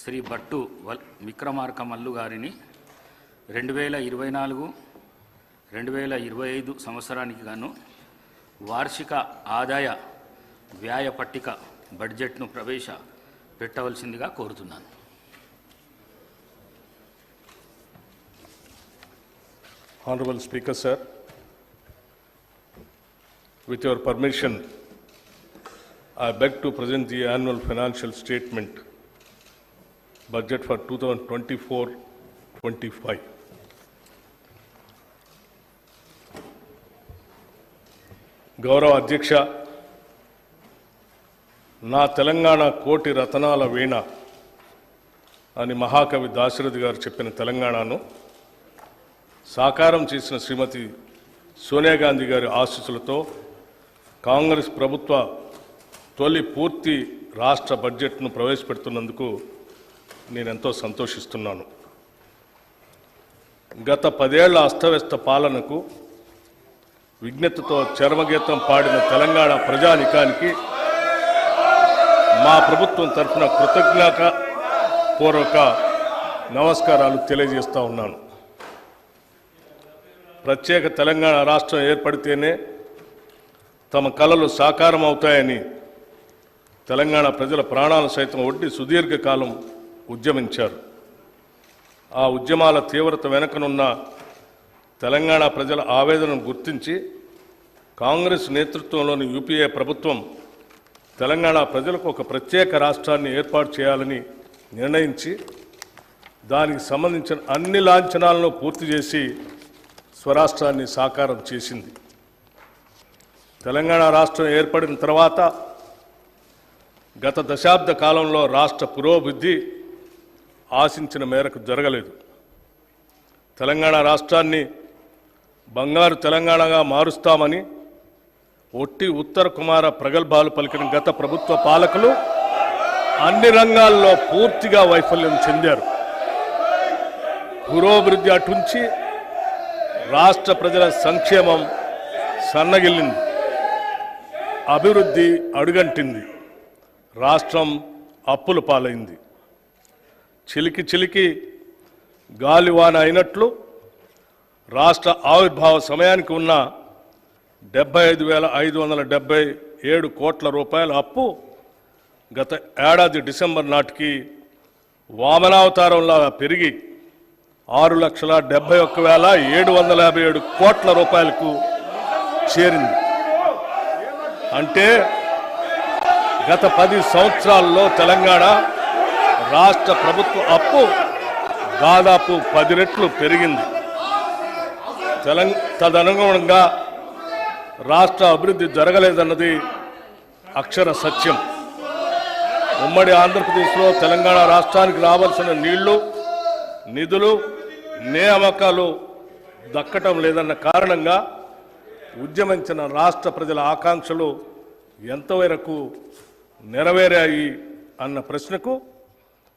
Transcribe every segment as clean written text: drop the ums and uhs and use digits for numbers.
శ్రీ భట్టు విక్రమార్క మల్లు గారిని 2024-2025 సంవత్సరానికి గాను వార్షిక ఆదాయ వ్యయ పట్టిక బడ్జెట్ను ప్రవేశపెట్టవలసిందిగా కోరుతున్నాను. Honorable Speaker, sir, with your permission, I beg to present the annual financial statement, budget for 2024-25. గౌరవ అధ్యక్ష, నా తెలంగాణ కోటి రతనాల వీణ అని మహాకవి దాశరథి గారు చెప్పిన తెలంగాణను సాకారం చేసిన శ్రీమతి సోనియా గాంధీ గారి ఆశీస్సులతో కాంగ్రెస్ ప్రభుత్వ తొలి పూర్తి రాష్ట్ర బడ్జెట్ను ప్రవేశపెడుతున్నందుకు నేను ఎంతో సంతోషిస్తున్నాను. గత 10 ఏళ్ల అస్తవ్యస్త పాలనకు విజ్ఞతతో చరమగీతం పాడిన తెలంగాణ ప్రజానికానికి మా ప్రభుత్వం తరఫున కృతజ్ఞతాపూర్వక నమస్కారాలు తెలియజేస్తా ఉన్నాను. ప్రత్యేక తెలంగాణ రాష్ట్రం ఏర్పడితేనే తమ కలలు సాకారం అవుతాయని తెలంగాణ ప్రజల ప్రాణాలు సైతం ఒడ్డి సుదీర్ఘకాలం ఉద్యమించారు. ఆ ఉద్యమాల తీవ్రత వెనుకనున్న తెలంగాణ ప్రజల ఆవేదనను గుర్తించి కాంగ్రెస్ నేతృత్వంలోని యూపీఏ ప్రభుత్వం తెలంగాణ ప్రజలకు ఒక ప్రత్యేక రాష్ట్రాన్ని ఏర్పాటు చేయాలని నిర్ణయించి దానికి సంబంధించిన అన్ని లాంఛనాలను పూర్తి చేసి స్వరాష్ట్రాన్ని సాకారం చేసింది. తెలంగాణ రాష్ట్రం ఏర్పడిన తర్వాత గత దశాబ్ద కాలంలో రాష్ట్ర పురోభివృద్ధి ఆశించిన మేరకు జరగలేదు. తెలంగాణ రాష్ట్రాన్ని బంగారు తెలంగాణగా మారుస్తామని ఒట్టి ఉత్తర కుమార ప్రగల్భాలు పలికిన గత ప్రభుత్వ పాలకులు అన్ని రంగాల్లో పూర్తిగా వైఫల్యం చెందారు. పురోభివృద్ధి అటుంచి రాష్ట్ర ప్రజల సంక్షేమం సన్నగిల్లింది, అభివృద్ధి అడుగంటింది, రాష్ట్రం అప్పుల పాలైంది. చిలికి చిలికి గాలివాన అయినట్లు రాష్ట్ర ఆవిర్భావ సమయానికి ఉన్న 75,577 కోట్ల రూపాయల అప్పు గత ఏడాది డిసెంబర్ నాటికి వామనావతారంలా పెరిగి 6,71,757 కోట్ల రూపాయలకు చేరింది. అంటే గత 10 సంవత్సరాల్లో తెలంగాణ రాష్ట్ర ప్రభుత్వ అప్పు దాదాపు 10 రెట్లు పెరిగింది. తదనుగుణంగా రాష్ట్ర అభివృద్ధి జరగలేదన్నది అక్షర సత్యం. ఉమ్మడి ఆంధ్రప్రదేశ్లో తెలంగాణ రాష్ట్రానికి రావాల్సిన నీళ్లు, నిధులు, నియామకాలు దక్కటం లేదన్న కారణంగా ఉద్యమించిన రాష్ట్ర ప్రజల ఆకాంక్షలు ఎంతవరకు నెరవేరాయి అన్న ప్రశ్నకు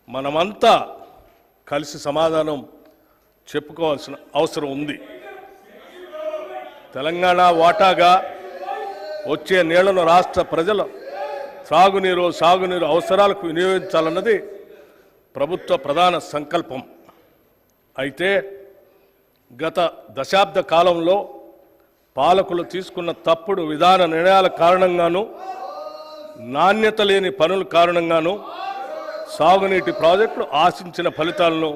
మనమంతా కలిసి సమాధానం చెప్పుకోవాల్సిన అవసరం ఉంది. తెలంగాణ వాటాగా వచ్చే నీళ్లను రాష్ట్ర ప్రజల సాగునీరు అవసరాలకు వినియోగించాలన్నది ప్రభుత్వ ప్రధాన సంకల్పం. అయితే గత దశాబ్ద కాలంలో పాలకులు తీసుకున్న తప్పుడు విధాన నిర్ణయాల కారణంగాను, నాణ్యత లేని పనుల కారణంగాను సాగునీటి ప్రాజెక్టులు ఆశించిన ఫలితాలను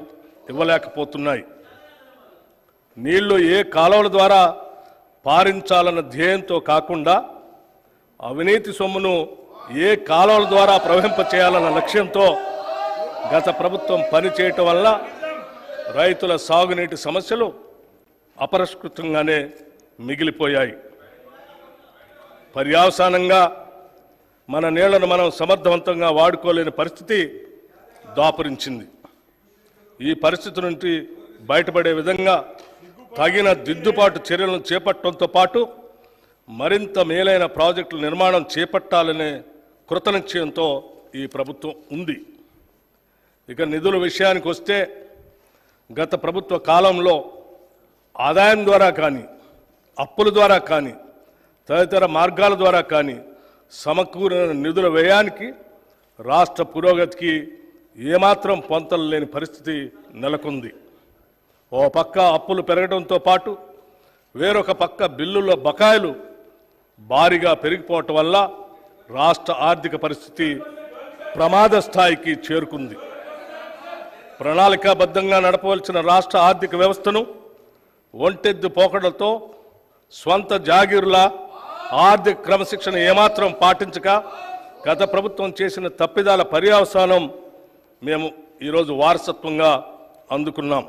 ఇవ్వలేకపోతున్నాయి. నీళ్లు ఏ కాలువల ద్వారా పారించాలన్న ధ్యేయంతో కాకుండా అవినీతి సొమ్మును ఏ కాలువల ద్వారా ప్రవహింపచేయాలన్న లక్ష్యంతో గత ప్రభుత్వం పనిచేయటం వల్ల రైతుల సాగునీటి సమస్యలు అపరిష్కృతంగానే మిగిలిపోయాయి. పర్యవసానంగా మన నీళ్లను మనం సమర్థవంతంగా వాడుకోలేని పరిస్థితి దాపురించింది. ఈ పరిస్థితి నుండి బయటపడే విధంగా తగిన దిద్దుబాటు చర్యలను చేపట్టడంతో పాటు మరింత మేలైన ప్రాజెక్టుల నిర్మాణం చేపట్టాలనే కృతనిశ్చయంతో ఈ ప్రభుత్వం ఉంది. ఇక నిధుల విషయానికి వస్తే గత ప్రభుత్వ కాలంలో ఆదాయం ద్వారా కానీ, అప్పుల ద్వారా కానీ, తదితర మార్గాల ద్వారా కానీ సమకూరిన నిధుల వ్యయానికి రాష్ట్ర పురోగతికి ఏమాత్రం పొంతలు లేని పరిస్థితి నెలకొంది. ఓ పక్క అప్పులు పెరగడంతో పాటు వేరొక పక్క బిల్లుల బకాయిలు భారీగా పెరిగిపోవటం వల్ల రాష్ట్ర ఆర్థిక పరిస్థితి ప్రమాద స్థాయికి చేరుకుంది. ప్రణాళికాబద్ధంగా నడపవలసిన రాష్ట్ర ఆర్థిక వ్యవస్థను ఒంటెద్దు పోకడలతో స్వంత జాగీరుల ఆర్థిక క్రమశిక్షణ ఏమాత్రం పాటించక గత ప్రభుత్వం చేసిన తప్పిదాల పర్యవసానం మేము ఈరోజు వారసత్వంగా అందుకున్నాం.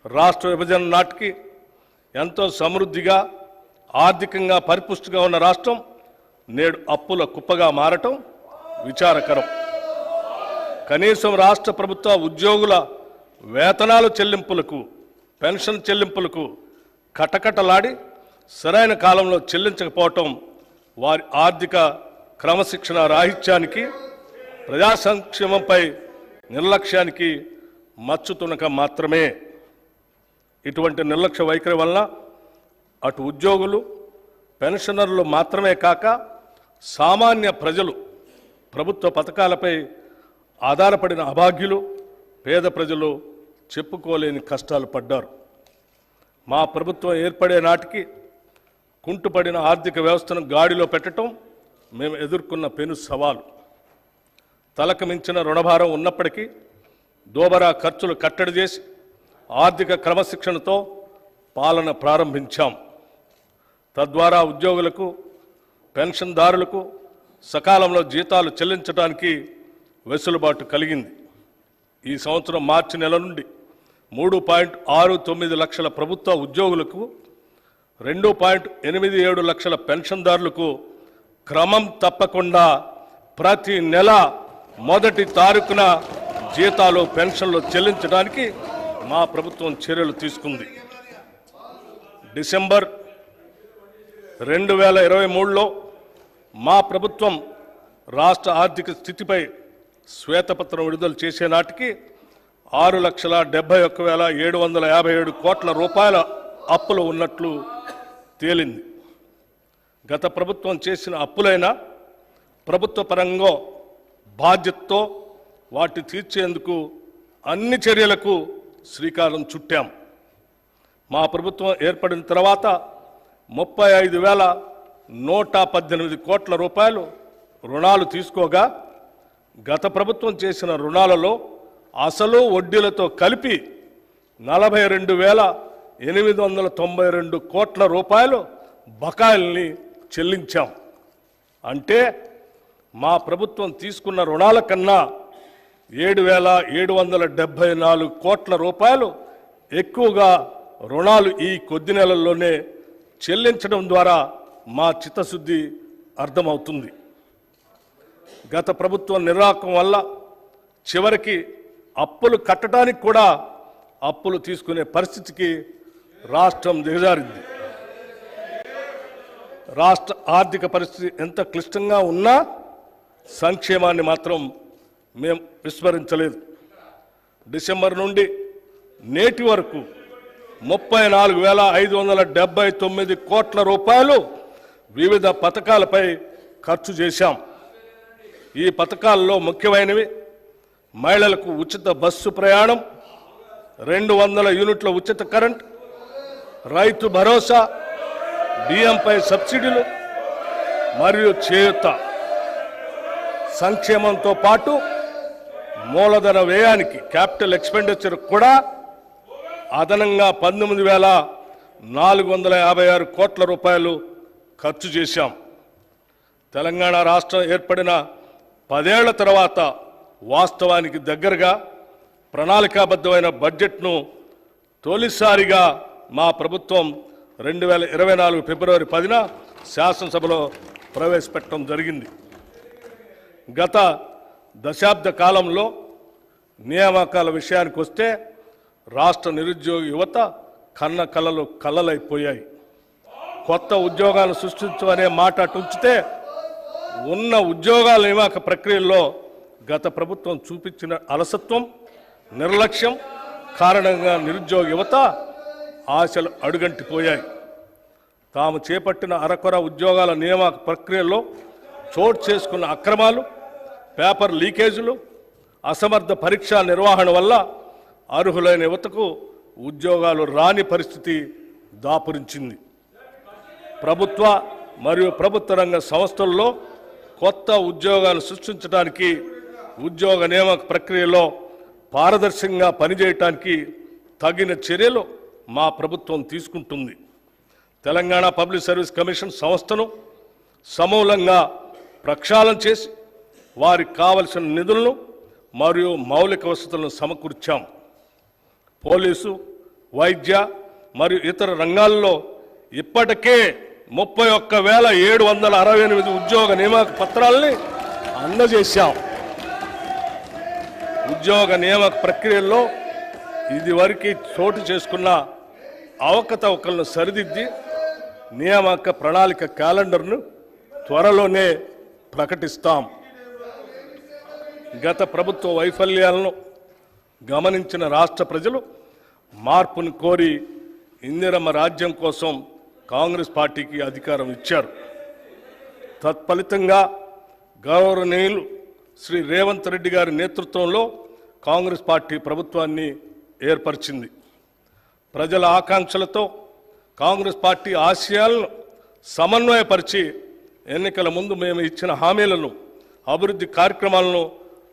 రాష్ట్ర విభజన నాటికి ఎంతో సమృద్ధిగా ఆర్థికంగా పరిపుష్టిగా ఉన్న రాష్ట్రం నేడు అప్పుల కుప్పగా మారటం విచారకరం. కనీసం రాష్ట్ర ప్రభుత్వ ఉద్యోగుల వేతనాల చెల్లింపులకు, పెన్షన్ చెల్లింపులకు కటకటలాడి సరైన కాలంలో చెల్లించకపోవటం వారి ఆర్థిక క్రమశిక్షణ రాహిత్యానికి, ప్రజా సంక్షేమంపై నిర్లక్ష్యానికి మచ్చుతునక మాత్రమే. ఇటువంటి నిర్లక్ష్య వైఖరి వలన అటు ఉద్యోగులు, పెన్షనర్లు మాత్రమే కాక సామాన్య ప్రజలు, ప్రభుత్వ పథకాలపై ఆధారపడిన అభాగ్యులు, పేద ప్రజలు చెప్పుకోలేని కష్టాలు పడ్డారు. మా ప్రభుత్వం ఏర్పడే నాటికి కుంటుపడిన ఆర్థిక వ్యవస్థను గాడిలో పెట్టడం మేము ఎదుర్కొన్న పెను సవాలు. తలకు మించిన రుణభారం ఉన్నప్పటికీ దోబరా ఖర్చులు కట్టడి చేసి ఆర్థిక క్రమశిక్షణతో పాలన ప్రారంభించాం. తద్వారా ఉద్యోగులకు, పెన్షన్దారులకు సకాలంలో జీతాలు చెల్లించడానికి వెసులుబాటు కలిగింది. ఈ సంవత్సరం మార్చి నెల నుండి 3.69 లక్షల ప్రభుత్వ ఉద్యోగులకు, 2.87 లక్షల పెన్షన్దారులకు క్రమం తప్పకుండా ప్రతి నెల మొదటి తారీఖున జీతాలు, పెన్షన్లు చెల్లించడానికి మా ప్రభుత్వం చర్యలు తీసుకుంది. డిసెంబర్ 2023లో మా ప్రభుత్వం రాష్ట్ర ఆర్థిక స్థితిపై శ్వేతపత్రం విడుదల చేసే నాటికి 6,71,757 కోట్ల రూపాయల అప్పులు ఉన్నట్లు తేలింది. గత ప్రభుత్వం చేసిన అప్పులైనా ప్రభుత్వ పరంగా బాధ్యతతో వాటి తీర్చేందుకు అన్ని చర్యలకు శ్రీకారం చుట్టాం. మా ప్రభుత్వం ఏర్పడిన తర్వాత 35,118 కోట్ల రూపాయలు రుణాలు తీసుకోగా గత ప్రభుత్వం చేసిన రుణాలలో అసలు వడ్డీలతో కలిపి 42,892 కోట్ల రూపాయలు బకాయిల్ని చెల్లించాం. అంటే మా ప్రభుత్వం తీసుకున్న రుణాల కన్నా 7,774 కోట్ల రూపాయలు ఎక్కువగా రుణాలు ఈ కొద్ది నెలల్లోనే చెల్లించడం ద్వారా మా చిత్తశుద్ధి అర్థమవుతుంది. గత ప్రభుత్వం నిర్వాహకం వల్ల చివరికి అప్పులు కట్టడానికి కూడా అప్పులు తీసుకునే పరిస్థితికి రాష్ట్రం దిగజారింది. రాష్ట్ర ఆర్థిక పరిస్థితి ఎంత క్లిష్టంగా ఉన్నా సంక్షేమాన్ని మాత్రం మేము విస్మరించలేదు. డిసెంబర్ నుండి నేటి వరకు 34,579 కోట్ల రూపాయలు వివిధ పథకాలపై ఖర్చు చేశాం. ఈ పథకాల్లో ముఖ్యమైనవి మహిళలకు ఉచిత బస్సు ప్రయాణం, 200 యూనిట్ల ఉచిత కరెంట్, రైతు భరోసా, బియ్యంపై సబ్సిడీలు మరియు చేయూత. సంక్షేమంతో పాటు మూలధన వ్యయానికి, క్యాపిటల్ ఎక్స్పెండిచర్ కూడా అదనంగా 19,456 కోట్ల రూపాయలు ఖర్చు చేశాం. తెలంగాణ రాష్ట్రం ఏర్పడిన 10 ఏళ్ల తర్వాత వాస్తవానికి దగ్గరగా ప్రణాళికాబద్ధమైన బడ్జెట్ను తొలిసారిగా మా ప్రభుత్వం 2024 ఫిబ్రవరి 10న శాసనసభలో ప్రవేశపెట్టడం జరిగింది. గత దశాబ్ద కాలంలో నియామకాల విషయానికి వస్తే రాష్ట్ర నిరుద్యోగ యువత కన్న కలలు కలలైపోయాయి. కొత్త ఉద్యోగాలు సృష్టించమనే మాట ఉంచితే ఉన్న ఉద్యోగాల నియామక ప్రక్రియల్లో గత ప్రభుత్వం చూపించిన అలసత్వం, నిర్లక్ష్యం కారణంగా నిరుద్యోగ యువత ఆశలు అడుగంటిపోయాయి. తాము చేపట్టిన అరకొర ఉద్యోగాల నియామక ప్రక్రియలో చోటు చేసుకున్న అక్రమాలు, పేపర్ లీకేజీలు, అసమర్థ పరీక్షా నిర్వహణ వల్ల అర్హులైన యువతకు ఉద్యోగాలు రాని పరిస్థితి దాపురించింది. ప్రభుత్వ మరియు ప్రభుత్వ రంగ సంస్థల్లో కొత్త ఉద్యోగాలు సృష్టించడానికి ఉద్యోగ నియామక ప్రక్రియలో పారదర్శకంగా పనిచేయటానికి తగిన చర్యలు మా ప్రభుత్వం తీసుకుంటుంది. తెలంగాణ పబ్లిక్ సర్వీస్ కమిషన్ సంస్థను సమూలంగా ప్రక్షాళన చేసి వారికి కావలసిన నిధులను మరియు మౌలిక వసతులను సమకూర్చాం. పోలీసు, వైద్య మరియు ఇతర రంగాల్లో ఇప్పటికే 31,768 ఉద్యోగ నియామక పత్రాలని అందజేశాం. ఉద్యోగ నియామక ప్రక్రియల్లో ఇదివరకు చోటు చేసుకున్న అవకతవకలను సరిదిద్ది నియామక ప్రణాళిక క్యాలెండర్ను త్వరలోనే ప్రకటిస్తాం. గత ప్రభుత్వ వైఫల్యాలను గమనించిన రాష్ట్ర ప్రజలు మార్పును కోరి ఇందిరమ్మ రాజ్యం కోసం కాంగ్రెస్ పార్టీకి అధికారం ఇచ్చారు. తత్ఫలితంగా గౌరవనీయులు శ్రీ రేవంత్ రెడ్డి గారి నేతృత్వంలో కాంగ్రెస్ పార్టీ ప్రభుత్వాన్ని ఏర్పరిచింది. ప్రజల ఆకాంక్షలతో కాంగ్రెస్ పార్టీ ఆశయాలను సమన్వయపరిచి ఎన్నికల ముందు మేము ఇచ్చిన హామీలను, అభివృద్ధి కార్యక్రమాలను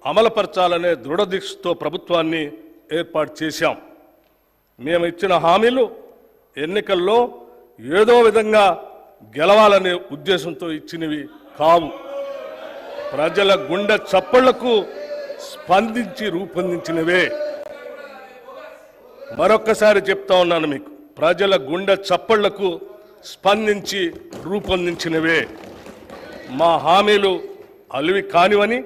అమలుపరచాలనే దృఢదీక్షతో ప్రభుత్వాన్ని ఏర్పాటు చేశాం. మేము ఇచ్చిన హామీలు ఎన్నికల్లో ఏదో విధంగా గెలవాలనే ఉద్దేశంతో ఇచ్చినవి కావు. ప్రజల గుండె చప్పళ్లకు స్పందించి రూపొందించినవే. మరొక్కసారి చెప్తా ఉన్నాను మీకు, ప్రజల గుండె చప్పళ్లకు స్పందించి రూపొందించినవే. మా హామీలు అలివి కానివని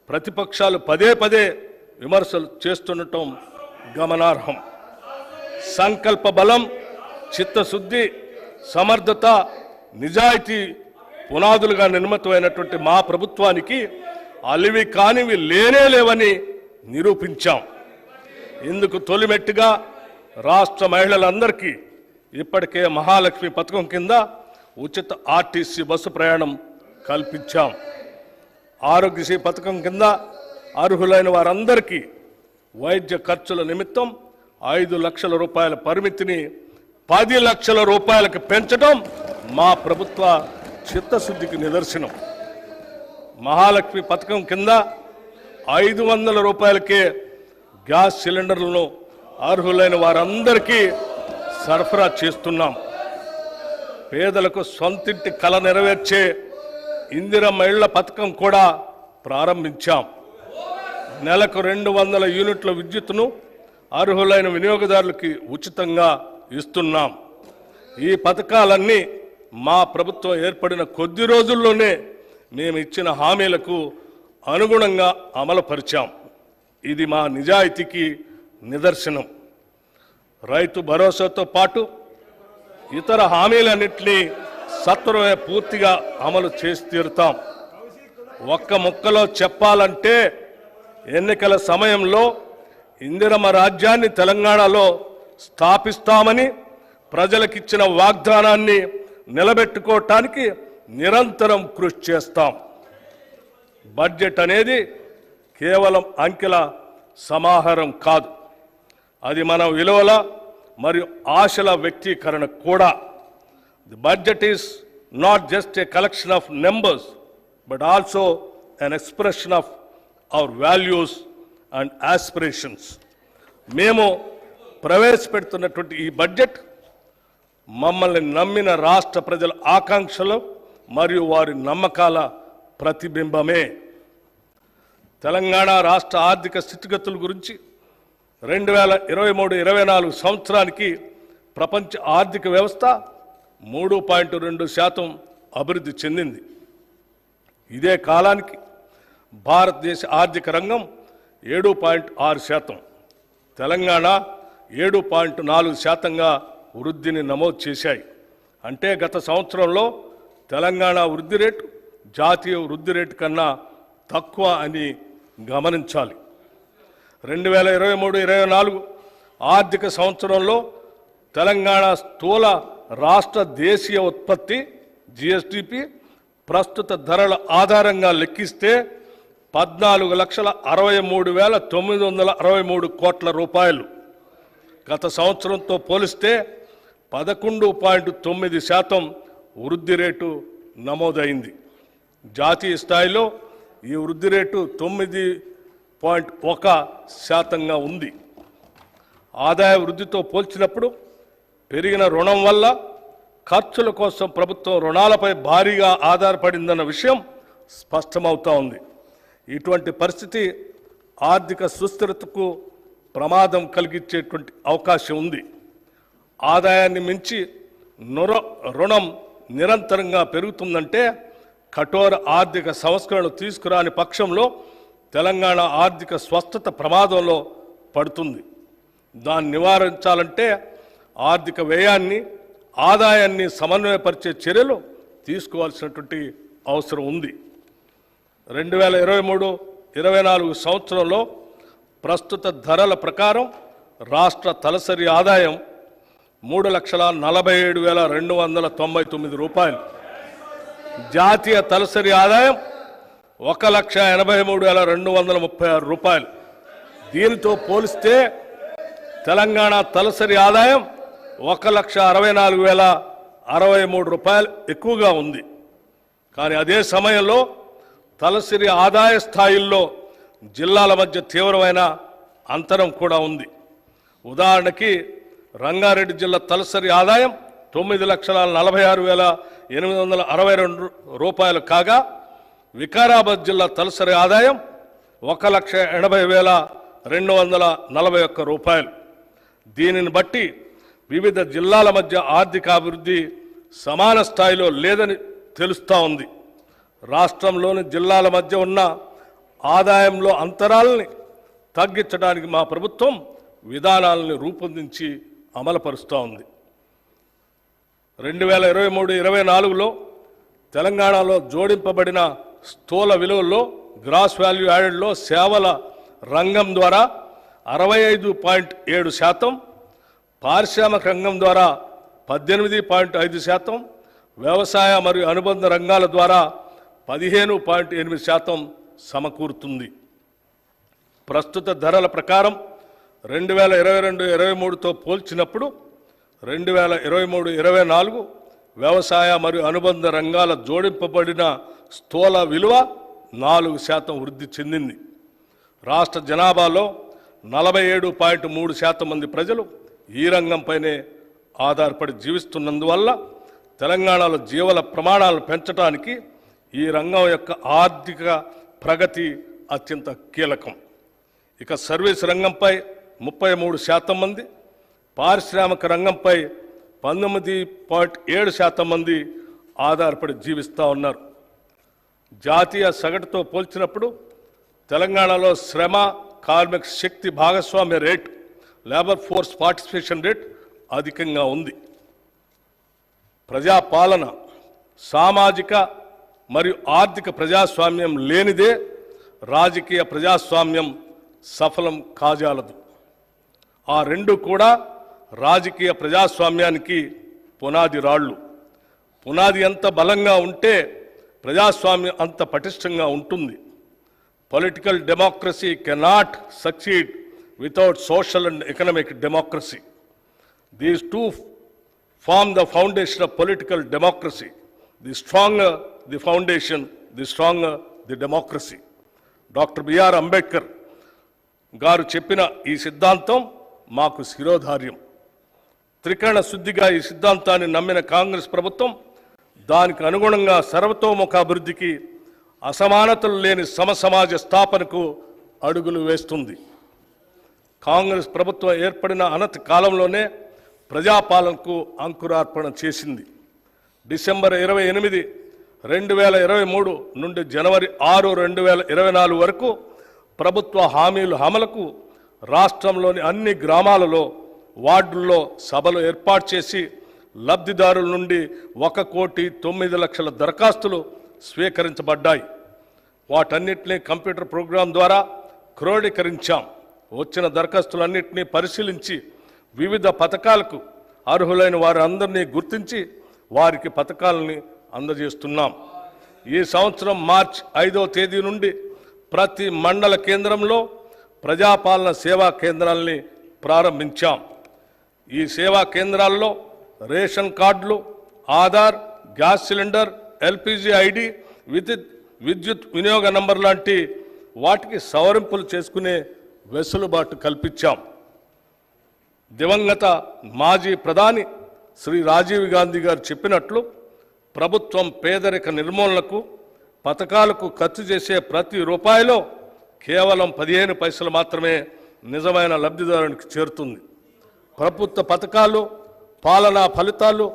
ప్రతిపక్షాలు పదే పదే విమర్శలు చేస్తుండటం గమనార్హం. సంకల్ప బలం, చిత్తశుద్ధి, సమర్థత, నిజాయితీ పునాదులుగా నిర్మితమైనటువంటి మా ప్రభుత్వానికి అలివి కానివి లేనే లేవని నిరూపించాం. ఇందుకు తొలిమెట్టుగా రాష్ట్ర మహిళలందరికీ ఇప్పటికే మహాలక్ష్మి పథకం కింద ఉచిత ఆర్టీసీ బస్సు ప్రయాణం కల్పించాం. ఆరోగ్యశ్రీ పథకం కింద అర్హులైన వారందరికీ వైద్య ఖర్చుల నిమిత్తం 5 లక్షల రూపాయల పరిమితిని 10 లక్షల రూపాయలకు పెంచడం మా ప్రభుత్వ చిత్తశుద్ధికి నిదర్శనం. మహాలక్ష్మి పథకం కింద 500 రూపాయలకే గ్యాస్ సిలిండర్లను అర్హులైన వారందరికీ సరఫరా చేస్తున్నాం. పేదలకు సొంతింటి కల నెరవేర్చే ఇందిరమ్మ ఇళ్ల పథకం కూడా ప్రారంభించాం. నెలకు 200 యూనిట్ల విద్యుత్తును అర్హులైన వినియోగదారులకి ఉచితంగా ఇస్తున్నాం. ఈ పథకాలన్నీ మా ప్రభుత్వం ఏర్పడిన కొద్ది రోజుల్లోనే మేము ఇచ్చిన హామీలకు అనుగుణంగా అమలుపరిచాం. ఇది మా నిజాయితీకి నిదర్శనం. రైతు భరోసాతో పాటు ఇతర హామీలన్నింటినీ సత్వరమే పూర్తిగా అమలు చేసి తీరుతాం. ఒక్క ముక్కలో చెప్పాలంటే ఎన్నికల సమయంలో ఇందిరమ్మ రాజ్యాన్ని తెలంగాణలో స్థాపిస్తామని ప్రజలకిచ్చిన వాగ్దానాన్ని నిలబెట్టుకోవటానికి నిరంతరం కృషి చేస్తాం. బడ్జెట్ అనేది కేవలం అంకెల సమాహారం కాదు, అది మన విలువల మరియు ఆశల వ్యక్తీకరణ కూడా. The budget is not just a collection of numbers but also an expression of our values and aspirations. మేము ప్రవేశపెడుతున్నటువంటి ఈ బడ్జెట్ మమ్మల్ని నమ్మిన రాష్ట్ర ప్రజల ఆకాంక్షలు మరియు వారి నమ్మకాల ప్రతిబింబమే. తెలంగాణ రాష్ట్ర ఆర్థిక స్థితిగతుల గురించి 2023-24 సంవత్సరానికి ప్రపంచ ఆర్థిక వ్యవస్థ 3.2% అభివృద్ధి చెందింది. ఇదే కాలానికి భారతదేశ ఆర్థిక రంగం 7.6%, తెలంగాణ 7.4%గా వృద్ధిని నమోదు చేశాయి. అంటే గత సంవత్సరంలో తెలంగాణ వృద్ధి రేటు జాతీయ వృద్ధి రేటు కన్నా తక్కువ అని గమనించాలి. 2023-24 ఆర్థిక సంవత్సరంలో తెలంగాణ స్థూల రాష్ట్ర దేశీయ ఉత్పత్తి GSDP ప్రస్తుత ధరల ఆధారంగా లెక్కిస్తే 14,63,963 కోట్ల రూపాయలు. గత సంవత్సరంతో పోలిస్తే 11.9% వృద్ధి రేటు నమోదైంది. జాతీయ స్థాయిలో ఈ వృద్ధి రేటు 9.1% ఉంది. ఆదాయ వృద్ధితో పోల్చినప్పుడు పెరిగిన రుణం వల్ల ఖర్చుల కోసం ప్రభుత్వం రుణాలపై భారీగా ఆధారపడిందన్న విషయం స్పష్టమవుతా ఉంది. ఇటువంటి పరిస్థితి ఆర్థిక సుస్థిరతకు ప్రమాదం కలిగించేటువంటి అవకాశం ఉంది. ఆదాయాన్ని మించి రుణం నిరంతరంగా పెరుగుతుందంటే కఠోర ఆర్థిక సంస్కరణలు తీసుకురాని పక్షంలో తెలంగాణ ఆర్థిక స్వస్థత ప్రమాదంలో పడుతుంది. దాన్ని నివారించాలంటే ఆర్థిక వ్యయాన్ని ఆదాయాన్ని సమన్వయపరిచే చర్యలు తీసుకోవాల్సినటువంటి అవసరం ఉంది. 2023-24 సంవత్సరంలో ప్రస్తుత ధరల ప్రకారం రాష్ట్ర తలసరి ఆదాయం 3,47,299 రూపాయలు. జాతీయ తలసరి ఆదాయం 1,83,236 రూపాయలు. దీనితో పోలిస్తే తెలంగాణ తలసరి ఆదాయం 1,64,063 రూపాయలు ఎక్కువగా ఉంది. కానీ అదే సమయంలో తలసరి ఆదాయ స్థాయిల్లో జిల్లాల మధ్య తీవ్రమైన అంతరం కూడా ఉంది. ఉదాహరణకి రంగారెడ్డి జిల్లా తలసరి ఆదాయం 9,46,862 రూపాయలు కాగా వికారాబాద్ జిల్లా తలసరి ఆదాయం 1,80,241 రూపాయలు. దీనిని బట్టి వివిధ జిల్లాల మధ్య ఆర్థికాభివృద్ధి సమాన స్థాయిలో లేదని తెలుస్తూ ఉంది. రాష్ట్రంలోని జిల్లాల మధ్య ఉన్న ఆదాయంలో అంతరాలని తగ్గించడానికి మా ప్రభుత్వం విధానాలను రూపొందించి అమలుపరుస్తూ ఉంది. 2023-24లో తెలంగాణలో జోడింపబడిన స్థూల విలువల్లో గ్రాస్ వాల్యూ యాడెడ్లో సేవల రంగం ద్వారా 65.7%, పారిశ్రామిక రంగం ద్వారా 18.5%, వ్యవసాయ మరియు అనుబంధ రంగాల ద్వారా 15.8% సమకూరుతుంది. ప్రస్తుత ధరల ప్రకారం 2022-23తో పోల్చినప్పుడు 2023-24 వ్యవసాయ మరియు అనుబంధ రంగాల జోడింపబడిన స్థూల విలువ 4% వృద్ధి చెందింది. రాష్ట్ర జనాభాలో 47.3% మంది ప్రజలు ఈ రంగంపైనే ఆధారపడి జీవిస్తున్నందువల్ల తెలంగాణలో జీవన ప్రమాణాలను పెంచడానికి ఈ రంగం యొక్క ఆర్థిక ప్రగతి అత్యంత కీలకం. ఇక సర్వీస్ రంగంపై 33% మంది, పారిశ్రామిక రంగంపై 19.7% మంది ఆధారపడి జీవిస్తూ ఉన్నారు. జాతీయ సగటుతో పోల్చినప్పుడు తెలంగాణలో శ్రమ కార్మిక శక్తి భాగస్వామ్య rate, labour force participation rate అధికంగా ఉంది. ప్రజాపాలన, సామాజిక మరియు ఆర్థిక ప్రజాస్వామ్యం లేనిదే రాజకీయ ప్రజాస్వామ్యం సఫలం కాజాలదు. ఆ రెండు కూడా రాజకీయ ప్రజాస్వామ్యానికి పునాది రాళ్ళు. పునాది ఎంత బలంగా ఉంటే ప్రజాస్వామ్యం అంత పటిష్టంగా ఉంటుంది. Political democracy cannot succeed without social and economic democracy. These two form the foundation of political democracy. The stronger the foundation, the stronger the democracy. Doctor B R Ambedkar garu చెప్పిన ఈ సిద్ధాంతం మాకు శిరోధార్యం. త్రికరణ శుద్ధిగా ఈ సిద్ధాంతాన్ని నమ్మిన కాంగ్రెస్ ప్రభుత్వం దానికి అనుగుణంగా సర్వతోముఖ అభివృద్ధికి, అసమానతలు లేని సమసమాజ స్థాపనకు అడుగులు వేస్తుంది. కాంగ్రెస్ ప్రభుత్వం ఏర్పడిన అనతి కాలంలోనే ప్రజాపాలనకు అంకురార్పణ చేసింది. డిసెంబర్ 28, 2023 నుండి జనవరి 6, 2024 వరకు ప్రభుత్వ హామీల అమలుకు రాష్ట్రంలోని అన్ని గ్రామాలలో, వార్డుల్లో సభలు ఏర్పాటు చేసి లబ్ధిదారుల నుండి 1,09,00,000 దరఖాస్తులు స్వీకరించబడ్డాయి. వాటన్నిటినీ కంప్యూటర్ ప్రోగ్రాం ద్వారా క్రోడీకరించాం. వచ్చిన దరఖాస్తులన్నింటినీ పరిశీలించి వివిధ పథకాలకు అర్హులైన వారందరినీ గుర్తించి వారికి పథకాలని అందజేస్తున్నాం. ఈ సంవత్సరం మార్చి 5వ తేదీ నుండి ప్రతి మండల కేంద్రంలో ప్రజాపాలన సేవా కేంద్రాల్ని ప్రారంభించాం. ఈ సేవా కేంద్రాల్లో రేషన్ కార్డులు, Aadhaar, gas cylinder, LPG ID, విద్యుత్ వినియోగ నంబర్ లాంటి వాటికి సవరింపులు చేసుకునే వెసులుబాటు కల్పించాం. దివంగత మాజీ ప్రధాని శ్రీ రాజీవ్ గాంధీ గారు చెప్పినట్లు ప్రభుత్వం పేదరిక నిర్మూలనకు పథకాలకు ఖర్చు చేసే ప్రతి రూపాయిలో కేవలం 15 పైసలు మాత్రమే నిజమైన లబ్ధిదారునికి చేరుతుంది. ప్రభుత్వ పథకాలు, పాలనా ఫలితాలు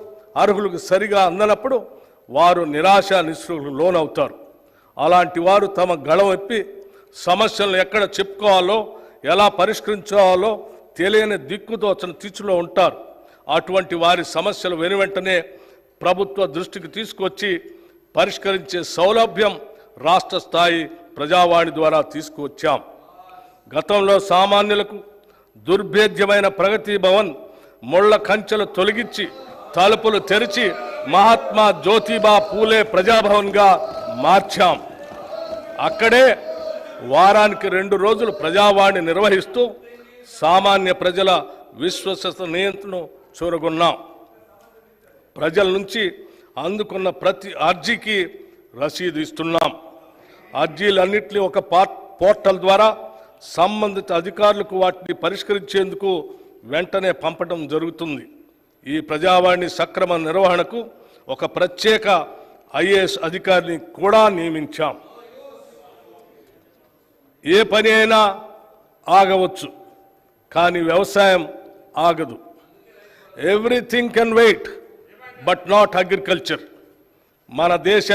అర్హులకు సరిగా అందనప్పుడు వారు నిరాశ నిస్పృహలకు లోనవుతారు. అలాంటి వారు తమ గళమెప్పి సమస్యలను ఎక్కడ చెప్పుకోవాలో, ఎలా పరిష్కరించాలో తెలియని దిక్కుతోచని తీర్చులో ఉంటారు. అటువంటి వారి సమస్యలు వెనువెంటనే ప్రభుత్వ దృష్టికి తీసుకొచ్చి పరిష్కరించే సౌలభ్యం రాష్ట్ర స్థాయి ప్రజావాణి ద్వారా తీసుకువచ్చాం. గతంలో సామాన్యులకు దుర్భేద్యమైన ప్రగతి భవన్ ముళ్ల కంచెలు తొలగించి తలుపులు తెరిచి మహాత్మా జ్యోతిబా పూలే ప్రజాభవన్గా మార్చాం. అక్కడే వారానికి 2 రోజులు ప్రజావాణి నిర్వహిస్తూ సామాన్య ప్రజల విశ్వసనీయతను చూరగొన్నాం. ప్రజల నుంచి అందుకున్న ప్రతి అర్జీకి రసీదు ఇస్తున్నాం. అర్జీలన్నింటినీ ఒక పోర్టల్ ద్వారా సంబంధిత అధికారులకు వాటిని పరిష్కరించేందుకు వెంటనే పంపడం జరుగుతుంది. ఈ ప్రజావాణి సక్రమ నిర్వహణకు ఒక ప్రత్యేక ఐఏఎస్ అధికారిని కూడా నియమించాం. ఏ పని అయినా ఆగవచ్చు, కానీ వ్యవసాయం ఆగదు. Everything can wait but not agriculture. మన దేశ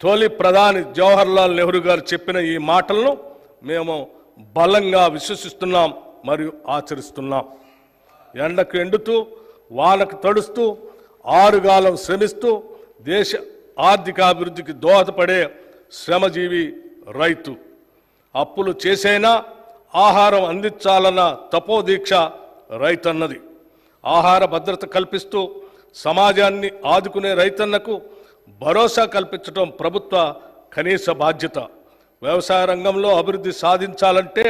తొలి ప్రధాని జవహర్లాల్ నెహ్రూ గారు చెప్పిన ఈ మాటలను మేము బలంగా విశ్వసిస్తున్నాం మరియు ఆచరిస్తున్నాం. ఎండకు ఎండుతూ, వానకు తడుస్తూ, ఆరుగాలం శ్రమిస్తూ దేశ ఆర్థికాభివృద్ధికి దోహదపడే శ్రమజీవి రైతు. అప్పులు చేసైనా ఆహారం అందించాలన్న తపోదీక్ష రైతన్నది. ఆహార భద్రత కల్పిస్తూ సమాజాన్ని ఆదుకునే రైతన్నకు భరోసా కల్పించడం ప్రభుత్వ కనీస బాధ్యత. వ్యవసాయ రంగంలో అభివృద్ధి సాధించాలంటే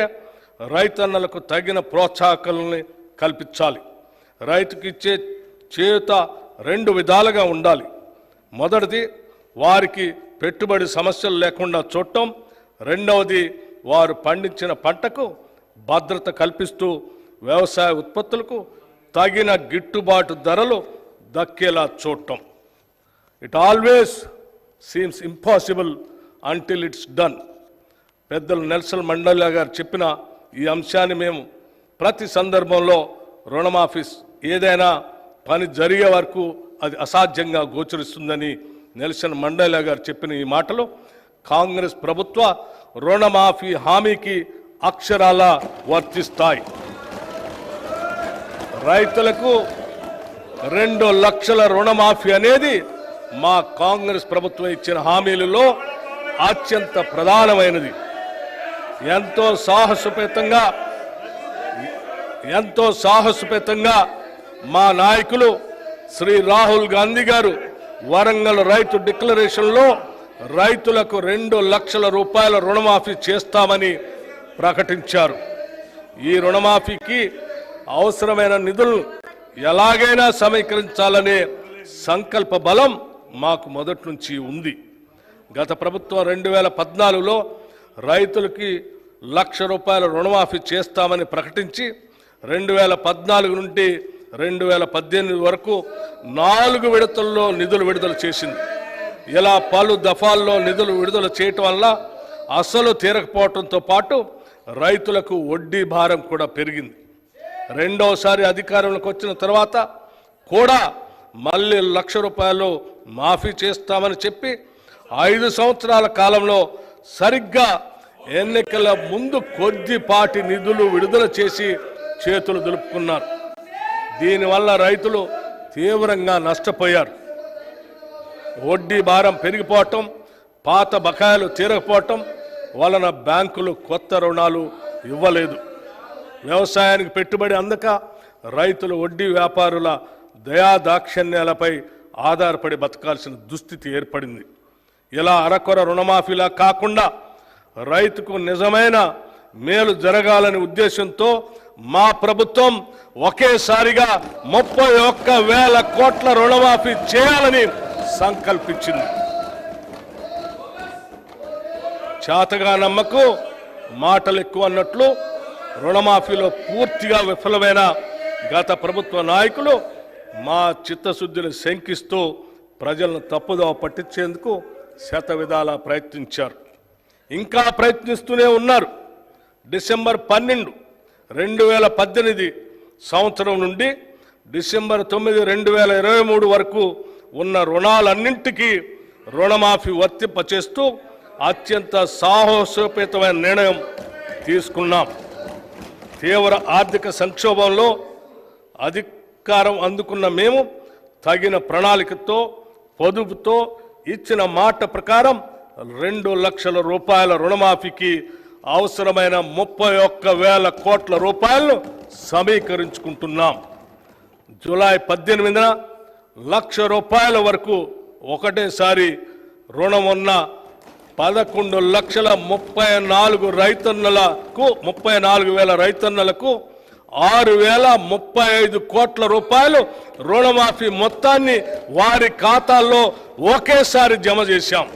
రైతన్నలకు తగిన ప్రోత్సాహకాలని కల్పించాలి. రైతుకి ఇచ్చే చేయూత 2 విధాలుగా ఉండాలి. మొదటిది వారికి పెట్టుబడి సమస్యలు లేకుండా చూడటం. రెండవది వారు పండించిన పంటకు భద్రత కల్పిస్తూ వ్యవసాయ ఉత్పత్తులకు తగిన గిట్టుబాటు ధరలు దక్కేలా చూడటం. It always seems impossible until it's done. పెద్దలు నెల్సన్ మండేలా గారు చెప్పిన ఈ అంశాన్ని మేము ప్రతి సందర్భంలో రుణమాఫీ ఏదైనా పని జరిగే వరకు అది అసాధ్యంగా గోచరిస్తుందని నెల్సన్ మండేలా గారు చెప్పిన ఈ మాటలు కాంగ్రెస్ ప్రభుత్వ రుణమాఫీ హామీకి అక్షరాల వర్తిస్తాయి. రైతులకు 2 లక్షల రుణమాఫీ అనేది మా కాంగ్రెస్ ప్రభుత్వం ఇచ్చిన హామీలలో అత్యంత ప్రధానమైనది. ఎంతో సాహసోపేతంగా మా నాయకులు శ్రీ రాహుల్ గాంధీ గారు వరంగల్ రైతు డిక్లరేషన్లో రైతులకు 2 లక్షల రూపాయల రుణమాఫీ చేస్తామని ప్రకటించారు. ఈ రుణమాఫీకి అవసరమైన నిధులను ఎలాగైనా సమీకరించాలనే సంకల్ప బలం మాకు మొదటి నుంచి ఉంది. గత ప్రభుత్వం 2014లో రైతులకి 1 లక్ష రూపాయల రుణమాఫీ చేస్తామని ప్రకటించి 2014 నుండి 2018 వరకు 4 విడతల్లో నిధులు విడుదల చేసింది. ఇలా పలు దఫాల్లో నిధులు విడుదల చేయటం వల్ల అసలు తీరకపోవడంతో పాటు రైతులకు వడ్డీ భారం కూడా పెరిగింది. రెండోసారి అధికారంలోకి వచ్చిన తర్వాత కూడా మళ్ళీ 1 లక్ష రూపాయలు మాఫీ చేస్తామని చెప్పి 5 సంవత్సరాల కాలంలో సరిగ్గా ఎన్నికల ముందు కొద్దిపాటి నిధులు విడుదల చేసి చేతులు దులుపుకున్నారు. దీనివల్ల రైతులు తీవ్రంగా నష్టపోయారు. వడ్డీ భారం పెరిగిపోవటం, పాత బకాయిలు తీరకపోవటం వలన బ్యాంకులు కొత్త రుణాలు ఇవ్వలేదు. వ్యవసాయానికి పెట్టుబడి అందక రైతులు వడ్డీ వ్యాపారుల దయాదాక్షిణ్యాలపై ఆధారపడి బతకాల్సిన దుస్థితి ఏర్పడింది. ఇలా అరకొర రుణమాఫీలా కాకుండా రైతుకు నిజమైన మేలు జరగాలనే ఉద్దేశంతో మా ప్రభుత్వం ఒకేసారిగా 31,000 కోట్ల రుణమాఫీ చేయాలని సంకల్పించింది. చేతగా నమ్మకు మాటలు ఎక్కువ అన్నట్లు రుణమాఫీలో పూర్తిగా విఫలమైన గత ప్రభుత్వ నాయకులు మా చిత్తశుద్ధిని శంకిస్తూ ప్రజలను తప్పుదోవ పట్టించేందుకు శతవిధాలా ప్రయత్నించారు. ఇంకా ప్రయత్నిస్తూనే ఉన్నారు. డిసెంబర్ 12, 2018 సంవత్సరం నుండి డిసెంబర్ 9, 2023 వరకు ఉన్న రుణాలన్నింటికీ రుణమాఫీ వర్తింపచేస్తూ అత్యంత సాహసోపేతమైన నిర్ణయం తీసుకున్నాం. తీవ్ర ఆర్థిక సంక్షోభంలో అధికారం అందుకున్న మేము తగిన ప్రణాళికతో పొదుపుతో ఇచ్చిన మాట ప్రకారం 2 లక్షల రూపాయల రుణమాఫీకి అవసరమైన 31,000 కోట్ల రూపాయలను సమీకరించుకుంటున్నాం. జూలై 18న 1,00,000 రూపాయల వరకు ఒకటేసారి రుణం ఉన్న 11,34,000 రైతన్నలకు 6,035 కోట్ల రూపాయలు రుణమాఫీ మొత్తాన్ని వారి ఖాతాల్లో ఒకేసారి జమ చేశాం.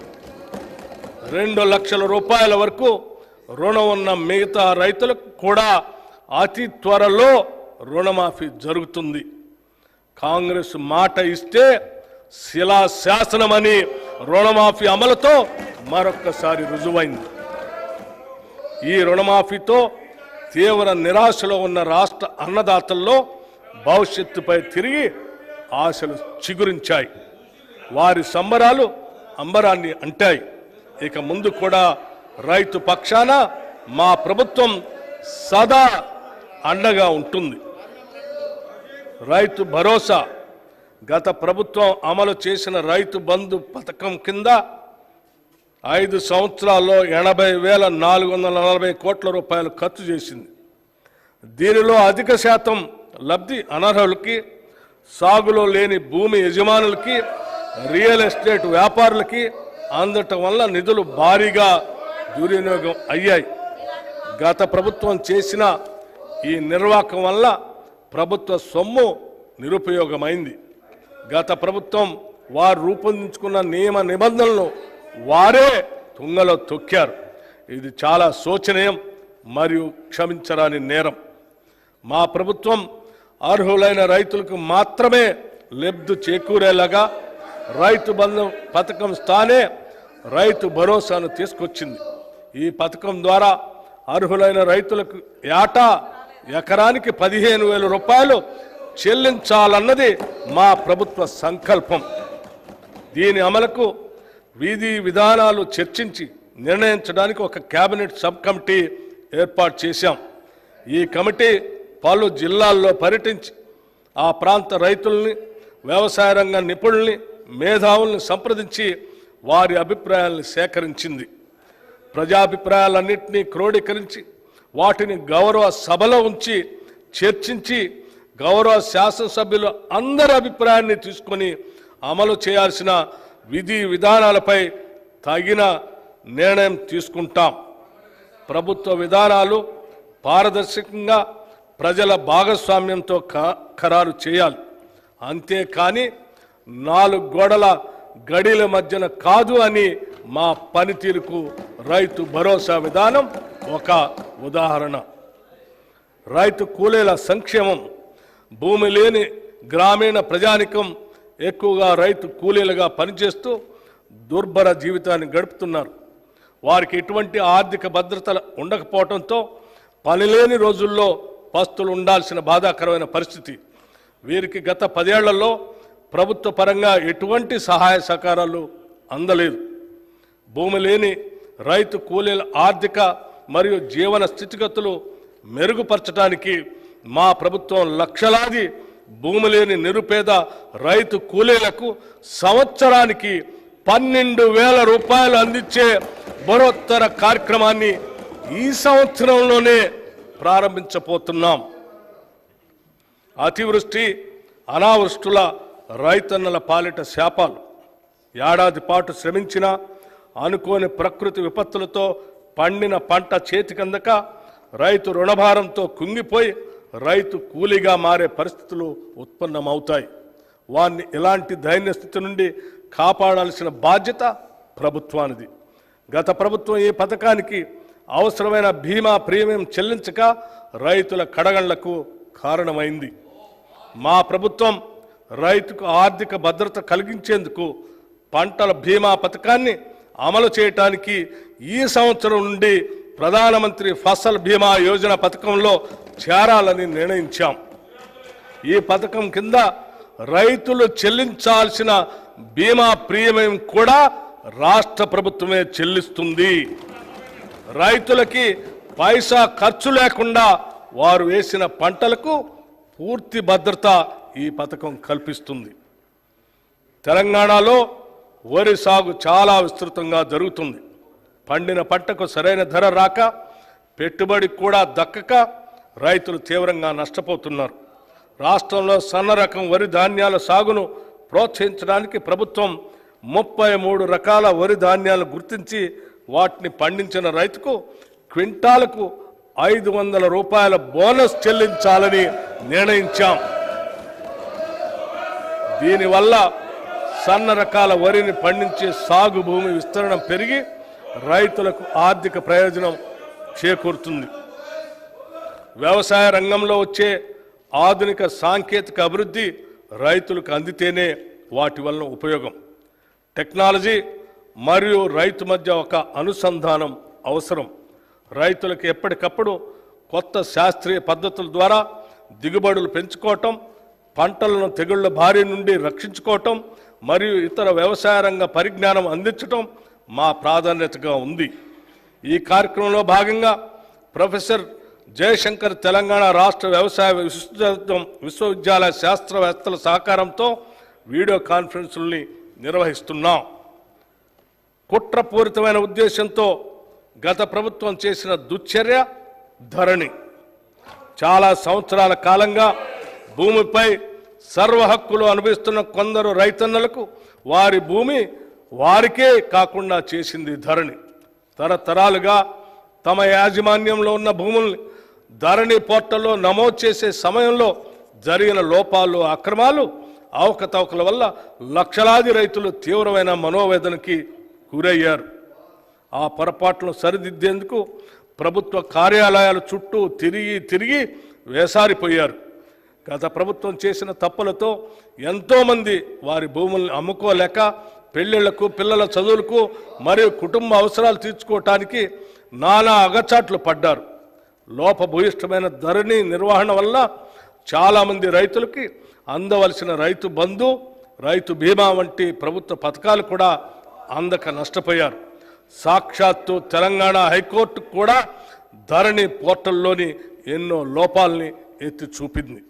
2 లక్షల రూపాయల వరకు రుణం ఉన్న మిగతా రైతులకు కూడా అతి త్వరలో రుణమాఫీ జరుగుతుంది. కాంగ్రెస్ మాట ఇస్తే శిలాశాసనమని రుణమాఫీ అమలుతో మరొక్కసారి రుజువైంది. ఈ రుణమాఫీతో తీవ్ర నిరాశలో ఉన్న రాష్ట్ర అన్నదాతల్లో భవిష్యత్తుపై తిరిగి ఆశలు చిగురించాయి. వారి సంబరాలు అంబరాన్ని అంటాయి. ఇక ముందు కూడా రైతు పక్షాన మా ప్రభుత్వం సదా అండగా ఉంటుంది. రైతు భరోసా గత ప్రభుత్వం అమలు చేసిన రైతు బంధు పథకం కింద 5 సంవత్సరాల్లో 80,440 కోట్ల రూపాయలు ఖర్చు చేసింది. దీనిలో అధిక శాతం లబ్ధి అనర్హులకి, సాగులో లేని భూమి యజమానులకి, రియల్ ఎస్టేట్ వ్యాపారులకి అందటం వల్ల నిధులు భారీగా దుర్వినియోగం అయ్యాయి. గత ప్రభుత్వం చేసిన ఈ నిర్వాహకం వల్ల ప్రభుత్వ సొమ్ము నిరుపయోగమైంది. గత ప్రభుత్వం వారు రూపొందించుకున్న నియమ నిబంధనలను వారే తుంగలో తొక్కారు. ఇది చాలా శోచనీయం మరియు క్షమించరాని నేరం. మా ప్రభుత్వం అర్హులైన రైతులకు మాత్రమే లబ్ధి చేకూరేలాగా రైతు బంధు పథకం స్థానే రైతు భరోసాను తీసుకొచ్చింది. ఈ పథకం ద్వారా అర్హులైన రైతులకు ఏటా ఎకరానికి 15,000 రూపాయలు చెల్లించాలన్నది మా ప్రభుత్వ సంకల్పం. దీని అమలుకు విధి విధానాలు చర్చించి నిర్ణయించడానికి ఒక కేబినెట్ సబ్ కమిటీ ఏర్పాటు చేశాం. ఈ కమిటీ పలు జిల్లాల్లో పర్యటించి ఆ ప్రాంత రైతుల్ని, వ్యవసాయ రంగ నిపుణుల్ని, మేధావుల్ని సంప్రదించి వారి అభిప్రాయాలను సేకరించింది. ప్రజాభిప్రాయాలన్నింటినీ క్రోడీకరించి వాటిని గౌరవ సభలో ఉంచి చర్చించి గౌరవ శాసనసభ్యులు అందరి అభిప్రాయాన్ని తీసుకొని అమలు చేయాల్సిన విధి విధానాలపై తగిన నిర్ణయం తీసుకుంటాం. ప్రభుత్వ విధానాలు పారదర్శకంగా ప్రజల భాగస్వామ్యంతో ఖరారు చేయాలి. అంతేకాని 4 గోడల గడిల మధ్యన కాదు అని మా పనితీరుకు రైతు భరోసా విధానం ఒక ఉదాహరణ. రైతు కూలీల సంక్షేమం. భూమి లేని గ్రామీణ ప్రజానికం ఎక్కువగా రైతు కూలీలుగా పనిచేస్తూ దుర్భర జీవితాన్ని గడుపుతున్నారు. వారికి ఎటువంటి ఆర్థిక భద్రత ఉండకపోవడంతో పనిలేని రోజుల్లో పస్తులు ఉండాల్సిన బాధాకరమైన పరిస్థితి. వీరికి గత 10 ఏళ్లలో ప్రభుత్వ పరంగా ఎటువంటి సహాయ సహకారాలు అందలేదు. భూమి లేని రైతు కూలీల ఆర్థిక మరియు జీవన స్థితిగతులు మెరుగుపరచడానికి మా ప్రభుత్వం లక్షలాది భూమి లేని నిరుపేద రైతు కూలీలకు సంవత్సరానికి 12,000 రూపాయలు అందించే బరోత్తర కార్యక్రమాన్ని ఈ సంవత్సరంలోనే ప్రారంభించబోతున్నాం. అతివృష్టి అనావృష్టుల రైతన్నల పాలిట శాపాలు. ఏడాది పాటు శ్రమించిన అనుకోని ప్రకృతి విపత్తులతో పండిన పంట చేతికందక రైతు రుణభారంతో కుంగిపోయి రైతు కూలీగా మారే పరిస్థితులు ఉత్పన్నమవుతాయి. వారిని ఇలాంటి దైన్య స్థితి నుండి కాపాడాల్సిన బాధ్యత ప్రభుత్వానిది. గత ప్రభుత్వం ఈ పథకానికి అవసరమైన బీమా ప్రీమియం చెల్లించక రైతుల కడగళ్లకు కారణమైంది. మా ప్రభుత్వం రైతుకు ఆర్థిక భద్రత కలిగించేందుకు పంటల బీమా పథకాన్ని అమలు చేయడానికి ఈ సంవత్సరం నుండి ప్రధానమంత్రి ఫసల్ బీమా యోజన పథకంలో చేరాలని నిర్ణయించాం. ఈ పథకం కింద రైతులు చెల్లించాల్సిన బీమా ప్రీమియం కూడా రాష్ట్ర ప్రభుత్వమే చెల్లిస్తుంది. రైతులకి పైసా ఖర్చు లేకుండా వారు వేసిన పంటలకు పూర్తి భద్రత ఈ పథకం కల్పిస్తుంది. తెలంగాణలో వరి సాగు చాలా విస్తృతంగా జరుగుతుంది. పండిన పంటకు సరైన ధర రాక పెట్టుబడి కూడా దక్కక రైతులు తీవ్రంగా నష్టపోతున్నారు. రాష్ట్రంలో సన్న రకం వరి ధాన్యాల సాగును ప్రోత్సహించడానికి ప్రభుత్వం 33 రకాల వరి ధాన్యాలను గుర్తించి వాటిని పండించిన రైతుకు క్వింటాలకు 500 రూపాయల బోనస్ చెల్లించాలని నిర్ణయించాం. దీనివల్ల సన్న రకాల వరిని పండించే సాగు భూమి విస్తరణ పెరిగి రైతులకు ఆర్థిక ప్రయోజనం చేకూరుతుంది. వ్యవసాయ రంగంలో వచ్చే ఆధునిక సాంకేతిక అభివృద్ధి రైతులకు అందితేనే వాటి వలన ఉపయోగం. టెక్నాలజీ మరియు రైతు మధ్య ఒక అనుసంధానం అవసరం. రైతులకు ఎప్పటికప్పుడు కొత్త శాస్త్రీయ పద్ధతుల ద్వారా దిగుబడులు పెంచుకోవటం, పంటలను తెగుళ్ల బారి నుండి రక్షించుకోవటం మరియు ఇతర వ్యవసాయ రంగ పరిజ్ఞానం అందించటం మా ప్రాధాన్యతగా ఉంది. ఈ కార్యక్రమంలో భాగంగా ప్రొఫెసర్ జయశంకర్ తెలంగాణ రాష్ట్ర వ్యవసాయ విశ్వవిద్యాలయ శాస్త్రవేత్తల సహకారంతో వీడియో కాన్ఫరెన్సుల్ని నిర్వహిస్తున్నాం. కుట్రపూరితమైన ఉద్దేశంతో గత ప్రభుత్వం చేసిన దుశ్చర్య ధరణి. చాలా సంవత్సరాల కాలంగా భూమిపై సర్వ హక్కులు అనుభవిస్తున్న కొందరు రైతన్నలకు వారి భూమి వారికే కాకుండా చేసింది ధరణి. తరతరాలుగా తమ యాజమాన్యంలో ఉన్న భూముల్ని ధరణి పోర్టల్లో నమోదు చేసే సమయంలో జరిగిన లోపాలు, అక్రమాలు, అవకతవకల వల్ల లక్షలాది రైతులు తీవ్రమైన మనోవేదనకి గురయ్యారు. ఆ పొరపాట్లను సరిదిద్దేందుకు ప్రభుత్వ కార్యాలయాల చుట్టూ తిరిగి వేసారిపోయారు. గత ప్రభుత్వం చేసిన తప్పులతో ఎంతోమంది వారి భూముల్ని అమ్ముకోలేక పెళ్లిళ్లకు, పిల్లల చదువులకు మరియు కుటుంబ అవసరాలు తీర్చుకోవటానికి నానా అగచాట్లు పడ్డారు. లోపభూయిష్టమైన ధరణి నిర్వహణ వల్ల చాలామంది రైతులకి అందవలసిన రైతు బంధు, రైతు బీమా వంటి ప్రభుత్వ పథకాలు కూడా అందక నష్టపోయారు. సాక్షాత్తు తెలంగాణ హైకోర్టు కూడా ధరణి పోర్టల్లోని ఎన్నో లోపాలని ఎత్తి చూపింది.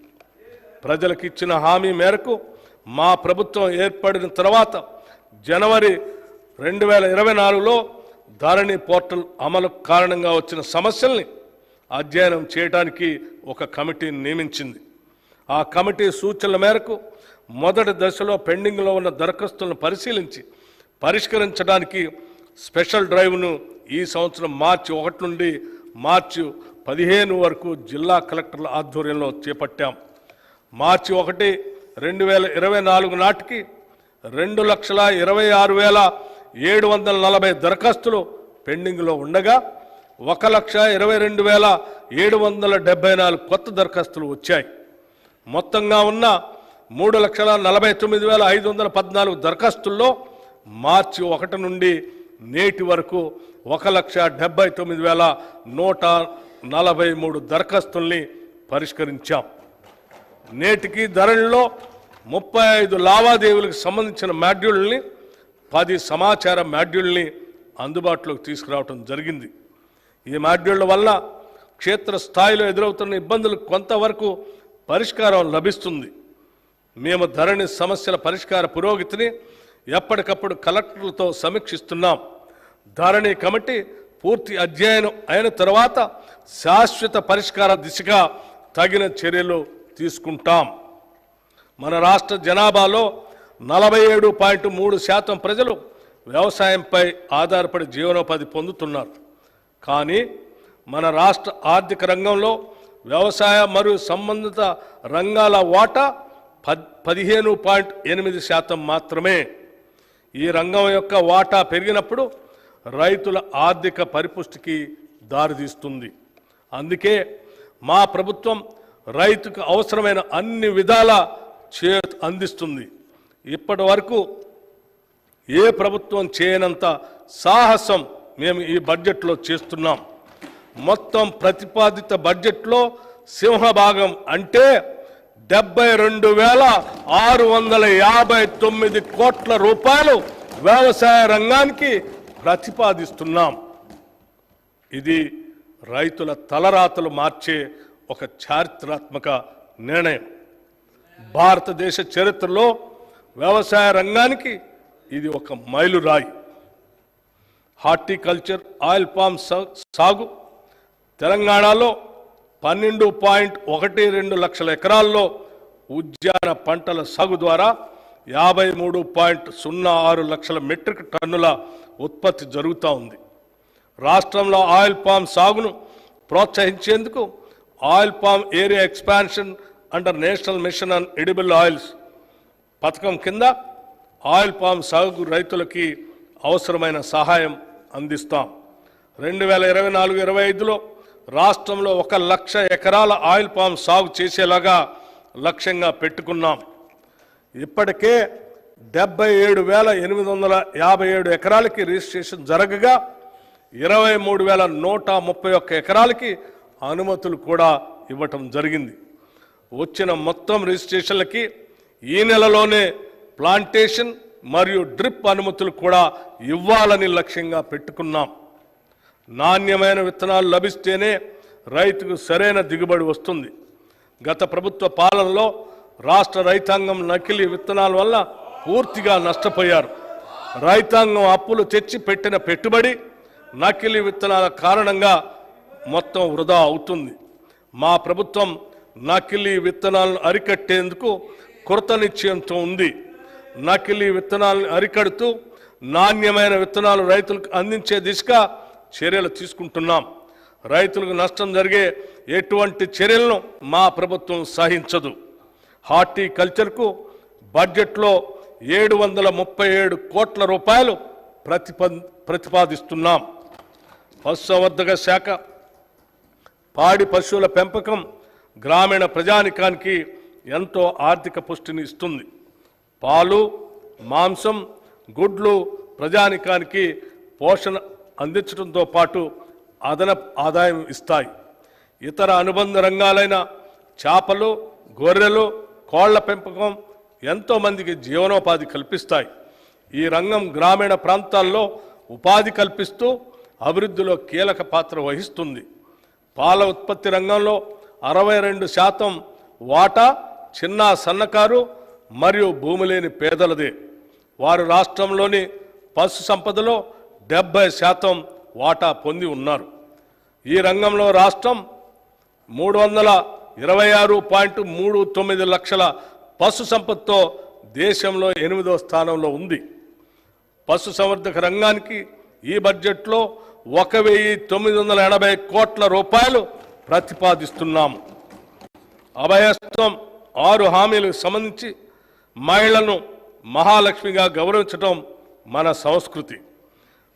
ప్రజలకు ఇచ్చిన హామీ మేరకు మా ప్రభుత్వం ఏర్పడిన తర్వాత జనవరి 2024లో ధరణి పోర్టల్ అమలు కారణంగా వచ్చిన సమస్యల్ని అధ్యయనం చేయడానికి ఒక కమిటీని నియమించింది. ఆ కమిటీ సూచనల మేరకు మొదటి దశలో పెండింగ్లో ఉన్న దరఖాస్తులను పరిశీలించి పరిష్కరించడానికి స్పెషల్ డ్రైవ్ను ఈ సంవత్సరం మార్చి 1 నుండి మార్చి 15 వరకు జిల్లా కలెక్టర్ల ఆధ్వర్యంలో చేపట్టాం. మార్చి 1, 2024 నాటికి 2,26,740 దరఖాస్తులు పెండింగ్లో ఉండగా 1,22,774 కొత్త దరఖాస్తులు వచ్చాయి. మొత్తంగా ఉన్న 3,49,514 దరఖాస్తుల్లో మార్చి 1 నుండి నేటి వరకు 1,79,143 దరఖాస్తుల్ని పరిష్కరించాం. నేటికి ధరణిలో 35 లావాదేవీలకు సంబంధించిన మాడ్యూల్ని 10 సమాచార మాడ్యూల్ని అందుబాటులోకి తీసుకురావడం జరిగింది. ఈ మాడ్యూళ్ల వల్ల క్షేత్రస్థాయిలో ఎదురవుతున్న ఇబ్బందులకు కొంతవరకు పరిష్కారం లభిస్తుంది. మేము ధరణి సమస్యల పరిష్కార పురోగతిని ఎప్పటికప్పుడు కలెక్టర్లతో సమీక్షిస్తున్నాం. ధరణి కమిటీ పూర్తి అధ్యయనం అయిన తర్వాత శాశ్వత పరిష్కార దిశగా తగిన చర్యలు తీసుకుంటాం. మన రాష్ట్ర జనాభాలో 47.3% ప్రజలు వ్యవసాయంపై ఆధారపడి జీవనోపాధి పొందుతున్నారు. కానీ మన రాష్ట్ర ఆర్థిక రంగంలో వ్యవసాయ మరియు సంబంధిత రంగాల వాటా 15.8% మాత్రమే. ఈ రంగం యొక్క వాటా పెరిగినప్పుడు రైతుల ఆర్థిక పరిపుష్టికి దారితీస్తుంది. అందుకే మా ప్రభుత్వం రైతుకు అవసరమైన అన్ని విధాల చేయూత అందిస్తుంది. ఇప్పటి వరకు ఏ ప్రభుత్వం చేయనంత సాహసం మేము ఈ బడ్జెట్లో చేస్తున్నాం. మొత్తం ప్రతిపాదిత బడ్జెట్లో సింహభాగం అంటే 72,659 కోట్ల రూపాయలు వ్యవసాయ రంగానికి ప్రతిపాదిస్తున్నాం. ఇది రైతుల తలరాతలు మార్చే ఒక చారిత్రాత్మక నిర్ణయం. భారతదేశ చరిత్రలో వ్యవసాయ రంగానికి ఇది ఒక మైలురాయి. హార్టికల్చర్, ఆయిల్ పామ్ సాగు తెలంగాణలో 12.12 లక్షల ఎకరాల్లో, ఉద్యాన పంటల సాగు ద్వారా 53.06 లక్షల మెట్రిక్ టన్నుల ఉత్పత్తి జరుగుతూ ఉంది. రాష్ట్రంలో ఆయిల్ పామ్ సాగును ప్రోత్సహించేందుకు oil palm area expansion under national mission on edible oils పథకం కింద ఆయిల్ పామ్ సాగు రైతులకి అవసరమైన సహాయం అందిస్తాం. 2024-25లో రాష్ట్రంలో 1 లక్ష ఎకరాల ఆయిల్ పామ్ సాగు చేసేలాగా లక్ష్యంగా పెట్టుకున్నాం. ఇప్పటికే 77,857 ఎకరాలకి రిజిస్ట్రేషన్ జరగగా 23,131 ఎకరాలకి అనుమతులు కూడా ఇవ్వటం జరిగింది. వచ్చిన మొత్తం రిజిస్ట్రేషన్లకి ఈ నెలలోనే ప్లాంటేషన్ మరియు డ్రిప్ అనుమతులు కూడా ఇవ్వాలని లక్ష్యంగా పెట్టుకున్నాం. నాణ్యమైన విత్తనాలు లభిస్తేనే రైతుకు సరైన దిగుబడి వస్తుంది. గత ప్రభుత్వ పాలనలో రాష్ట్ర రైతాంగం నకిలీ విత్తనాల వల్ల పూర్తిగా నష్టపోయారు. రైతాంగం అప్పులు తెచ్చి పెట్టిన పెట్టుబడి నకిలీ విత్తనాల కారణంగా మొత్తం వృధా అవుతుంది. మా ప్రభుత్వం నకిలీ విత్తనాలను అరికట్టేందుకు కృత నిశ్చయంతో ఉంది. నకిలీ విత్తనాలను అరికడుతూ నాణ్యమైన విత్తనాలు రైతులకు అందించే దిశగా చర్యలు తీసుకుంటున్నాం. రైతులకు నష్టం జరిగే ఎటువంటి చర్యలను మా ప్రభుత్వం సహించదు. హార్టికల్చర్కు బడ్జెట్లో 737 కోట్ల రూపాయలు ప్రతిపాదిస్తున్నాం. పశుసంవర్ధక శాఖ పాడి పశువుల పెంపకం గ్రామీణ ప్రజానికానికి ఎంతో ఆర్థిక పుష్టిని ఇస్తుంది. పాలు, మాంసం, గుడ్లు ప్రజానికానికి పోషణ అందించడంతో పాటు అదనపు ఆదాయం ఇస్తాయి. ఇతర అనుబంధ రంగాలైన చేపలు, గొర్రెలు, కోళ్ల పెంపకం ఎంతోమందికి జీవనోపాధి కల్పిస్తాయి. ఈ రంగం గ్రామీణ ప్రాంతాల్లో ఉపాధి కల్పిస్తూ అభివృద్ధిలో కీలక పాత్ర వహిస్తుంది. పాల ఉత్పత్తి రంగంలో 62% వాటా చిన్న సన్నకారు మరియు భూమి లేని పేదలదే. వారు రాష్ట్రంలోని పశు సంపదలో 70% వాటా పొంది ఉన్నారు. ఈ రంగంలో రాష్ట్రం 326.39 లక్షల పశు సంపదతో దేశంలో 8వ స్థానంలో ఉంది. పశు సంవర్ధక రంగానికి ఈ బడ్జెట్లో 1,980 కోట్ల రూపాయలు ప్రతిపాదిస్తున్నాము. అభయస్తం 6 హామీలకు సంబంధించి మహిళలను మహాలక్ష్మిగా గౌరవించడం మన సంస్కృతి.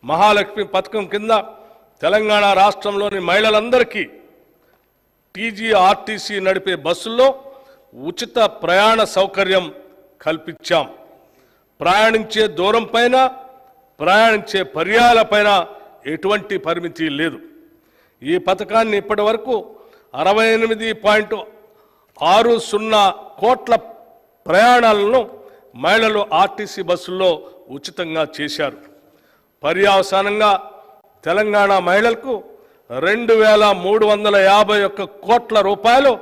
మహాలక్ష్మి పథకం కింద తెలంగాణ రాష్ట్రంలోని మహిళలందరికీ టీజీఆర్టీసీ నడిపే బస్సుల్లో ఉచిత ప్రయాణ సౌకర్యం కల్పించాం. ప్రయాణించే దూరం పైన, ప్రయాణించే పర్యాయాలపైన ఎటువంటి పరిమితి లేదు. ఈ పథకాన్ని ఇప్పటి వరకు 68.60 కోట్ల ప్రయాణాలను మహిళలు ఆర్టీసీ బస్సుల్లో ఉచితంగా చేశారు. పర్యవసానంగా తెలంగాణ మహిళలకు 2,351 కోట్ల రూపాయలు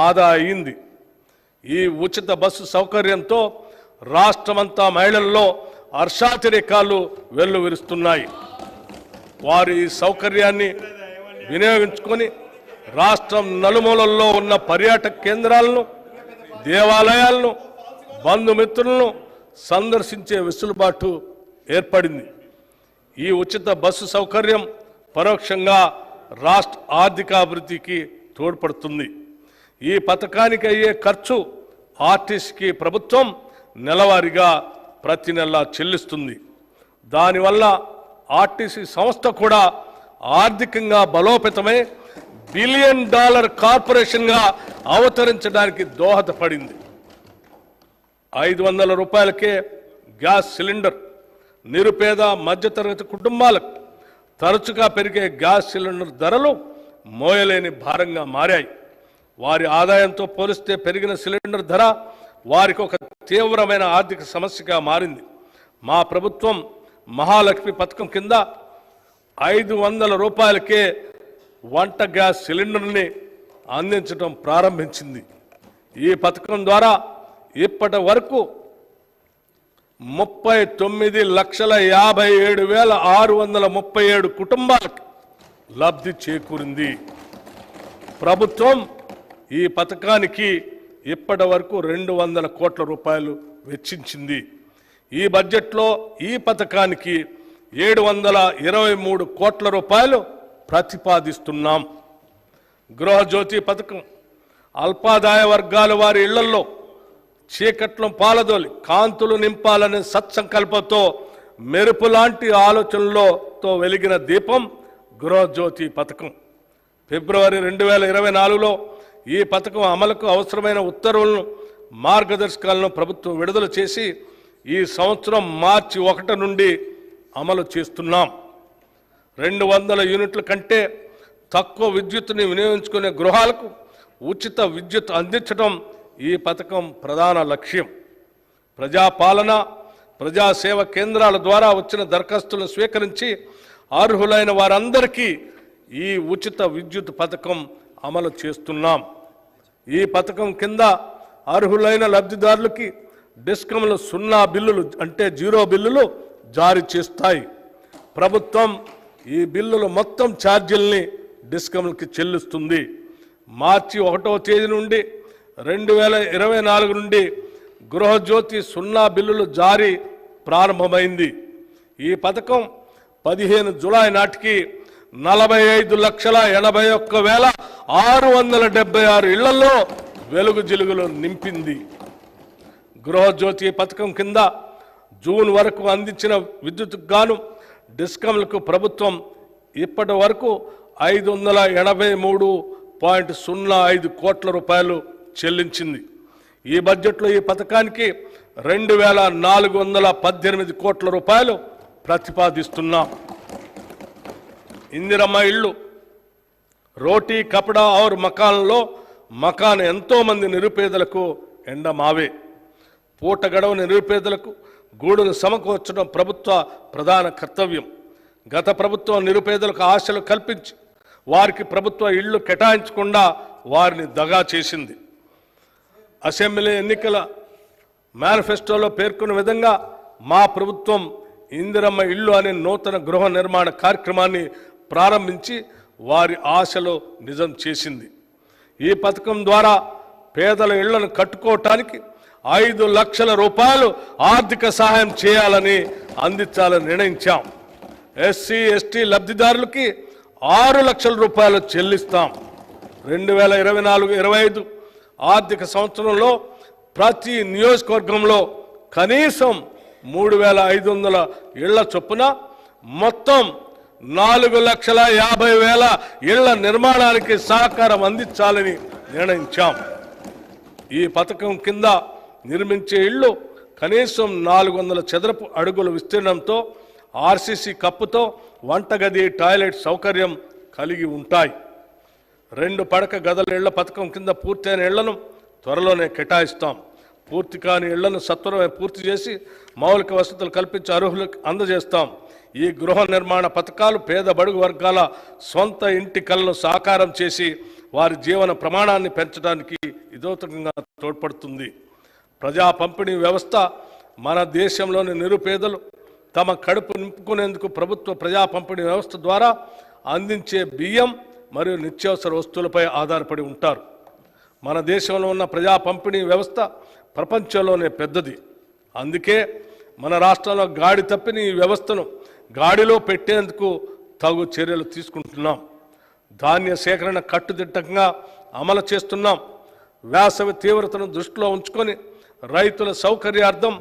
ఆదా అయింది. ఈ ఉచిత బస్సు సౌకర్యంతో రాష్ట్రమంతా మహిళల్లో హర్షాతిరేకాలు వెల్లువిరుస్తున్నాయి. వారు ఈ సౌకర్యాన్ని వినియోగించుకొని రాష్ట్రం నలుమూలల్లో ఉన్న పర్యాటక కేంద్రాలను, దేవాలయాలను, బంధుమిత్రులను సందర్శించే వెసులుబాటు ఏర్పడింది. ఈ ఉచిత బస్సు సౌకర్యం పరోక్షంగా రాష్ట్ర ఆర్థికాభివృద్ధికి తోడ్పడుతుంది. ఈ పథకానికి అయ్యే ఖర్చు ఆర్టీసీకి ప్రభుత్వం నెలవారీగా ప్రతి నెల చెల్లిస్తుంది. దానివల్ల ఆర్టీసీ సంస్థ కూడా ఆర్థికంగా బలోపేతమై $1 బిలియన్ కార్పొరేషన్గా అవతరించడానికి దోహదపడింది. 500 రూపాయలకే గ్యాస్ సిలిండర్ నిరుపేద మధ్యతరగతి కుటుంబాలకు తరచుగా పెరిగే గ్యాస్ సిలిండర్ ధరలు మోయలేని భారంగా మారాయి. వారి ఆదాయంతో పోలిస్తే పెరిగిన సిలిండర్ ధర వారికి ఒక తీవ్రమైన ఆర్థిక సమస్యగా మారింది. మా ప్రభుత్వం మహాలక్ష్మి పథకం కింద 500 రూపాయలకే వంట గ్యాస్ సిలిండర్ని అందించడం ప్రారంభించింది. ఈ పథకం ద్వారా ఇప్పటి వరకు 39,57,637 కుటుంబాలకు లబ్ధి చేకూరింది. ప్రభుత్వం ఈ పథకానికి ఇప్పటి వరకు 200 కోట్ల రూపాయలు వెచ్చించింది. ఈ బడ్జెట్లో ఈ పథకానికి 723 కోట్ల రూపాయలు ప్రతిపాదిస్తున్నాం. గృహజ్యోతి పథకం అల్పాదాయ వర్గాల వారి ఇళ్లలో చీకట్లో పాలదోలి కాంతులు నింపాలనే సత్సంకల్పంతో మెరుపు లాంటి ఆలోచనలతో వెలిగిన దీపం గృహజ్యోతి పథకం. ఫిబ్రవరి 2024లో ఈ పథకం అమలుకు అవసరమైన ఉత్తర్వులను మార్గదర్శకాలను ప్రభుత్వం విడుదల చేసి ఈ సంవత్సరం మార్చి 1 నుండి అమలు చేస్తున్నాం. 200 యూనిట్ల కంటే తక్కువ విద్యుత్తుని వినియోగించుకునే గృహాలకు ఉచిత విద్యుత్ అందించడం ఈ పథకం ప్రధాన లక్ష్యం. ప్రజాపాలన ప్రజాసేవ కేంద్రాల ద్వారా వచ్చిన దరఖాస్తులను స్వీకరించి అర్హులైన వారందరికీ ఈ ఉచిత విద్యుత్ పథకం అమలు చేస్తున్నాం. ఈ పథకం కింద అర్హులైన లబ్ధిదారులకి డిస్కంలు 0 బిల్లులు అంటే 0 బిల్లులు జారీ చేస్తాయి. ప్రభుత్వం ఈ బిల్లుల మొత్తం ఛార్జీల్ని డిస్కంలకి చెల్లిస్తుంది. మార్చి 1వ తేదీ నుండి 2024 నుండి గృహజ్యోతి 0 బిల్లులు జారీ ప్రారంభమైంది. ఈ పథకం 15 జూలై నాటికి 45,81,676 ఇళ్లలో వెలుగు జిలుగులు నింపింది. గృహజ్యోతి పథకం కింద జూన్ వరకు అందించిన విద్యుత్కు గాను డిస్కంలకు ప్రభుత్వం ఇప్పటి వరకు 583.05 కోట్ల రూపాయలు చెల్లించింది. ఈ బడ్జెట్లో ఈ పథకానికి 2,418 కోట్ల రూపాయలు ప్రతిపాదిస్తున్నాం. ఇందిరమ్మ ఇళ్ళు రోటీ కపడా ఔర్ మకాన్లో మకాన్ ఎంతో మంది నిరుపేదలకు ఎండమావే. పూట గడవని నిరుపేదలకు గూడును సమకూర్చడం ప్రభుత్వ ప్రధాన కర్తవ్యం. గత ప్రభుత్వం నిరుపేదలకు ఆశలు కల్పించి వారికి ప్రభుత్వ ఇళ్లు కేటాయించకుండా వారిని దగా చేసింది. అసెంబ్లీ ఎన్నికల మేనిఫెస్టోలో పేర్కొన్న విధంగా మా ప్రభుత్వం ఇందిరమ్మ ఇళ్ళు అనే నూతన గృహ నిర్మాణ కార్యక్రమాన్ని ప్రారంభించి వారి ఆశలు నిజం చేసింది. ఈ పథకం ద్వారా పేదల ఇళ్లను కట్టుకోవటానికి 5 లక్షల రూపాయలు ఆర్థిక సహాయం చేయాలని అందించాలని నిర్ణయించాం. ఎస్సీ ఎస్టీ లబ్ధిదారులకి 6 లక్షల రూపాయలు చెల్లిస్తాం. 2024-25 ఆర్థిక సంవత్సరంలో ప్రతి నియోజకవర్గంలో కనీసం 3,500 ఇళ్ల చొప్పున మొత్తం 4,50,000 ఇళ్ల నిర్మాణానికి సహకారం అందించాలని నిర్ణయించాం. ఈ పథకం కింద నిర్మించే ఇళ్లు కనీసం 400 చదరపు అడుగుల విస్తీర్ణంతో ఆర్సీసీ కప్పుతో వంటగది టాయిలెట్ సౌకర్యం కలిగి ఉంటాయి. 2 పడక గదుల ఇళ్ల పథకం కింద పూర్తయిన ఇళ్లను త్వరలోనే కేటాయిస్తాం. పూర్తి కాని ఇళ్లను సత్వరమే పూర్తి చేసి మౌలిక వసతులు కల్పించి అర్హులకు అందజేస్తాం. ఈ గృహ నిర్మాణ పథకాలు పేద బడుగు వర్గాల సొంత ఇంటి కలను సాకారం చేసి వారి జీవన ప్రమాణాన్ని పెంచడానికి ఇదోతకంగా తోడ్పడుతుంది. ప్రజా పంపిణీ వ్యవస్థ మన దేశంలోని నిరుపేదలు తమ కడుపు నింపుకునేందుకు ప్రభుత్వ ప్రజా పంపిణీ వ్యవస్థ ద్వారా అందించే బియ్యం మరియు నిత్యావసర వస్తువులపై ఆధారపడి ఉంటారు. మన దేశంలో ఉన్న ప్రజా పంపిణీ వ్యవస్థ ప్రపంచంలోనే పెద్దది. అందుకే మన రాష్ట్రంలో గాడి తప్పిన ఈ వ్యవస్థను గాడిలో పెట్టేందుకు తగు చర్యలు తీసుకుంటున్నాం. ధాన్య సేకరణ కట్టుదిట్టంగా అమలు చేస్తున్నాం. వేసవి తీవ్రతను దృష్టిలో ఉంచుకొని రైతుల సౌకర్యార్థం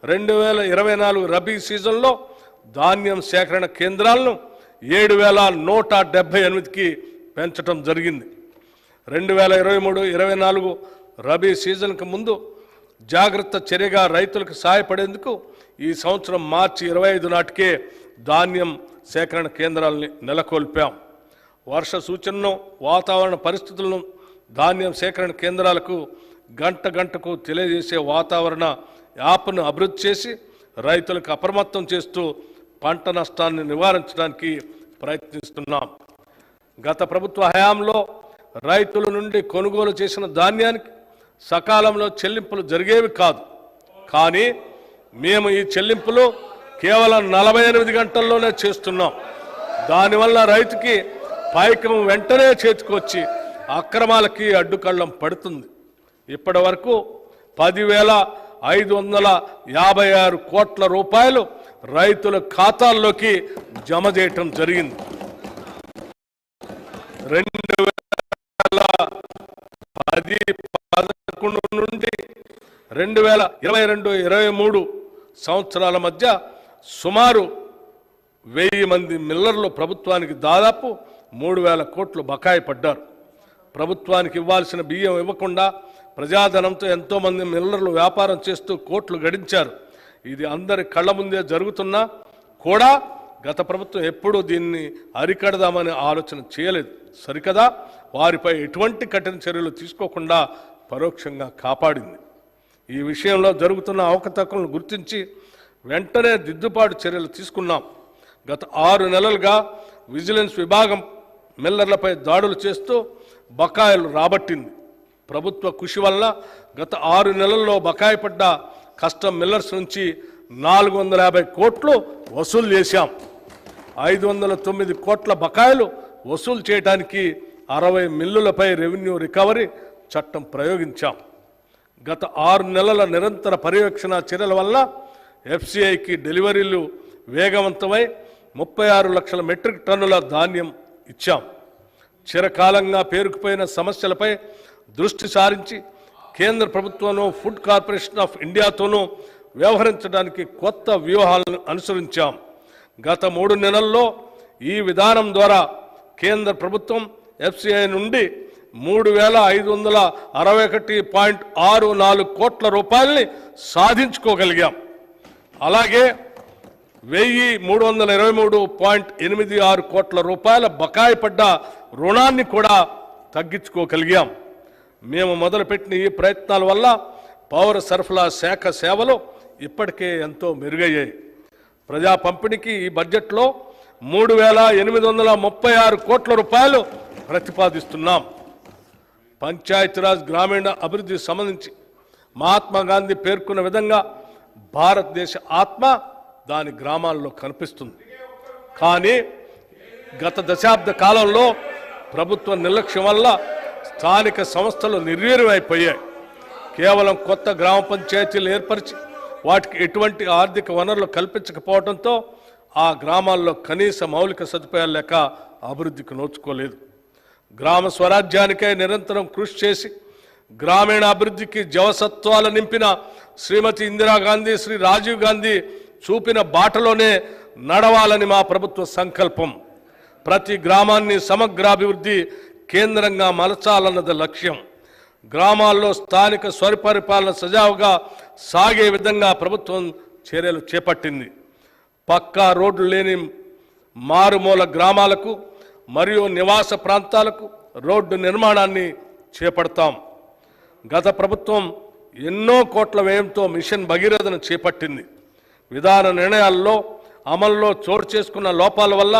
2024 రబీ సీజన్లో ధాన్యం సేకరణ కేంద్రాలను 7,178కి పెంచడం జరిగింది. 2023-24 రబీ సీజన్కు ముందు జాగ్రత్త చర్యగా రైతులకు సహాయపడేందుకు ఈ సంవత్సరం మార్చి 25 నాటికే ధాన్యం సేకరణ కేంద్రాలని నెలకొల్పాం. వర్ష సూచనను, వాతావరణ పరిస్థితులను ధాన్యం సేకరణ కేంద్రాలకు గంటకు తెలియజేసే వాతావరణ యాప్ను అభివృద్ధి చేసి రైతులకు అప్రమత్తం చేస్తూ పంట నష్టాన్ని నివారించడానికి ప్రయత్నిస్తున్నాం. గత ప్రభుత్వ హయాంలో రైతుల నుండి కొనుగోలు చేసిన ధాన్యానికి సకాలంలో చెల్లింపులు జరిగేవి కాదు. కానీ మేము ఈ చెల్లింపులు కేవలం 48 గంటల్లోనే చేస్తున్నాం. దానివల్ల రైతుకి పైకం వెంటనే చేతికొచ్చి అక్రమాలకి అడ్డుకళ్ళం పడుతుంది. ఇప్పటి వరకు 10,556 కోట్ల రూపాయలు రైతుల ఖాతాల్లోకి జమ చేయటం జరిగింది. 2010-11 నుండి 2022-23 సంవత్సరాల మధ్య సుమారు 1000 మంది మిల్లర్లు ప్రభుత్వానికి దాదాపు 3,000 కోట్లు బకాయి పడ్డారు. ప్రభుత్వానికి ఇవ్వాల్సిన బియ్యం ఇవ్వకుండా ప్రజాధనంతో ఎంతోమంది మిల్లర్లు వ్యాపారం చేస్తూ కోట్లు గడించారు. ఇది అందరి కళ్ళ ముందే జరుగుతున్నా కూడా గత ప్రభుత్వం ఎప్పుడూ దీన్ని అరికడదామనే ఆలోచన చేయలేదు. సరికదా, వారిపై ఎటువంటి కఠిన చర్యలు తీసుకోకుండా పరోక్షంగా కాపాడింది. ఈ విషయంలో జరుగుతున్న అవకతవకలను గుర్తించి వెంటనే దిద్దుబాటు చర్యలు తీసుకున్నాం. గత 6 నెలలుగా విజిలెన్స్ విభాగం మిల్లర్లపై దాడులు చేస్తూ బకాయిలు రాబట్టింది. ప్రభుత్వ కృషి వల్ల గత 6 నెలల్లో బకాయి పడ్డ కస్టమ్ మిల్లర్స్ నుంచి 450 కోట్లు వసూలు చేశాం. 509 కోట్ల బకాయిలు వసూలు చేయడానికి 60 మిల్లులపై రెవెన్యూ రికవరీ చట్టం ప్రయోగించాం. గత 6 నెలల నిరంతర పర్యవేక్షణ చర్యల వల్ల ఎఫ్సిఐకి డెలివరీలు వేగవంతమై 36 లక్షల మెట్రిక్ టన్నుల ధాన్యం ఇచ్చాం. చిరకాలంగా పేరుకుపోయిన సమస్యలపై దృష్టి సారించి కేంద్ర ప్రభుత్వంలో ఫుడ్ కార్పొరేషన్ ఆఫ్ ఇండియాతోనూ వ్యవహరించడానికి కొత్త వ్యూహాలను అనుసరించాం. గత 3 నెలల్లో ఈ విధానం ద్వారా కేంద్ర ప్రభుత్వం ఎఫ్సిఐ నుండి 3,561.64 కోట్ల రూపాయలని సాధించుకోగలిగాం. అలాగే 1,323.86 కోట్ల రూపాయల బకాయి పడ్డ రుణాన్ని కూడా తగ్గించుకోగలిగాం. మేము మొదలుపెట్టిన ఈ ప్రయత్నాల వల్ల పౌర సరఫరా శాఖ సేవలు ఇప్పటికే ఎంతో మెరుగయ్యాయి. ప్రజా పంపిణీకి ఈ బడ్జెట్లో 3,836 కోట్ల రూపాయలు ప్రతిపాదిస్తున్నాం. పంచాయతీరాజ్ గ్రామీణ అభివృద్ధికి సంబంధించి మహాత్మా గాంధీ పేర్కొన్న విధంగా భారతదేశ ఆత్మ దాని గ్రామాల్లో కనిపిస్తుంది. కానీ గత దశాబ్ద కాలంలో ప్రభుత్వ నిర్లక్ష్యం వల్ల స్థానిక సంస్థలు నిర్వీర్యమైపోయాయి. కేవలం కొత్త గ్రామ పంచాయతీలు ఏర్పరిచి వాటికి ఎటువంటి ఆర్థిక వనరులు కల్పించకపోవడంతో ఆ గ్రామాల్లో కనీస మౌలిక సదుపాయాలు లేక అభివృద్ధికి నోచుకోలేదు. గ్రామ స్వరాజ్యానికై నిరంతరం కృషి చేసి గ్రామీణ అభివృద్ధికి జవసత్వాలు నింపిన శ్రీమతి ఇందిరాగాంధీ, శ్రీ రాజీవ్ గాంధీ చూపిన బాటలోనే నడవాలని మా ప్రభుత్వ సంకల్పం. ప్రతి గ్రామాన్ని సమగ్రాభివృద్ధి కేంద్రంగా మలచాలన్నది లక్ష్యం. గ్రామాల్లో స్థానిక స్వపరిపాలన సజావుగా సాగే విధంగా ప్రభుత్వం చర్యలు చేపట్టింది. పక్కా రోడ్లు లేని మారుమూల గ్రామాలకు మరియు నివాస ప్రాంతాలకు రోడ్డు నిర్మాణాన్ని చేపడతాం. గత ప్రభుత్వం ఎన్నో కోట్ల వ్యయంతో మిషన్ భగీరథను చేపట్టింది. విధాన నిర్ణయాల్లో అమల్లో చోటు చేసుకున్న లోపాల వల్ల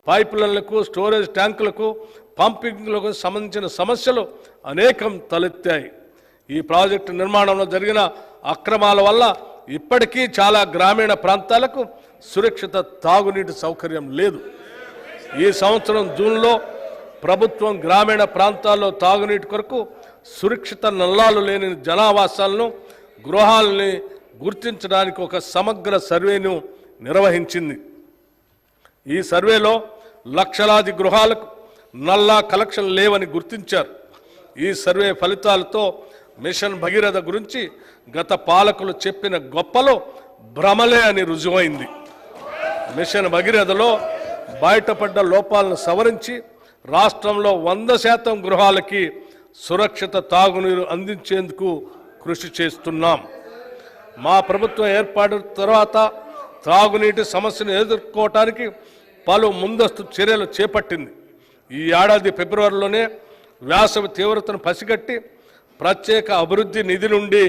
పైపులైన్లకు, స్టోరేజ్ ట్యాంకులకు, పంపింగ్లకు సంబంధించిన సమస్యలు అనేకం తలెత్తాయి. ఈ ప్రాజెక్టు నిర్మాణంలో జరిగిన అక్రమాల వల్ల ఇప్పటికీ చాలా గ్రామీణ ప్రాంతాలకు సురక్షిత తాగునీటి సౌకర్యం లేదు. ఈ సంవత్సరం జూన్లో ప్రభుత్వం గ్రామీణ ప్రాంతాల్లో తాగునీటి కొరకు సురక్షిత నల్లాలు లేని జనావాసాలను, గృహాలని గుర్తించడానికి ఒక సమగ్ర సర్వేను నిర్వహించింది. ఈ సర్వేలో లక్షలాది గృహాలకు నల్లా కలెక్షన్ లేవని గుర్తించారు. ఈ సర్వే ఫలితాలతో మిషన్ భగీరథ గురించి గత పాలకులు చెప్పిన గొప్పలో భ్రమలే అని రుజువైంది. మిషన్ భగీరథలో బయటపడ్డ లోపాలను సవరించి రాష్ట్రంలో 100% గృహాలకి సురక్షిత తాగునీరు అందించేందుకు కృషి చేస్తున్నాం. మా ప్రభుత్వం ఏర్పాటు తర్వాత త్రాగునీటి సమస్యను ఎదుర్కోవటానికి పలు ముందస్తు చర్యలు చేపట్టింది. ఈ ఏడాది ఫిబ్రవరిలోనే వేసవి తీవ్రతను పసిగట్టి ప్రత్యేక అభివృద్ధి నిధి నుండి,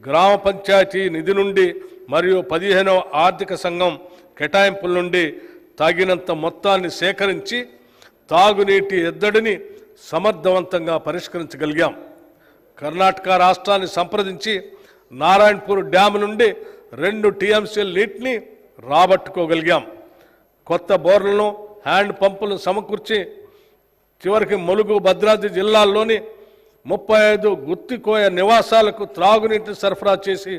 గ్రామ పంచాయతీ నిధి నుండి మరియు 15వ ఆర్థిక సంఘం కేటాయింపుల నుండి తగినంత మొత్తాన్ని సేకరించి తాగునీటి ఎద్దడిని సమర్థవంతంగా పరిష్కరించగలిగాం. కర్ణాటక రాష్ట్రాన్ని సంప్రదించి నారాయణపూర్ డ్యామ్ నుండి 2 టీఎంసీల నీటిని రాబట్టుకోగలిగాం. కొత్త బోర్లను, హ్యాండ్ పంపులను సమకూర్చి చివరికి ములుగు, భద్రాద్రి జిల్లాల్లోని 35 గుత్తికోయ నివాసాలకు త్రాగునీటిని సరఫరా చేసి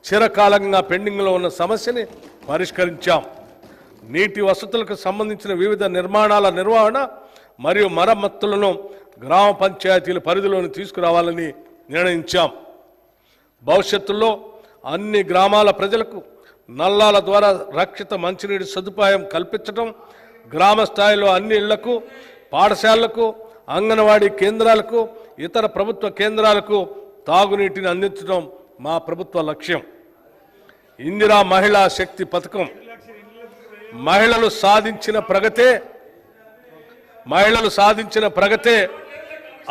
చిరకాలంగా పెండింగ్లో ఉన్న సమస్యని పరిష్కరించాం. నీటి వసతులకు సంబంధించిన వివిధ నిర్మాణాల నిర్వహణ మరియు మరమ్మతులను గ్రామ పంచాయతీల పరిధిలోకి తీసుకురావాలని నిర్ణయించాం. భవిష్యత్తులో అన్ని గ్రామాల ప్రజలకు నల్లాల ద్వారా రక్షిత మంచినీటి సదుపాయం కల్పించడం, గ్రామ స్థాయిలో అన్ని ఇళ్లకు, పాఠశాలలకు, అంగన్వాడీ కేంద్రాలకు, ఇతర ప్రభుత్వ కేంద్రాలకు తాగునీటిని అందించడం మా ప్రభుత్వ లక్ష్యం. ఇందిరా మహిళా శక్తి పథకం మహిళలు సాధించిన ప్రగతే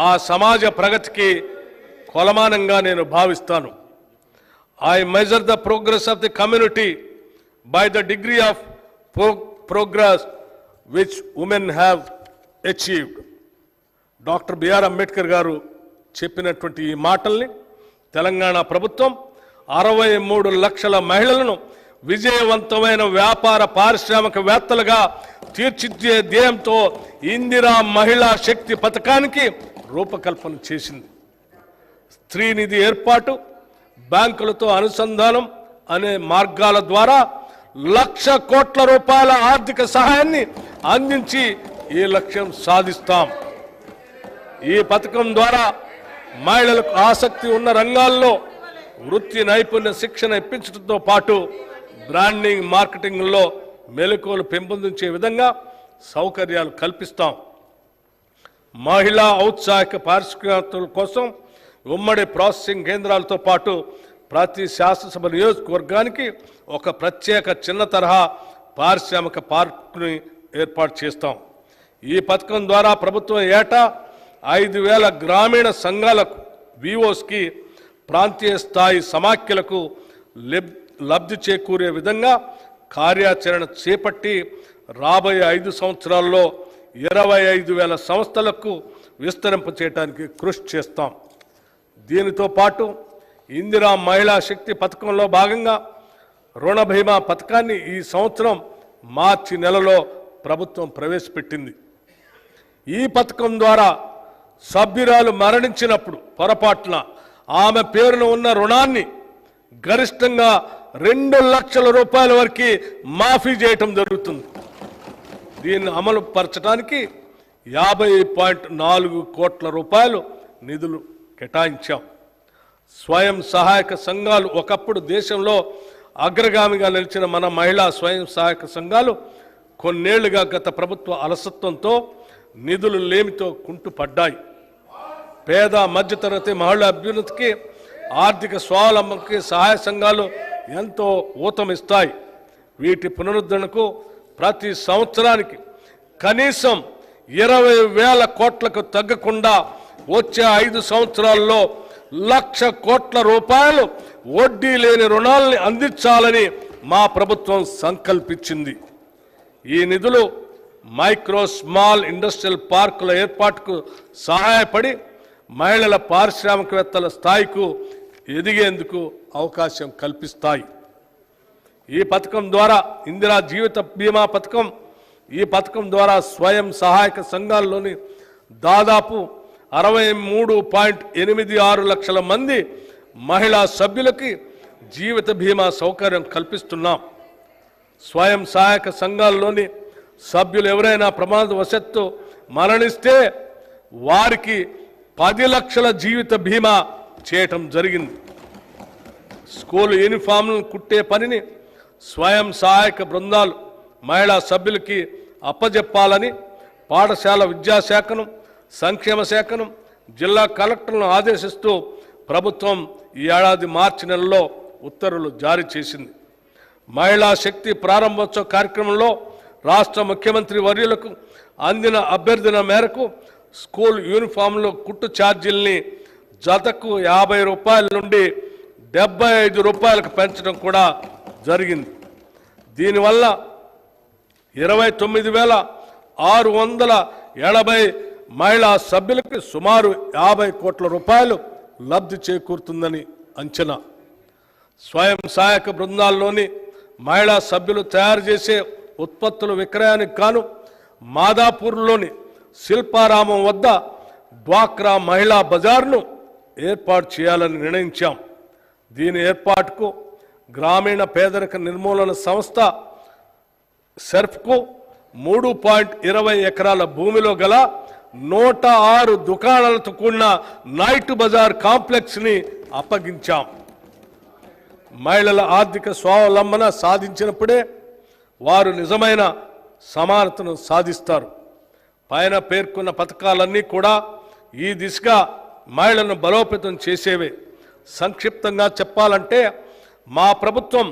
ఆ సమాజ ప్రగతికి కొలమానంగా నేను భావిస్తాను. I measure the progress of the community by the degree of progress which women have achieved. Doctor B R Ambedkar garu చెప్పినటువంటి ఈ మాటల్ని తెలంగాణ ప్రభుత్వం 63 లక్షల మహిళలను విజయవంతమైన వ్యాపార పారిశ్రామికవేత్తలుగా తీర్చిదిద్దే ధ్యేయంతో ఇందిరా మహిళా శక్తి పథకానికి రూపకల్పన చేసింది. స్త్రీ నిధి ఏర్పాటు, బ్యాంకులతో అనుసంధానం అనే మార్గాల ద్వారా 1,00,000 కోట్ల రూపాయల ఆర్థిక సహాయాన్ని అందించి ఈ లక్ష్యం సాధిస్తాం. ఈ పథకం ద్వారా మహిళలకు ఆసక్తి ఉన్న రంగాల్లో వృత్తి నైపుణ్య శిక్షణ ఇప్పించడంతో పాటు బ్రాండింగ్, మార్కెటింగ్లో మెలకువలు పెంపొందించే విధంగా సౌకర్యాలు కల్పిస్తాం. మహిళా ఔత్సాహిక పారిశ్రామికవేత్తల కోసం ఉమ్మడి ప్రాసెసింగ్ కేంద్రాలతో పాటు ప్రతి శాసనసభ నియోజకవర్గానికి ఒక ప్రత్యేక చిన్న తరహా పారిశ్రామిక పార్కుని ఏర్పాటు చేస్తాం. ఈ పథకం ద్వారా ప్రభుత్వం ఏటా 5,000 గ్రామీణ సంఘాలకు, విఓస్కి, ప్రాంతీయ స్థాయి సమాఖ్యలకు లబ్ధి చేకూరే విధంగా కార్యాచరణ చేపట్టి రాబోయే 5 సంవత్సరాల్లో 25,000 సంస్థలకు విస్తరింప చేయడానికి కృషి చేస్తాం. దీనితో పాటు ఇందిరా మహిళా శక్తి పథకంలో భాగంగా రుణ బీమా పథకాన్ని ఈ సంవత్సరం మార్చి నెలలో ప్రభుత్వం ప్రవేశపెట్టింది. ఈ పథకం ద్వారా సభ్యురాలు మరణించినప్పుడు పొరపాటున ఆమె పేరున ఉన్న రుణాన్ని గరిష్టంగా 2 లక్షల రూపాయల వరకు మాఫీ చేయటం జరుగుతుంది. దీన్ని అమలు పరచడానికి 50.4 కోట్ల రూపాయలు నిధులు కేటాయించాం. స్వయం సహాయక సంఘాలు ఒకప్పుడు దేశంలో అగ్రగామిగా నిలిచిన మన మహిళా స్వయం సహాయక సంఘాలు కొన్నేళ్లుగా గత ప్రభుత్వ అలసత్వంతో నిధులు లేమితో కుంటుపడ్డాయి. పేద మధ్యతరగతి మహిళల అభ్యున్నతికి, ఆర్థిక స్వావలంబనకి సహాయ సంఘాలు ఎంతో ఊతమిస్తాయి. వీటి పునరుద్ధరణకు ప్రతి సంవత్సరానికి కనీసం 20,000 కోట్లకు తగ్గకుండా వచ్చే 5 సంవత్సరాల్లో 1,00,000 కోట్ల రూపాయలు వడ్డీ లేని రుణాలని అందించాలని మా ప్రభుత్వం సంకల్పించింది. ఈ నిధులు మైక్రో స్మాల్ ఇండస్ట్రియల్ పార్కుల ఏర్పాటుకు సహాయపడి మహిళల పారిశ్రామికవేత్తల స్థాయికు ఎదిగేందుకు అవకాశం కల్పిస్తాయి. ఈ పథకం ద్వారా ఇందిరా జీవిత బీమా పథకం, ఈ పథకం ద్వారా స్వయం సహాయక సంఘాల్లోని దాదాపు 63.86 లక్షల మంది మహిళా సభ్యులకి జీవిత బీమా సౌకర్యం కల్పిస్తున్నాం. స్వయం సహాయక సంఘాల్లోని సభ్యులు ఎవరైనా ప్రమాదవశత్తు మరణిస్తే వారికి 10 లక్షల జీవిత బీమా చేయటం జరిగింది. స్కూల్ యూనిఫామ్లను కుట్టే పనిని స్వయం సహాయక బృందాలు మహిళా సభ్యులకి అప్పజెప్పాలని పాఠశాల విద్యాశాఖను, సంక్షేమ శాఖను, జిల్లా కలెక్టర్లను ఆదేశిస్తూ ప్రభుత్వం ఈ ఏడాది మార్చి నెలలో ఉత్తర్వులు జారీ చేసింది. మహిళా శక్తి ప్రారంభోత్సవ కార్యక్రమంలో రాష్ట్ర ముఖ్యమంత్రి వర్యులకు అందిన అభ్యర్థన మేరకు స్కూల్ యూనిఫామ్లో కుట్టు ఛార్జీల్ని జతకు 50 రూపాయల నుండి 75 రూపాయలకు పెంచడం కూడా జరిగింది. దీనివల్ల 29,680 మహిళా సభ్యులకి సుమారు 50 కోట్ల రూపాయలు లబ్ధి చేకూరుతుందని అంచనా. స్వయం సహాయక బృందాల్లోని మహిళా సభ్యులు తయారు చేసే ఉత్పత్తుల విక్రయానికి గాను మాదాపూర్లోని శిల్పారామం వద్ద డ్వాక్రా మహిళా బజార్ను ఏర్పాటు చేయాలని నిర్ణయించాం. దీని ఏర్పాటుకు గ్రామీణ పేదరిక నిర్మూలన సంస్థ సెర్ఫ్కు 3.20 ఎకరాల భూమిలో గల 106 దుకాణాలతో కూడిన నైట్ బజార్ కాంప్లెక్స్ని అప్పగించాం. మహిళల ఆర్థిక స్వావలంబన సాధించినప్పుడే వారు నిజమైన సమానతను సాధిస్తారు. పైన పేర్కొన్న పథకాలన్నీ కూడా ఈ దిశగా మహిళలను బలోపేతం చేసేవే. సంక్షిప్తంగా చెప్పాలంటే మా ప్రభుత్వం 1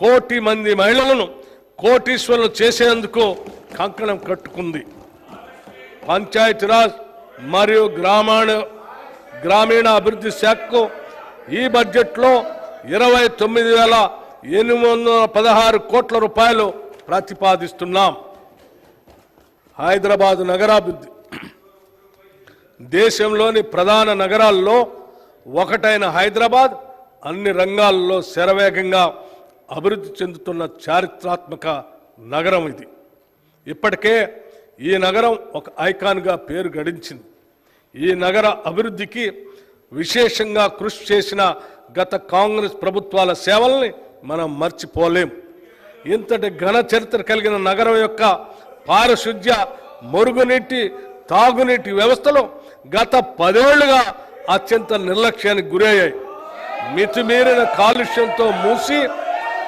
కోటి మంది మహిళలను కోటీశ్వరులు చేసేందుకు కంకణం కట్టుకుంది. పంచాయతీరాజ్ మరియు గ్రామీణ అభివృద్ధి శాఖకు ఈ బడ్జెట్లో 29,816 కోట్ల రూపాయలు ప్రతిపాదిస్తున్నాం. హైదరాబాద్ నగరాభివృద్ధి దేశంలోని ప్రధాన నగరాల్లో ఒకటైన హైదరాబాద్ అన్ని రంగాల్లో శరవేగంగా అభివృద్ధి చెందుతున్న చారిత్రాత్మక నగరం ఇది. ఇప్పటికే ఈ నగరం ఒక ఐకాన్గా పేరు గడించింది. ఈ నగర అభివృద్ధికి విశేషంగా కృషి చేసిన గత కాంగ్రెస్ ప్రభుత్వాల సేవల్ని మనం మర్చిపోలేం. ఇంతటి ఘన చరిత్ర కలిగిన నగరం యొక్క పారిశుద్ధ్య, మురుగునీటి, తాగునీటి వ్యవస్థలు గత 10 ఏళ్లుగా అత్యంత నిర్లక్ష్యానికి గురయ్యాయి. మితిమీరిన కాలుష్యంతో మూసి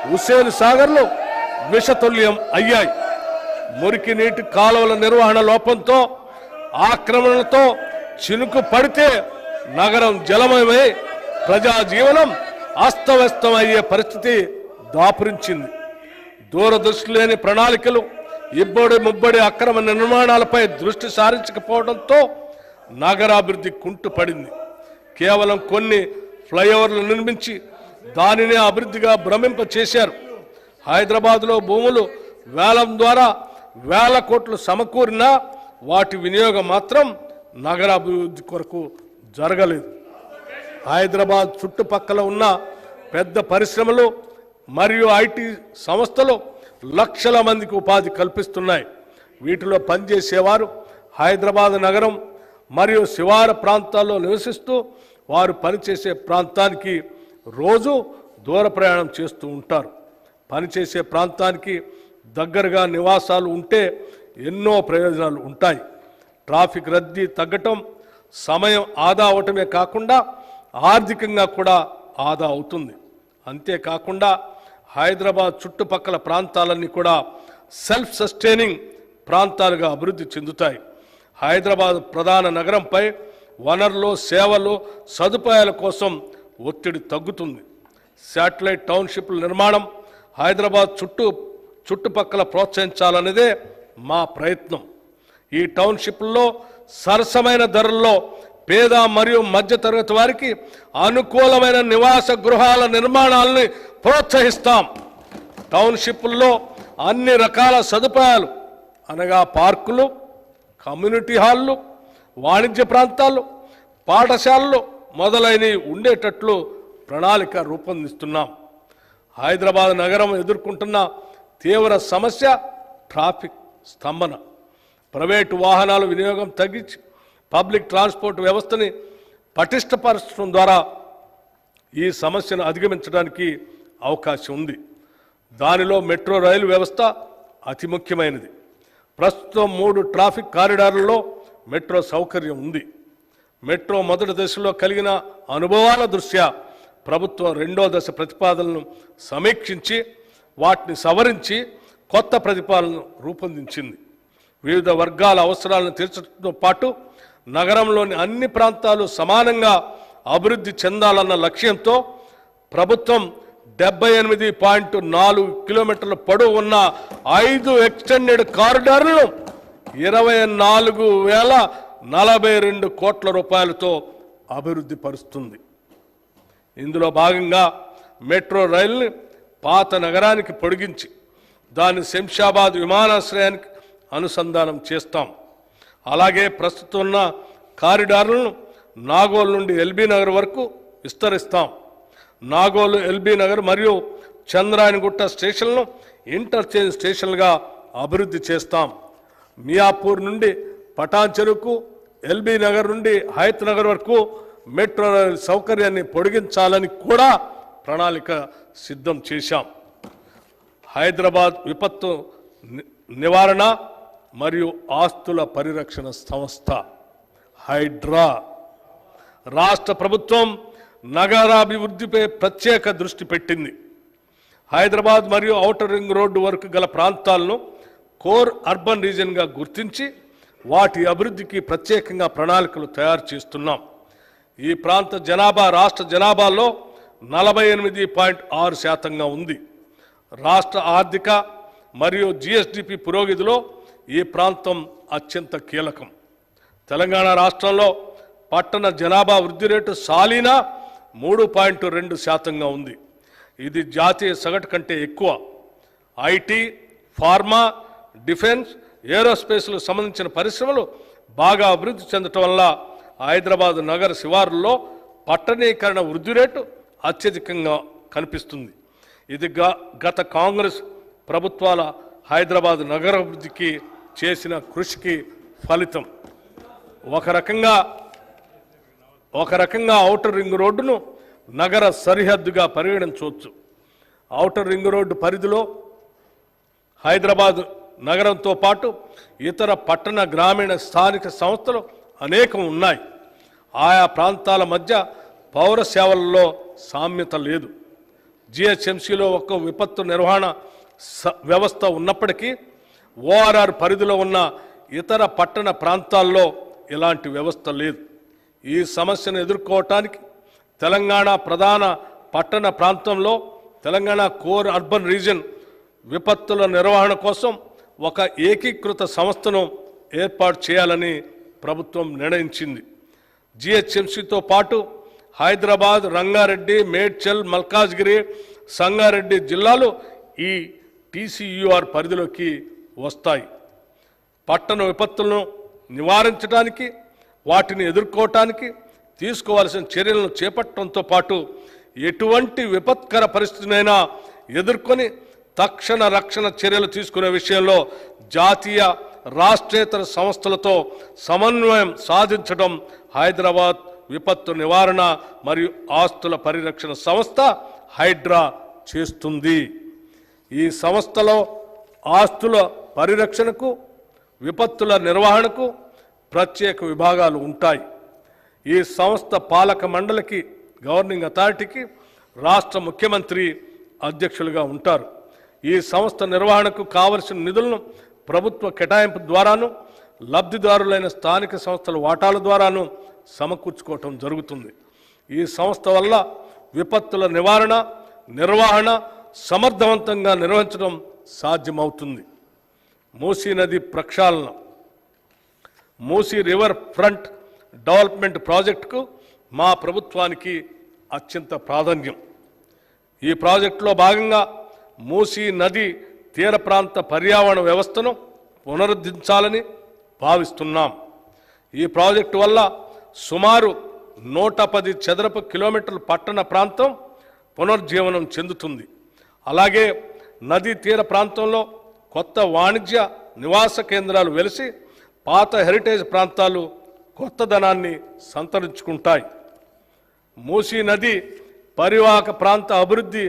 హుస్సేన్ సాగర్లు విషతుల్యం అయ్యాయి. మురికి నీటి కాలువల నిర్వహణ లోపంతో, ఆక్రమణలతో చినుకు పడితే నగరం జలమయమై ప్రజా జీవనం అస్తవ్యస్తం అయ్యే పరిస్థితి దాపురించింది. దూరదృష్టి లేని ప్రణాళికలు, ఇబ్బడి ముబ్బడి అక్రమ నిర్మాణాలపై దృష్టి సారించకపోవడంతో నగరాభివృద్ధి కుంటుపడింది. కేవలం కొన్ని ఫ్లైఓవర్లు నిర్మించి దానినే అభివృద్ధిగా భ్రమింప చేశారు. హైదరాబాద్లో భూములు వేలం ద్వారా 1000 కోట్లు సమకూరినా వాటి వినియోగం మాత్రం నగరాభివృద్ధి కొరకు జరగలేదు. హైదరాబాద్ చుట్టుపక్కల ఉన్న పెద్ద పరిశ్రమలు మరియు ఐటీ సంస్థలు లక్షల మందికి ఉపాధి కల్పిస్తున్నాయి. వీటిలో పనిచేసేవారు హైదరాబాద్ నగరం మరియు శివారు ప్రాంతాల్లో నివసిస్తూ వారు పనిచేసే ప్రాంతానికి రోజు దూర ప్రయాణం చేస్తూ ఉంటారు. పనిచేసే ప్రాంతానికి దగ్గరగా నివాసాలు ఉంటే ఎన్నో ప్రయోజనాలు ఉంటాయి. ట్రాఫిక్ రద్దీ తగ్గటం, సమయం ఆదా అవటమే కాకుండా ఆర్థికంగా కూడా ఆదా అవుతుంది. అంతేకాకుండా హైదరాబాద్ చుట్టుపక్కల ప్రాంతాలన్నీ కూడా సెల్ఫ్ సస్టైనింగ్ ప్రాంతాలుగా అభివృద్ధి చెందుతాయి. హైదరాబాద్ ప్రధాన నగరంపై వనరులు, సేవలు, సదుపాయాల కోసం ఒత్తిడి తగ్గుతుంది. శాటిలైట్ టౌన్షిప్ల నిర్మాణం హైదరాబాద్ చుట్టుపక్కల ప్రోత్సహించాలనేదే మా ప్రయత్నం. ఈ టౌన్షిప్లలో సరసమైన ధరల్లో పేద మరియు మధ్యతరగతి వారికి అనుకూలమైన నివాస గృహాల నిర్మాణాలని ప్రోత్సహిస్తాం. టౌన్షిప్ల్లో అన్ని రకాల సదుపాయాలు అనగా పార్కులు, కమ్యూనిటీ హాళ్ళు, వాణిజ్య ప్రాంతాలు, పాఠశాలలు మొదలైనవి ఉండేటట్లు ప్రణాళిక రూపొందిస్తున్నాం. హైదరాబాద్ నగరం ఎదుర్కొంటున్న తీవ్ర సమస్య ట్రాఫిక్ స్తంభన. ప్రైవేటు వాహనాల వినియోగం తగ్గించి పబ్లిక్ ట్రాన్స్పోర్ట్ వ్యవస్థని పటిష్టపరచడం ద్వారా ఈ సమస్యను అధిగమించడానికి అవకాశం ఉంది. దానిలో మెట్రో రైలు వ్యవస్థ అతి ముఖ్యమైనది. ప్రస్తుతం 3 ట్రాఫిక్ కారిడార్లలో మెట్రో సౌకర్యం ఉంది. మెట్రో మొదటి దశలో కలిగిన అనుభవాల దృష్ట్యా ప్రభుత్వం 2వ దశ ప్రతిపాదనలను సమీక్షించి వాటిని సవరించి కొత్త ప్రతిపాదనను రూపొందించింది. వివిధ వర్గాల అవసరాలను తీర్చడంతో పాటు నగరంలోని అన్ని ప్రాంతాలు సమానంగా అభివృద్ధి చెందాలన్న లక్ష్యంతో ప్రభుత్వం 78.4 కిలోమీటర్ల పొడవు ఉన్న 5 ఎక్స్టెండెడ్ కారిడార్లను 24,042 కోట్ల రూపాయలతో అభివృద్ధి పరుస్తుంది. ఇందులో భాగంగా మెట్రో రైలుని పాత నగరానికి పొడిగించి దాన్ని శంషాబాద్ విమానాశ్రయానికి అనుసంధానం చేస్తాం. అలాగే ప్రస్తుతం ఉన్న కారిడార్లను నాగోల్ నుండి ఎల్బీ నగర్ వరకు విస్తరిస్తాం. నాగోలు, ఎల్బీ నగర్ మరియు చంద్రాయణగుట్ట స్టేషన్లను ఇంటర్చేంజ్ స్టేషన్లుగా అభివృద్ధి చేస్తాం. మియాపూర్ నుండి పటాన్ చెరువుకు, ఎల్బీ నగర్ నుండి హయత్ నగర్ వరకు మెట్రో రైలు సౌకర్యాన్ని పొడిగించాలని కూడా ప్రణాళిక సిద్ధం చేశాం. హైదరాబాద్ విపత్తు నివారణ మరియు ఆస్తుల పరిరక్షణ సంస్థ హైడ్రా రాష్ట్ర ప్రభుత్వం నగరాభివృద్ధిపై ప్రత్యేక దృష్టి పెట్టింది. హైదరాబాద్ మరియు ఔటర్ రింగ్ రోడ్డు వరకు గల ప్రాంతాలను కోర్ అర్బన్ రీజియన్గా గుర్తించి వాటి అభివృద్ధికి ప్రత్యేకంగా ప్రణాళికలు తయారు చేస్తున్నాం. ఈ ప్రాంత జనాభా రాష్ట్ర జనాభాలో 48.6% ఉంది. రాష్ట్ర ఆర్థిక మరియు GSDP పురోగతిలో ఈ ప్రాంతం అత్యంత కీలకం. తెలంగాణ రాష్ట్రంలో పట్టణ జనాభా వృద్ధి రేటు సాలీనా 3.2% ఉంది. ఇది జాతీయ సగటు కంటే ఎక్కువ. ఐటీ, ఫార్మా, డిఫెన్స్, ఏరోస్పేస్లకు సంబంధించిన పరిశ్రమలు బాగా అభివృద్ధి చెందటం వల్ల హైదరాబాద్ నగర శివారుల్లో పట్టణీకరణ వృద్ధి రేటు అత్యధికంగా కనిపిస్తుంది. ఇది గత కాంగ్రెస్ ప్రభుత్వాల హైదరాబాద్ నగరాభివృద్ధికి చేసిన కృషికి ఫలితం. ఒక రకంగా ఔటర్ రింగ్ రోడ్డును నగర సరిహద్దుగా పరిగణించవచ్చు. ఔటర్ రింగ్ రోడ్డు పరిధిలో హైదరాబాద్ నగరంతో పాటు ఇతర పట్టణ, గ్రామీణ, స్థానిక సంస్థలు అనేకం ఉన్నాయి. ఆయా ప్రాంతాల మధ్య పౌర సేవలలో సామ్యత లేదు. GHMCలో ఒక విపత్తు నిర్వహణ వ్యవస్థ ఉన్నప్పటికీ ORR పరిధిలో ఉన్న ఇతర పట్టణ ప్రాంతాల్లో ఇలాంటి వ్యవస్థ లేదు. ఈ సమస్యను ఎదుర్కోవటానికి తెలంగాణ ప్రధాన పట్టణ ప్రాంతంలో తెలంగాణ కోర్ అర్బన్ రీజియన్ విపత్తుల నిర్వహణ కోసం ఒక ఏకీకృత సంస్థను ఏర్పాటు చేయాలని ప్రభుత్వం నిర్ణయించింది. GHMCతో పాటు హైదరాబాద్, రంగారెడ్డి, మేడ్చల్, మల్కాజ్గిరి, సంగారెడ్డి జిల్లాలు ఈ TCUR పరిధిలోకి వస్తాయి. పట్టణ విపత్తులను నివారించడానికి, వాటిని ఎదుర్కోవటానికి తీసుకోవాల్సిన చర్యలను చేపట్టడంతో పాటు ఎటువంటి విపత్కర పరిస్థితినైనా ఎదుర్కొని తక్షణ రక్షణ చర్యలు తీసుకునే విషయంలో జాతీయ, రాష్ట్రేతర సంస్థలతో సమన్వయం సాధించడం హైదరాబాద్ విపత్తు నివారణ మరియు ఆస్తుల పరిరక్షణ సంస్థ హైడ్రా చేస్తుంది. ఈ సంస్థలో ఆస్తుల పరిరక్షణకు, విపత్తుల నిర్వహణకు ప్రత్యేక విభాగాలు ఉంటాయి. ఈ సంస్థ పాలక మండలికి, గవర్నింగ్ అథారిటీకి రాష్ట్ర ముఖ్యమంత్రి అధ్యక్షులుగా ఉంటారు. ఈ సంస్థ నిర్వహణకు కావలసిన నిధులను ప్రభుత్వ కేటాయింపు ద్వారాను, లబ్ధిదారులైన స్థానిక సంస్థల వాటాల ద్వారాను సమకూర్చుకోవటం జరుగుతుంది. ఈ సంస్థ వల్ల విపత్తుల నివారణ, నిర్వహణ సమర్థవంతంగా నిర్వహించడం సాధ్యమవుతుంది. మూసీ నది ప్రక్షాళన, మూసీ రివర్ ఫ్రంట్ డెవలప్మెంట్ ప్రాజెక్టుకు మా ప్రభుత్వానికి అత్యంత ప్రాధాన్యం. ఈ ప్రాజెక్టులో భాగంగా మూసీ నది తీర ప్రాంత పర్యావరణ వ్యవస్థను పునరుద్ధరించాలని భావిస్తున్నాం. ఈ ప్రాజెక్టు వల్ల సుమారు 110 చదరపు కిలోమీటర్ల పట్టణ ప్రాంతం పునర్జీవనం చెందుతుంది. అలాగే నదీ తీర ప్రాంతంలో కొత్త వాణిజ్య నివాస కేంద్రాలు వెలిసి పాత హెరిటేజ్ ప్రాంతాలు కొత్తదనాన్ని సంతరించుకుంటాయి. మూసీ నది పరివాహక ప్రాంత అభివృద్ధి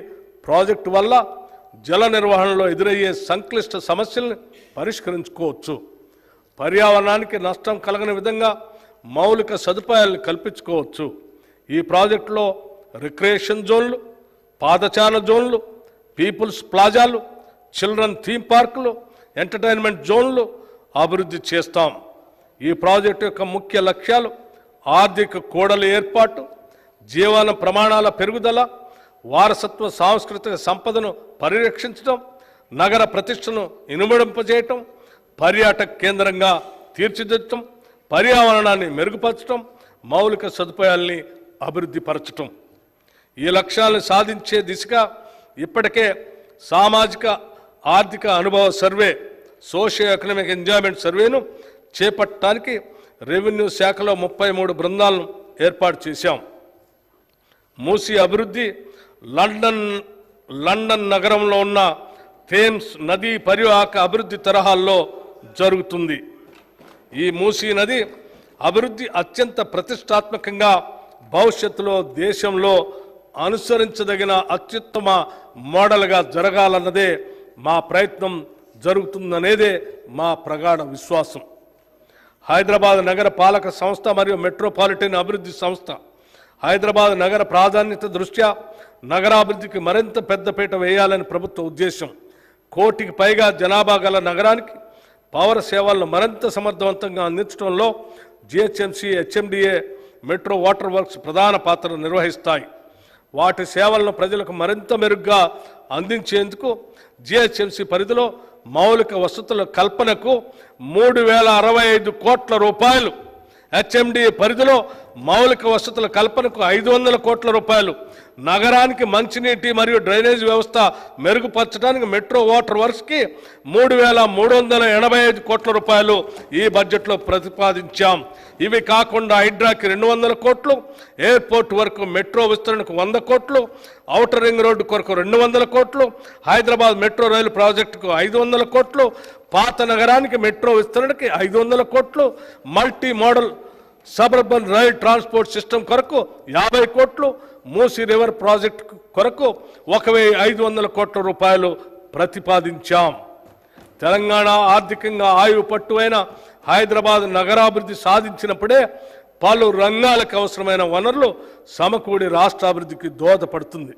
ప్రాజెక్టు వల్ల జల నిర్వహణలో ఎదురయ్యే సంక్లిష్ట సమస్యల్ని పరిష్కరించుకోవచ్చు. పర్యావరణానికి నష్టం కలగని విధంగా మౌలిక సదుపాయాలను కల్పించుకోవచ్చు. ఈ ప్రాజెక్టులో రిక్రియేషన్ జోన్లు, పాదచార జోన్లు, పీపుల్స్ ప్లాజాలు, చిల్డ్రన్ థీమ్ పార్కులు, ఎంటర్టైన్మెంట్ జోన్లు అభివృద్ధి చేస్తాం. ఈ ప్రాజెక్టు యొక్క ముఖ్య లక్ష్యాలు ఆర్థిక కూడలి ఏర్పాటు, జీవన ప్రమాణాల పెరుగుదల, వారసత్వ సాంస్కృతిక సంపదను పరిరక్షించడం, నగర ప్రతిష్టను ఇనుమడింపజేయటం, పర్యాటక కేంద్రంగా తీర్చిదిద్దటం, పర్యావరణాన్ని మెరుగుపరచడం, మౌలిక సదుపాయాల్ని అభివృద్ధి పరచటం. ఈ లక్ష్యాలను సాధించే దిశగా ఇప్పటికే సామాజిక ఆర్థిక అనుభవ సర్వే, సోషియో ఎకనామిక్ ఎంజాయ్మెంట్ సర్వేను చేపట్టడానికి రెవెన్యూ శాఖలో 33 బృందాలను ఏర్పాటు చేశాం. మూసీ అభివృద్ధి లండన్ నగరంలో ఉన్న థేమ్స్ నదీ పరివాహక అభివృద్ధి తరహాల్లో జరుగుతుంది. ఈ మూసీ నది అభివృద్ధి అత్యంత ప్రతిష్టాత్మకంగా భవిష్యత్తులో దేశంలో అనుసరించదగిన అత్యుత్తమ మోడల్గా జరగాలన్నదే మా ప్రయత్నం, జరుగుతుందనేదే మా ప్రగాఢ విశ్వాసం. హైదరాబాద్ నగర పాలక సంస్థ మరియు మెట్రోపాలిటన్ అభివృద్ధి సంస్థ హైదరాబాద్ నగర ప్రాధాన్యత దృష్ట్యా నగరాభివృద్ధికి మరింత పెద్దపీట వేయాలని ప్రభుత్వ ఉద్దేశం. 1 కోటికి పైగా జనాభా గల నగరానికి పౌర సేవలను మరింత సమర్థవంతంగా అందించడంలో GHMC, HMDA, metro water works ప్రధాన పాత్ర నిర్వహిస్తాయి. వాటి సేవలను ప్రజలకు మరింత మెరుగ్గా అందించేందుకు జిహెచ్ఎంసీ పరిధిలో మౌలిక వసతుల కల్పనకు 3065 కోట్ల రూపాయలు, హెచ్ఎండిఏ పరిధిలో మౌలిక వసతుల కల్పనకు 500 కోట్ల రూపాయలు, నగరానికి మంచినీటి మరియు డ్రైనేజ్ వ్యవస్థ మెరుగుపరచడానికి మెట్రో వాటర్ వర్క్స్కి 3385 కోట్ల రూపాయలు ఈ బడ్జెట్లో ప్రతిపాదించాం. ఇవి కాకుండా హైడ్రాకి 200 కోట్లు, ఎయిర్పోర్ట్ వరకు మెట్రో విస్తరణకు 100 కోట్లు, ఔటర్ రింగ్ రోడ్డు కొరకు 200 కోట్లు, హైదరాబాద్ మెట్రో రైలు ప్రాజెక్టుకు 500 కోట్లు, పాత నగరానికి మెట్రో విస్తరణకి 500 కోట్లు, multi modal suburban rail transport system కొరకు 50 కోట్లు, మూసీ రివర్ ప్రాజెక్టు కొరకు 1500 కోట్ల రూపాయలు ప్రతిపాదించాం. తెలంగాణ ఆర్థికంగా ఆయువు పట్టువైన హైదరాబాద్ నగరాభివృద్ధి సాధించినప్పుడే పలు రంగాలకు అవసరమైన వనరులు సమకూడి రాష్ట్రాభివృద్ధికి దోహదపడుతుంది.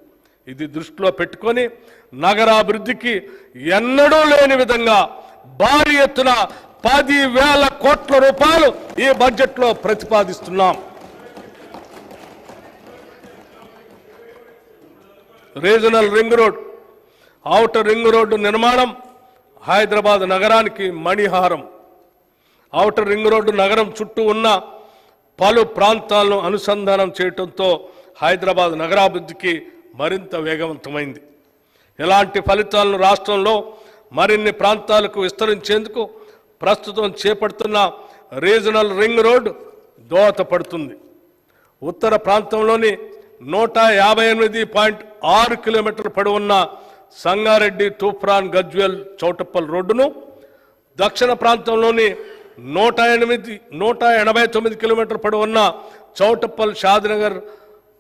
ఇది దృష్టిలో పెట్టుకొని నగరాభివృద్ధికి ఎన్నడూ లేని విధంగా భారీ ఎత్తున 10,000 కోట్ల రూపాయలు ఈ బడ్జెట్లో ప్రతిపాదిస్తున్నాం. Regional ring road, outer ring road నిర్మాణం హైదరాబాద్ నగరానికి మణిహారం. ఔటర్ రింగ్ రోడ్డు నగరం చుట్టూ ఉన్న పలు ప్రాంతాలను అనుసంధానం చేయడంతో హైదరాబాద్ నగరాభివృద్ధికి మరింత వేగవంతమైంది. ఇలాంటి ఫలితాలను రాష్ట్రంలో మరిన్ని ప్రాంతాలకు విస్తరించేందుకు ప్రస్తుతం చేపడుతున్న రీజనల్ రింగ్ రోడ్ దోహదపడుతుంది. ఉత్తర ప్రాంతంలోని 158.6 కిలోమీటర్ల పొడవున్న సంగారెడ్డి, తూప్రాన్, గజ్వేల్, చౌటప్పల్ రోడ్డును, దక్షిణ ప్రాంతంలోని 189 కిలోమీటర్ల పొడవున్న చౌటప్పల్, షాద్నగర్,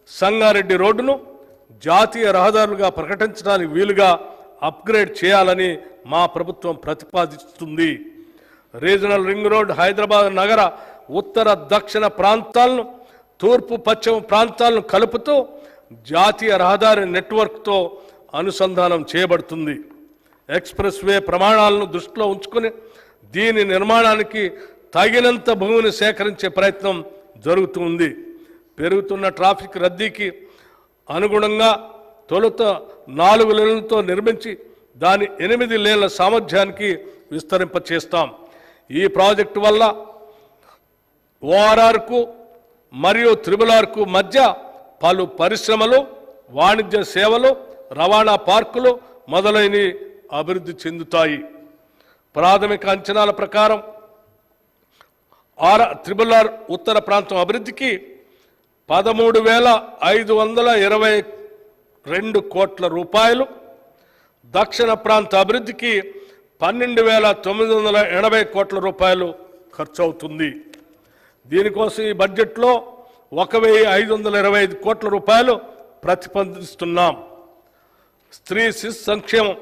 సంగారెడ్డి రోడ్డును జాతీయ రహదారులుగా ప్రకటించడానికి వీలుగా అప్గ్రేడ్ చేయాలని మా ప్రభుత్వం ప్రతిపాదిస్తుంది. రీజనల్ రింగ్ రోడ్ హైదరాబాద్ నగర ఉత్తర దక్షిణ ప్రాంతాలను, తూర్పు పశ్చిమ ప్రాంతాలను కలుపుతూ జాతీయ రహదారి నెట్వర్క్తో అనుసంధానం చేయబడుతుంది. ఎక్స్ప్రెస్ వే ప్రమాణాలను దృష్టిలో ఉంచుకొని దీని నిర్మాణానికి తగినంత భూమిని సేకరించే ప్రయత్నం జరుగుతుంది. పెరుగుతున్న ట్రాఫిక్ రద్దీకి అనుగుణంగా తొలుత 4 లేన్లతో నిర్మించి దాని 8 లేన్ల సామర్థ్యానికి విస్తరింపచేస్తాం. ఈ ప్రాజెక్టు వల్ల ఓఆర్ఆర్కు మరియు త్రిబుల్-ఆర్కు మధ్య పలు పరిశ్రమలు, వాణిజ్య సేవలు, రవాణా పార్కులు మొదలైనవి అభివృద్ధి చెందుతాయి. ప్రాథమిక అంచనాల ప్రకారం త్రిబుల్-ఆర్ ఉత్తర ప్రాంతం అభివృద్ధికి 13,522 కోట్ల రూపాయలు, దక్షిణ ప్రాంత అభివృద్ధికి 12,980 కోట్ల రూపాయలు ఖర్చు అవుతుంది. దీనికోసం ఈ బడ్జెట్లో 1,525 కోట్ల రూపాయలు ప్రతిపాదిస్తున్నాం. స్త్రీ శిశు సంక్షేమం,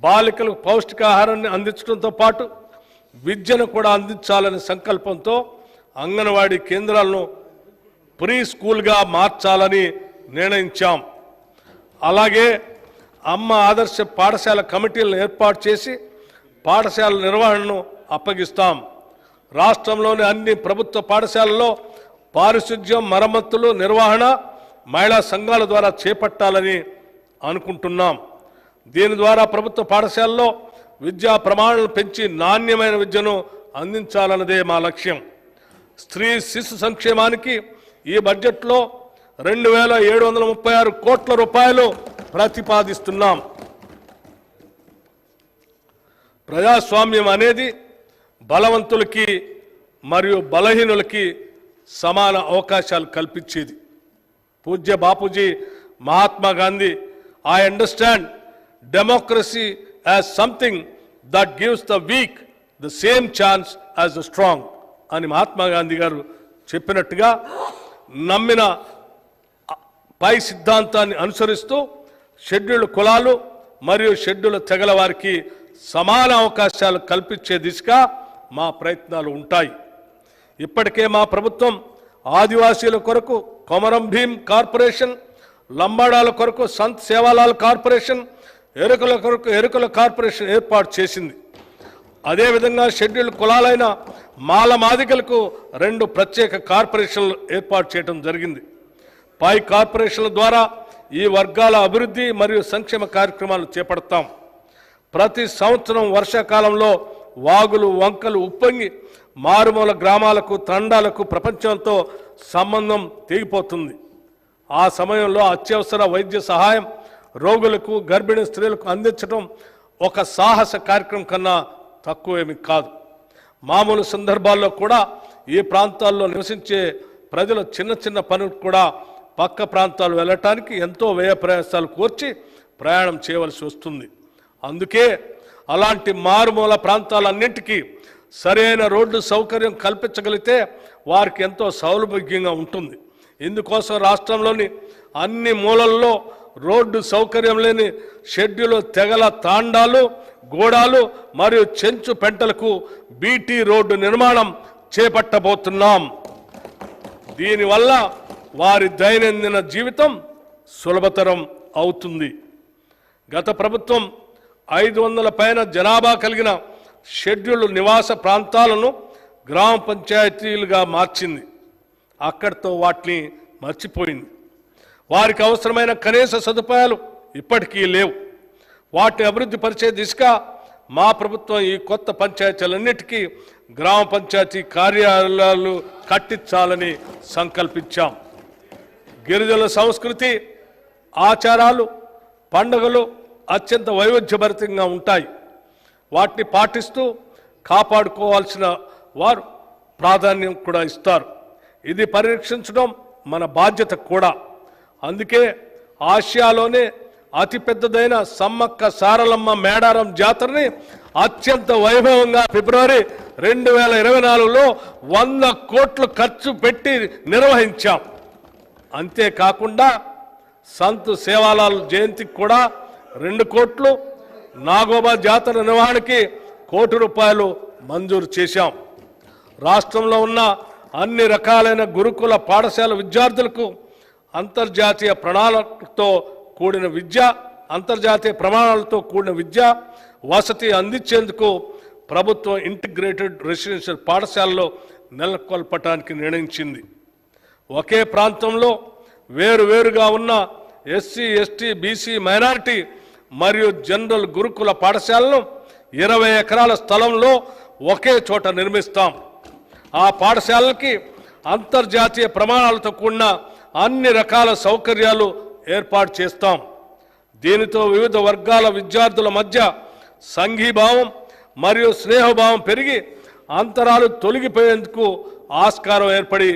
బాలికలకు పౌష్టికాహారాన్ని అందించడంతో పాటు విద్యను కూడా అందించాలనే సంకల్పంతో అంగన్వాడీ కేంద్రాలను ప్రీ స్కూల్గా మార్చాలని నిర్ణయించాం. అలాగే అమ్మ ఆదర్శ పాఠశాల కమిటీలను ఏర్పాటు చేసి పాఠశాల నిర్వహణను అప్పగిస్తాం. రాష్ట్రంలోని అన్ని ప్రభుత్వ పాఠశాలల్లో పారిశుధ్యం, మరమ్మతులు, నిర్వహణ మహిళా సంఘాల ద్వారా చేపట్టాలని అనుకుంటున్నాం. దీని ద్వారా ప్రభుత్వ పాఠశాలలో విద్యా ప్రమాణాలను పెంచి నాణ్యమైన విద్యను అందించాలన్నదే మా లక్ష్యం. స్త్రీ శిశు సంక్షేమానికి ఈ బడ్జెట్లో 2,736 కోట్ల రూపాయలు ప్రతిపాదిస్తున్నాం. ప్రజాస్వామ్యం అనేది బలవంతులకి మరియు బలహీనులకి సమాన అవకాశాలు కల్పించేది. పూజ్య Bapuji Mahatma Gandhi, I understand democracy as something that gives the week the same chance as the strong అని మహాత్మా గాంధీ గారు చెప్పినట్టుగా నమ్మిన పై సిద్ధాంతాన్ని అనుసరిస్తూ షెడ్యూల్డ్ కులాలు మరియు షెడ్యూల్డ్ తెగల వారికి సమాన అవకాశాలు కల్పించే దిశగా మా ప్రయత్నాలు ఉంటాయి. ఇప్పటికే మా ప్రభుత్వం ఆదివాసీల కొరకు కొమరం భీం కార్పొరేషన్, లంబాడాల కొరకు సంత్ సేవాలాల్ కార్పొరేషన్, ఎరుకల కొరకు ఎరుకల కార్పొరేషన్ ఏర్పాటు చేసింది. అదేవిధంగా షెడ్యూల్డ్ కులాలైన మాల మాదిగలకు 2 ప్రత్యేక కార్పొరేషన్లు ఏర్పాటు చేయడం జరిగింది. పై కార్పొరేషన్ల ద్వారా ఈ వర్గాల అభివృద్ధి మరియు సంక్షేమ కార్యక్రమాలు చేపడతాం. ప్రతి సంవత్సరం వర్షాకాలంలో వాగులు, వంకలు ఉప్పొంగి మారుమూల గ్రామాలకు, తండాలకు ప్రపంచంతో సంబంధం తెగిపోతుంది. ఆ సమయంలో అత్యవసర వైద్య సహాయం రోగులకు, గర్భిణీ స్త్రీలకు అందించడం ఒక సాహస కార్యక్రమం కన్నా తక్కువేమీ కాదు. మామూలు సందర్భాల్లో కూడా ఈ ప్రాంతాల్లో నివసించే ప్రజలు చిన్న చిన్న పనులు కూడా పక్క ప్రాంతాలు వెళ్ళటానికి ఎంతో వ్యయ ప్రయాసాలు కోర్చి ప్రయాణం చేయవలసి వస్తుంది. అందుకే అలాంటి మారుమూల ప్రాంతాలన్నింటికీ సరైన రోడ్డు సౌకర్యం కల్పించగలిగితే వారికి ఎంతో సౌలభ్యంగా ఉంటుంది. ఇందుకోసం రాష్ట్రంలోని అన్ని మూలల్లో రోడ్డు సౌకర్యం లేని షెడ్యూల్ తెగల తాండాలు, గోడాలు మరియు చెంచు పెంటలకు బీటీ రోడ్డు నిర్మాణం చేపట్టబోతున్నాం. దీనివల్ల వారి దైనందిన జీవితం సులభతరం అవుతుంది. గత ప్రభుత్వం 500 పైన జనాభా కలిగిన షెడ్యూల్డ్ నివాస ప్రాంతాలను గ్రామ పంచాయతీలుగా మార్చింది. అక్కడితో వాటిని మర్చిపోయింది. వారికి అవసరమైన కనీస సదుపాయాలు ఇప్పటికీ లేవు. వాటిని అభివృద్ధి పరిచే దిశగా మా ప్రభుత్వం ఈ కొత్త పంచాయతీలన్నిటికీ గ్రామ పంచాయతీ కార్యాలయాలు కట్టించాలని సంకల్పించాం. గిరిజనుల సంస్కృతి, ఆచారాలు, పండుగలు అత్యంత వైవిధ్యభరితంగా ఉంటాయి. వాటిని పాటిస్తూ కాపాడుకోవాల్సిన వారు ప్రాధాన్యం కూడా ఇస్తారు. ఇది పరిరక్షించడం మన బాధ్యత కూడా. అందుకే ఆసియాలోనే అతిపెద్దదైన సమ్మక్క సారలమ్మ మేడారం జాతరని అత్యంత వైభవంగా ఫిబ్రవరి 2024లో 100 కోట్లు ఖర్చు పెట్టి నిర్వహించాం. అంతేకాకుండా సంత్ సేవాలాల్ జయంతికి కూడా 2 కోట్లు, నాగోబా జాతర నిర్వహణకి 1 కోటి రూపాయలు మంజూరు చేశాం. రాష్ట్రంలో ఉన్న అన్ని రకాలైన గురుకుల పాఠశాల విద్యార్థులకు అంతర్జాతీయ ప్రమాణాలతో కూడిన విద్య వసతి అందించేందుకు ప్రభుత్వం ఇంటిగ్రేటెడ్ రెసిడెన్షియల్ పాఠశాలలో నెలకొల్పటానికి నిర్ణయించింది. ఒకే ప్రాంతంలో వేరువేరుగా ఉన్న ఎస్సీ, ఎస్టీ, బీసీ, మైనారిటీ మరియు జనరల్ గురుకుల పాఠశాలను 20 ఎకరాల స్థలంలో ఒకే చోట నిర్మిస్తాం. ఆ పాఠశాలకి అంతర్జాతీయ ప్రమాణాలతో కూడిన అన్ని రకాల సౌకర్యాలు ఏర్పాటు చేస్తాం. దీనితో వివిధ వర్గాల విద్యార్థుల మధ్య సంఘీభావం మరియు స్నేహభావం పెరిగి అంతరాలు తొలగిపోయేందుకు ఆస్కారం ఏర్పడి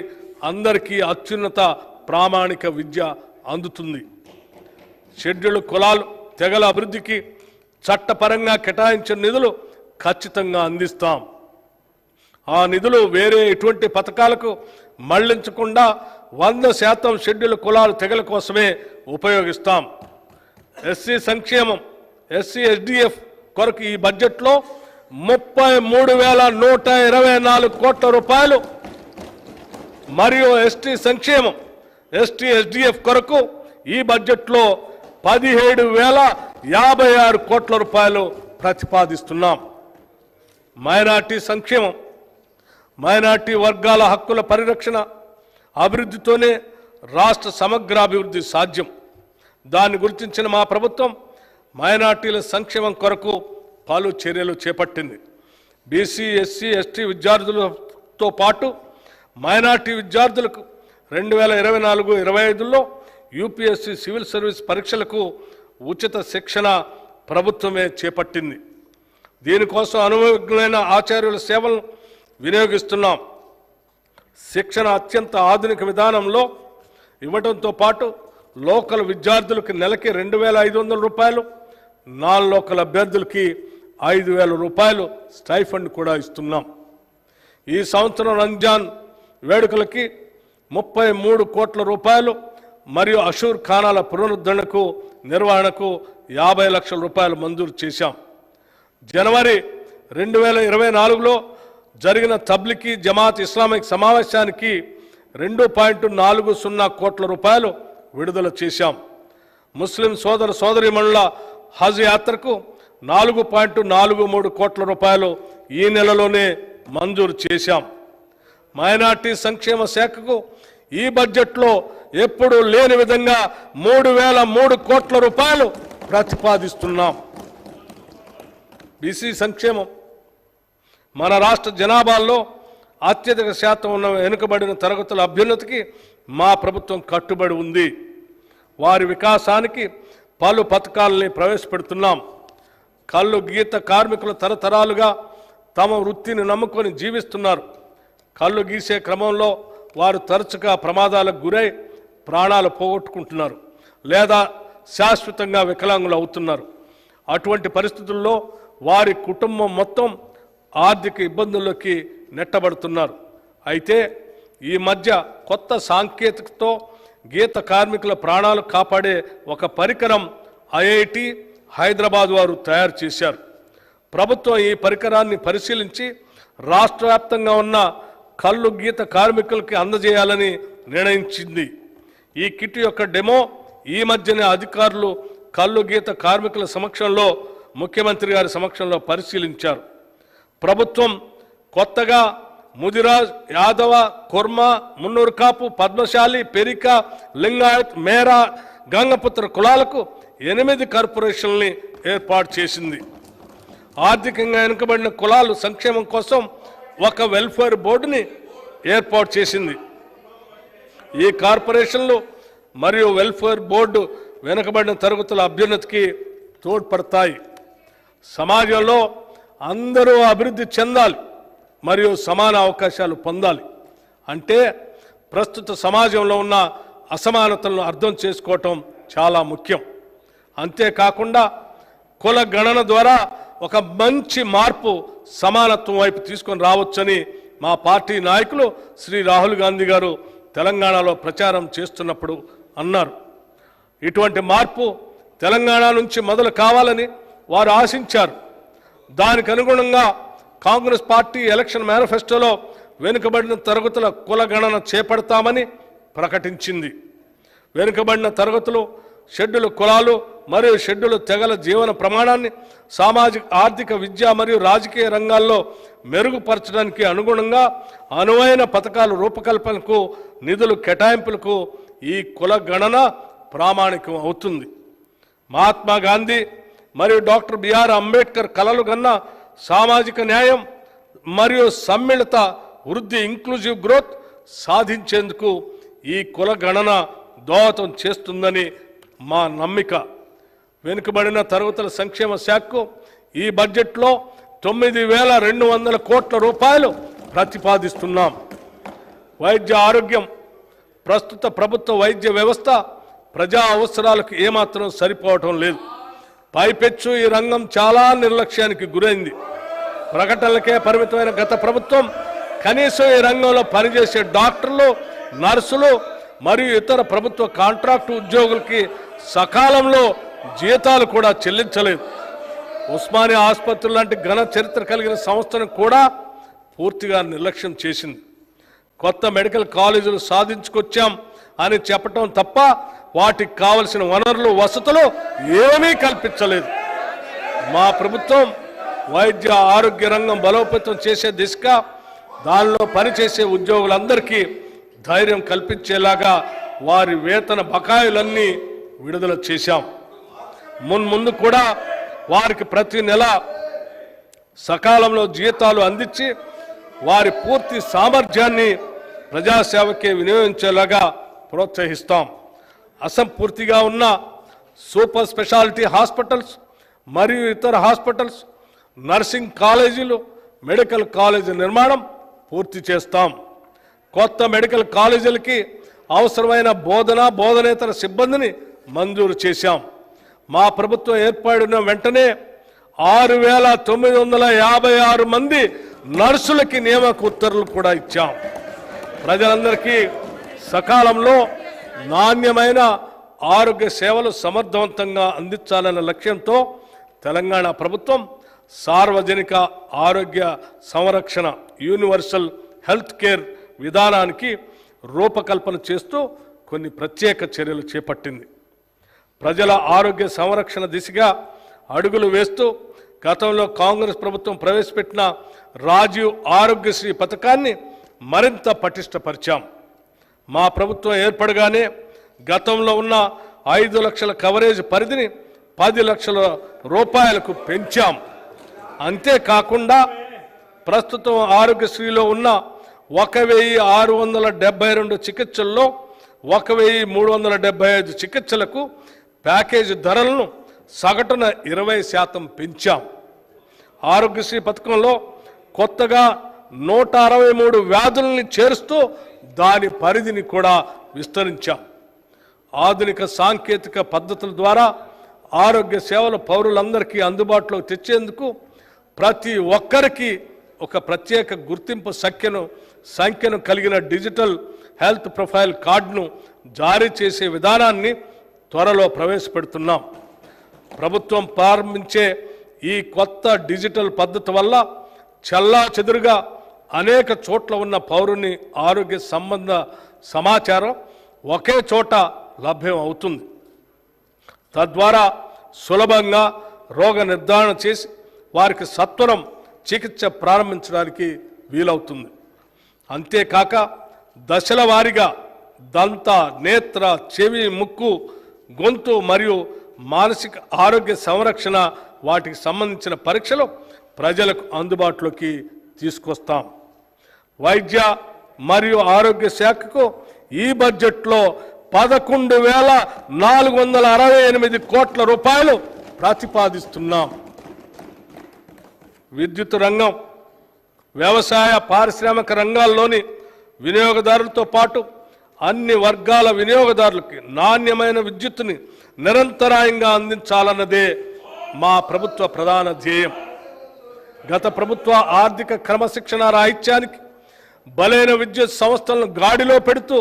అందరికీ అత్యున్నత ప్రామాణిక విద్య అందుతుంది. షెడ్యూల్డ్ కులాలు, తెగల అభివృద్ధికి చట్టపరంగా కేటాయించిన నిధులు ఖచ్చితంగా అందిస్తాం. ఆ నిధులు వేరే ఎటువంటి పథకాలకు మళ్లించకుండా 100% షెడ్యూల్డ్ కులాలు, తెగల కోసమే ఉపయోగిస్తాం. ఎస్సీ సంక్షేమం, ఎస్సీ ఎస్డిఎఫ్ కొరకు ఈ బడ్జెట్లో 33,124 కోట్ల రూపాయలు, మరియు ఎస్టీ సంక్షేమం, ఎస్టీ ఎస్డిఎఫ్ కొరకు ఈ బడ్జెట్లో 17,056 కోట్ల రూపాయలు ప్రతిపాదిస్తున్నాం. మైనార్టీ సంక్షేమం, మైనార్టీ వర్గాల హక్కుల పరిరక్షణ, అభివృద్ధితోనే రాష్ట్ర సమగ్రాభివృద్ధి సాధ్యం. దాన్ని గుర్తించిన మా ప్రభుత్వం మైనార్టీల సంక్షేమం కొరకు పలు చర్యలు చేపట్టింది. బీసీ, ఎస్సీ, ఎస్టీ విద్యార్థులతో పాటు మైనార్టీ విద్యార్థులకు 2024-25లో యూపీఎస్సీ సివిల్ సర్వీస్ పరీక్షలకు ఉచిత శిక్షణ ప్రభుత్వమే చేపట్టింది. దీనికోసం అనుభవజ్ఞులైన ఆచార్యుల సేవలను వినియోగిస్తున్నాం. శిక్షణ అత్యంత ఆధునిక విధానంలో ఇవ్వడంతో పాటు లోకల్ విద్యార్థులకు నెలకి 2,500 రూపాయలు, నాన్ లోకల్ అభ్యర్థులకి 5,000 రూపాయలు స్టైఫండ్ కూడా ఇస్తున్నాం. ఈ సంవత్సరం రంజాన్ వేడుకలకి 33 కోట్ల రూపాయలు మరియు అషూర్ ఖానాల పునరుద్ధరణకు నిర్వహణకు 50 లక్షల రూపాయలు మంజూరు చేశాం. జనవరి 2024లో జరిగిన తబ్లికి జమాత్ ఇస్లామిక్ సమావేశానికి 2.40 కోట్ల రూపాయలు విడుదల చేశాం. ముస్లిం సోదర సోదరీమణుల హజ్ యాత్రకు 4.43 కోట్ల రూపాయలు ఈ నెలలోనే మంజూరు చేశాం. మైనార్టీ సంక్షేమ శాఖకు ఈ బడ్జెట్లో ఎప్పుడూ లేని విధంగా 3,003 కోట్ల రూపాయలు ప్రతిపాదిస్తున్నాం. బీసీ సంక్షేమం, మన రాష్ట్ర జనాభాలో అత్యధిక శాతం ఉన్న వెనుకబడిన తరగతుల అభ్యున్నతికి మా ప్రభుత్వం కట్టుబడి ఉంది. వారి వికాసానికి పలు పథకాలని ప్రవేశపెడుతున్నాం. కళ్ళు గీత కార్మికులు తరతరాలుగా తమ వృత్తిని నమ్ముకొని జీవిస్తున్నారు. కళ్ళు గీసే క్రమంలో వారు తరచుగా ప్రమాదాలకు గురై ప్రాణాలు పోగొట్టుకుంటున్నారు లేదా శాశ్వతంగా వికలాంగులు అవుతున్నారు. అటువంటి పరిస్థితుల్లో వారి కుటుంబం మొత్తం ఆర్థిక ఇబ్బందుల్లోకి నెట్టబడుతున్నారు. అయితే ఈ మధ్య కొత్త సాంకేతికతో గీత కార్మికుల ప్రాణాలు కాపాడే ఒక పరికరం ఐఐటి హైదరాబాద్ వారు తయారు చేశారు. ప్రభుత్వం ఈ పరికరాన్ని పరిశీలించి రాష్ట్ర వ్యాప్తంగా ఉన్న కళ్ళు గీత కార్మికులకి అందజేయాలని నిర్ణయించింది. ఈ కిట్ యొక్క డెమో ఈ మధ్యనే అధికారులు కళ్ళు గీత కార్మికుల సమక్షంలో ముఖ్యమంత్రి గారి సమక్షంలో పరిశీలించారు. ప్రభుత్వం కొత్తగా ముదిరాజ్, యాదవ, కుర్మ, మున్నూరు కాపు, పద్మశాలి, పెరిక, లింగాయత్, మేరా, గంగపుత్ర కులాలకు 8 కార్పొరేషన్లని ఏర్పాటు చేసింది. ఆర్థికంగా వెనుకబడిన కులాలు సంక్షేమం కోసం ఒక వెల్ఫేర్ బోర్డుని ఏర్పాటు చేసింది. ఈ కార్పొరేషన్లు మరియు వెల్ఫేర్ బోర్డు వెనుకబడిన తరగతుల అభ్యున్నతికి తోడ్పడతాయి. సమాజంలో అందరూ అభివృద్ధి చెందాలి మరియు సమాన అవకాశాలు పొందాలి అంటే ప్రస్తుత సమాజంలో ఉన్న అసమానతలను అర్థం చేసుకోవటం చాలా ముఖ్యం. అంతేకాకుండా కుల గణన ద్వారా ఒక మంచి మార్పు సమానత్వం వైపు తీసుకొని రావచ్చని మా పార్టీ నాయకులు శ్రీ రాహుల్ గాంధీ గారు తెలంగాణలో ప్రచారం చేస్తున్నప్పుడు అన్నారు. ఇటువంటి మార్పు తెలంగాణ నుంచి మొదలు కావాలని వారు ఆశించారు. దానికి అనుగుణంగా కాంగ్రెస్ పార్టీ ఎలక్షన్ మేనిఫెస్టోలో వెనుకబడిన తరగతుల కుల గణన చేపడతామని ప్రకటించింది. వెనుకబడిన తరగతులు, షెడ్యూల్ కులాలు మరియు షెడ్యూల్ తెగల జీవన ప్రమాణాన్ని సామాజిక, ఆర్థిక, విద్య మరియు రాజకీయ రంగాల్లో మెరుగుపరచడానికి అనుగుణంగా అనువైన పథకాల రూపకల్పనకు, నిధులు కేటాయింపులకు ఈ కుల గణన ప్రామాణికం అవుతుంది. మహాత్మా గాంధీ మరియు డాక్టర్ బిఆర్ అంబేద్కర్ కలలు కన్న సామాజిక న్యాయం మరియు సమ్మిళిత వృద్ధి, ఇంక్లూజివ్ గ్రోత్ సాధించేందుకు ఈ కుల గణన దోహదం చేస్తుందని మా నమ్మిక. వెనుకబడిన తరగతుల సంక్షేమ శాఖకు ఈ బడ్జెట్లో 9,200 కోట్ల రూపాయలు ప్రతిపాదిస్తున్నాం. వైద్య ఆరోగ్యం, ప్రస్తుత ప్రభుత్వ వైద్య వ్యవస్థ ప్రజా అవసరాలకు ఏమాత్రం సరిపోవటం లేదు. పైపెచ్చు ఈ రంగం చాలా నిర్లక్ష్యానికి గురైంది. ప్రకటనలకే పరిమితమైన గత ప్రభుత్వం కనీసం ఈ రంగంలో పనిచేసే డాక్టర్లు, నర్సులు మరియు ఇతర ప్రభుత్వ కాంట్రాక్టు ఉద్యోగులకి సకాలంలో జీతాలు కూడా చెల్లించలేదు. ఉస్మానియా ఆసుపత్రి లాంటి ఘన చరిత్ర కలిగిన సంస్థను కూడా పూర్తిగా నిర్లక్ష్యం చేసింది. కొత్త మెడికల్ కాలేజీలు సాధించుకొచ్చాం అని చెప్పటం తప్ప వాటికి కావలసిన వనరులు వసతులు ఏమీ కల్పించలేదు. మా ప్రభుత్వం వైద్య ఆరోగ్య రంగం బలోపేతం చేసే దిశగా దానిలో పనిచేసే ఉద్యోగులందరికీ ధైర్యం కల్పించేలాగా వారి వేతన బకాయిలన్నీ విడుదల చేశాం. ముందు కూడా వారికి ప్రతి నెల సకాలంలో జీతాలు అందించి వారి పూర్తి సామర్థ్యాన్ని ప్రజాసేవకే వినియోగించేలాగా ప్రోత్సహిస్తాం. అసంపూర్తిగా ఉన్న సూపర్ స్పెషాలిటీ హాస్పిటల్స్ మరియు ఇతర హాస్పిటల్స్, నర్సింగ్ కాలేజీలు, మెడికల్ కాలేజీ నిర్మాణం పూర్తి చేస్తాం. కొత్త మెడికల్ కాలేజీలకి అవసరమైన బోధనేతర సిబ్బందిని మంజూరు చేశాం. మా ప్రభుత్వం ఏర్పడిన వెంటనే 6,956 మంది నర్సులకి నియామక ఉత్తర్వులు కూడా ఇచ్చాం. ప్రజలందరికీ సకాలంలో నాణ్యమైన ఆరోగ్య సేవలు సమర్థవంతంగా అందించాలన్న లక్ష్యంతో తెలంగాణ ప్రభుత్వం సార్వజనిక ఆరోగ్య సంరక్షణ యూనివర్సల్ హెల్త్ కేర్ విధానానికి రూపకల్పన చేస్తూ కొన్ని ప్రత్యేక చర్యలు చేపట్టింది. ప్రజల ఆరోగ్య సంరక్షణ దిశగా అడుగులు వేస్తూ గతంలో కాంగ్రెస్ ప్రభుత్వం ప్రవేశపెట్టిన రాజీవ్ ఆరోగ్యశ్రీ పథకాన్ని మరింత పటిష్టపరిచాం. మా ప్రభుత్వం ఏర్పడగానే గతంలో ఉన్న 5 లక్షల కవరేజ్ పరిధిని 10 లక్షల రూపాయలకు పెంచాం. అంతేకాకుండా ప్రస్తుతం ఆరోగ్యశ్రీలో ఉన్న 1,672 చికిత్సల్లో 1,375 చికిత్సలకు ప్యాకేజీ ధరలను సగటున 20% పెంచాం. ఆరోగ్యశ్రీ పథకంలో కొత్తగా 163 వ్యాధుల్ని చేరుస్తూ దాని పరిధిని కూడా విస్తరించాం. ఆధునిక సాంకేతిక పద్ధతుల ద్వారా ఆరోగ్య సేవలు పౌరులందరికీ అందుబాటులోకి తెచ్చేందుకు ప్రతి ఒక్కరికి ఒక ప్రత్యేక గుర్తింపు సంఖ్యను కలిగిన డిజిటల్ హెల్త్ ప్రొఫైల్ కార్డును జారీ చేసే విధానాన్ని త్వరలో ప్రవేశపెడుతున్నాం. ప్రభుత్వం ప్రారంభించే ఈ కొత్త డిజిటల్ పద్ధతి వల్ల చెల్లాచెదురుగా అనేక చోట్ల ఉన్న పౌరుని ఆరోగ్య సంబంధ సమాచారం ఒకే చోట లభ్యం అవుతుంది. తద్వారా సులభంగా రోగ నిర్ధారణ చేసి వారికి సత్వరం చికిత్స ప్రారంభించడానికి వీలవుతుంది. అంతేకాక దశల వారీగా దంత, నేత్ర, చెవి, ముక్కు, గొంతు మరియు మానసిక ఆరోగ్య సంరక్షణ వాటికి సంబంధించిన పరీక్షలు ప్రజలకు అందుబాటులోకి తీసుకొస్తాం. వైద్య మరియు ఆరోగ్య శాఖకు ఈ బడ్జెట్లో 11,468 కోట్ల రూపాయలు ప్రతిపాదిస్తున్నాం. విద్యుత్ రంగం, వ్యవసాయ, పారిశ్రామిక రంగాల్లోని వినియోగదారులతో పాటు అన్ని వర్గాల వినియోగదారులకి నాణ్యమైన విద్యుత్తుని నిరంతరాయంగా అందించాలన్నదే మా ప్రభుత్వ ప్రధాన ధ్యేయం. గత ప్రభుత్వ ఆర్థిక క్రమశిక్షణ రాహిత్యానికి బలైన విద్యుత్ సంస్థలను గాడిలో పెడుతూ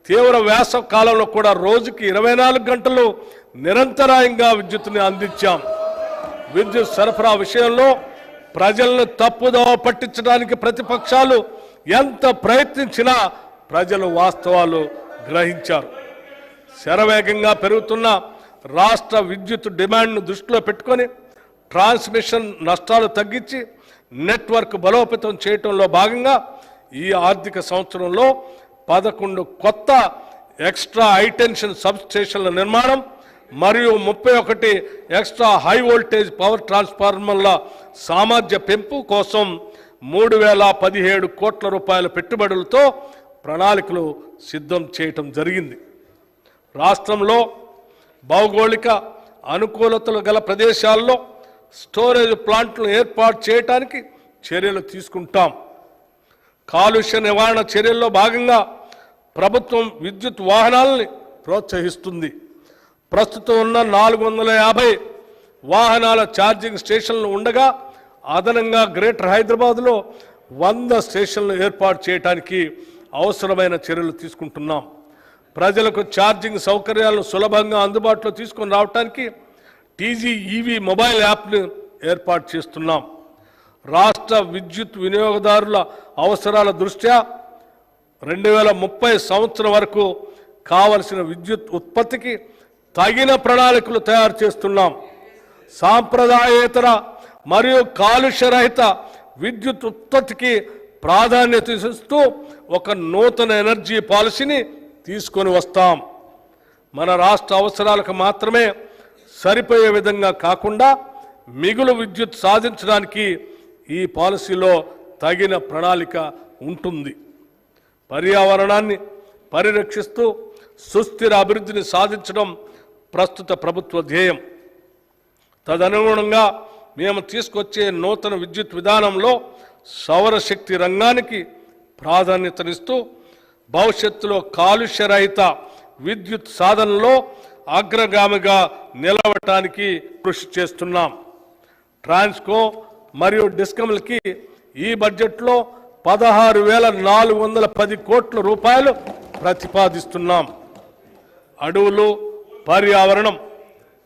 తీవ్ర వేసవ కాలంలో కూడా రోజుకి 24 గంటలు నిరంతరాయంగా విద్యుత్తుని అందించాం. విద్యుత్ సరఫరా విషయంలో ప్రజలను తప్పుదోవ పట్టించడానికి ప్రతిపక్షాలు ఎంత ప్రయత్నించినా ప్రజలు వాస్తవాలు గ్రహించారు. శరవేగంగా పెరుగుతున్న రాష్ట్ర విద్యుత్ డిమాండ్ను దృష్టిలో పెట్టుకొని ట్రాన్స్మిషన్ నష్టాలు తగ్గించి నెట్వర్క్ బలోపేతం చేయడంలో భాగంగా ఈ ఆర్థిక సంవత్సరంలో 11 కొత్త ఎక్స్ట్రా హైటెన్షన్ సబ్ స్టేషన్ల నిర్మాణం మరియు 31 ఎక్స్ట్రా హై వోల్టేజ్ పవర్ ట్రాన్స్ఫార్మర్ల సామర్థ్య పెంపు కోసం 3,017 కోట్ల రూపాయల పెట్టుబడులతో ప్రణాళికలు సిద్ధం చేయటం జరిగింది. రాష్ట్రంలో భౌగోళిక అనుకూలతలు గల ప్రదేశాల్లో స్టోరేజ్ ప్లాంట్లను ఏర్పాటు చేయడానికి చర్యలు తీసుకుంటాం. కాలుష్య నివారణ చర్యల్లో భాగంగా ప్రభుత్వం విద్యుత్ వాహనాలని ప్రోత్సహిస్తుంది. ప్రస్తుతం ఉన్న 450 వాహనాల ఛార్జింగ్ స్టేషన్లు ఉండగా అదనంగా గ్రేటర్ హైదరాబాద్లో 100 స్టేషన్లు ఏర్పాటు చేయడానికి అవసరమైన చర్యలు తీసుకుంటున్నాం. ప్రజలకు ఛార్జింగ్ సౌకర్యాలను సులభంగా అందుబాటులో తీసుకొని రావడానికి టీజీఈవీ మొబైల్ యాప్ను ఏర్పాటు చేస్తున్నాం. రాష్ట్ర విద్యుత్ వినియోగదారుల అవసరాల దృష్ట్యా 2030 సంవత్సరం వరకు కావలసిన విద్యుత్ ఉత్పత్తికి తగిన ప్రణాళికలు తయారు చేస్తున్నాం. సాంప్రదాయేతర మరియు కాలుష్యరహిత విద్యుత్ ఉత్పత్తికి ప్రాధాన్యత ఇస్తూ ఒక నూతన ఎనర్జీ పాలసీని తీసుకొని వస్తాం. మన రాష్ట్ర అవసరాలకు మాత్రమే సరిపోయే విధంగా కాకుండా మిగులు విద్యుత్ సాధించడానికి ఈ పాలసీలో తగిన ప్రణాళిక ఉంటుంది. పర్యావరణాన్ని పరిరక్షిస్తూ సుస్థిర అభివృద్ధిని సాధించడం ప్రస్తుత ప్రభుత్వ ధ్యేయం. తదనుగుణంగా మేము తీసుకొచ్చే నూతన విద్యుత్ విధానంలో సౌరశక్తి రంగానికి ప్రాధాన్యతనిస్తూ భవిష్యత్తులో కాలుష్యరహిత విద్యుత్ సాధనలో అగ్రగామిగా నిలవటానికి కృషి చేస్తున్నాం. ట్రాన్స్కో మరియు డిస్కమ్లకి ఈ బడ్జెట్లో 16,410 కోట్ల రూపాయలు ప్రతిపాదిస్తున్నాం. అడవులు, పర్యావరణం.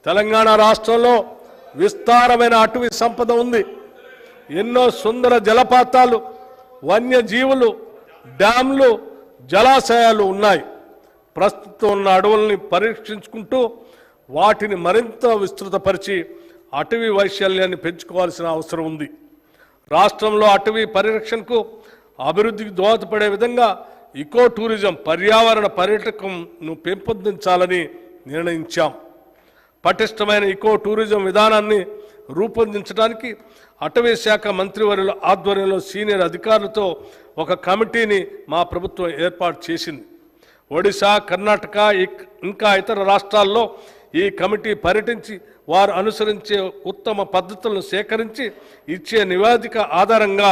తెలంగాణ రాష్ట్రంలో విస్తారమైన అటవీ సంపద ఉంది. ఎన్నో సుందర జలపాతాలు, వన్యజీవులు, డ్యాంలు, జలాశయాలు ఉన్నాయి. ప్రస్తుతం ఉన్న అడవుల్ని పరీక్షించుకుంటూ వాటిని మరింత విస్తృతపరిచి అటవీ వైశాల్యాన్ని పెంచుకోవాల్సిన అవసరం ఉంది. రాష్ట్రంలో అటవీ పరిరక్షణకు అభివృద్ధికి దోహదపడే విధంగా ఇకో టూరిజం, పర్యావరణ పర్యాటకంను పెంపొందించాలని నిర్ణయించాం. పటిష్టమైన ఇకో టూరిజం విధానాన్ని రూపొందించడానికి అటవీ శాఖ మంత్రివర్యుల ఆధ్వర్యంలో సీనియర్ అధికారులతో ఒక కమిటీని మా ప్రభుత్వం ఏర్పాటు చేసింది. ఒడిశా, కర్ణాటక ఇంకా ఇతర రాష్ట్రాల్లో ఈ కమిటీ పర్యటించి వారు అనుసరించే ఉత్తమ పద్ధతులను సేకరించి ఇచ్చే నివేదిక ఆధారంగా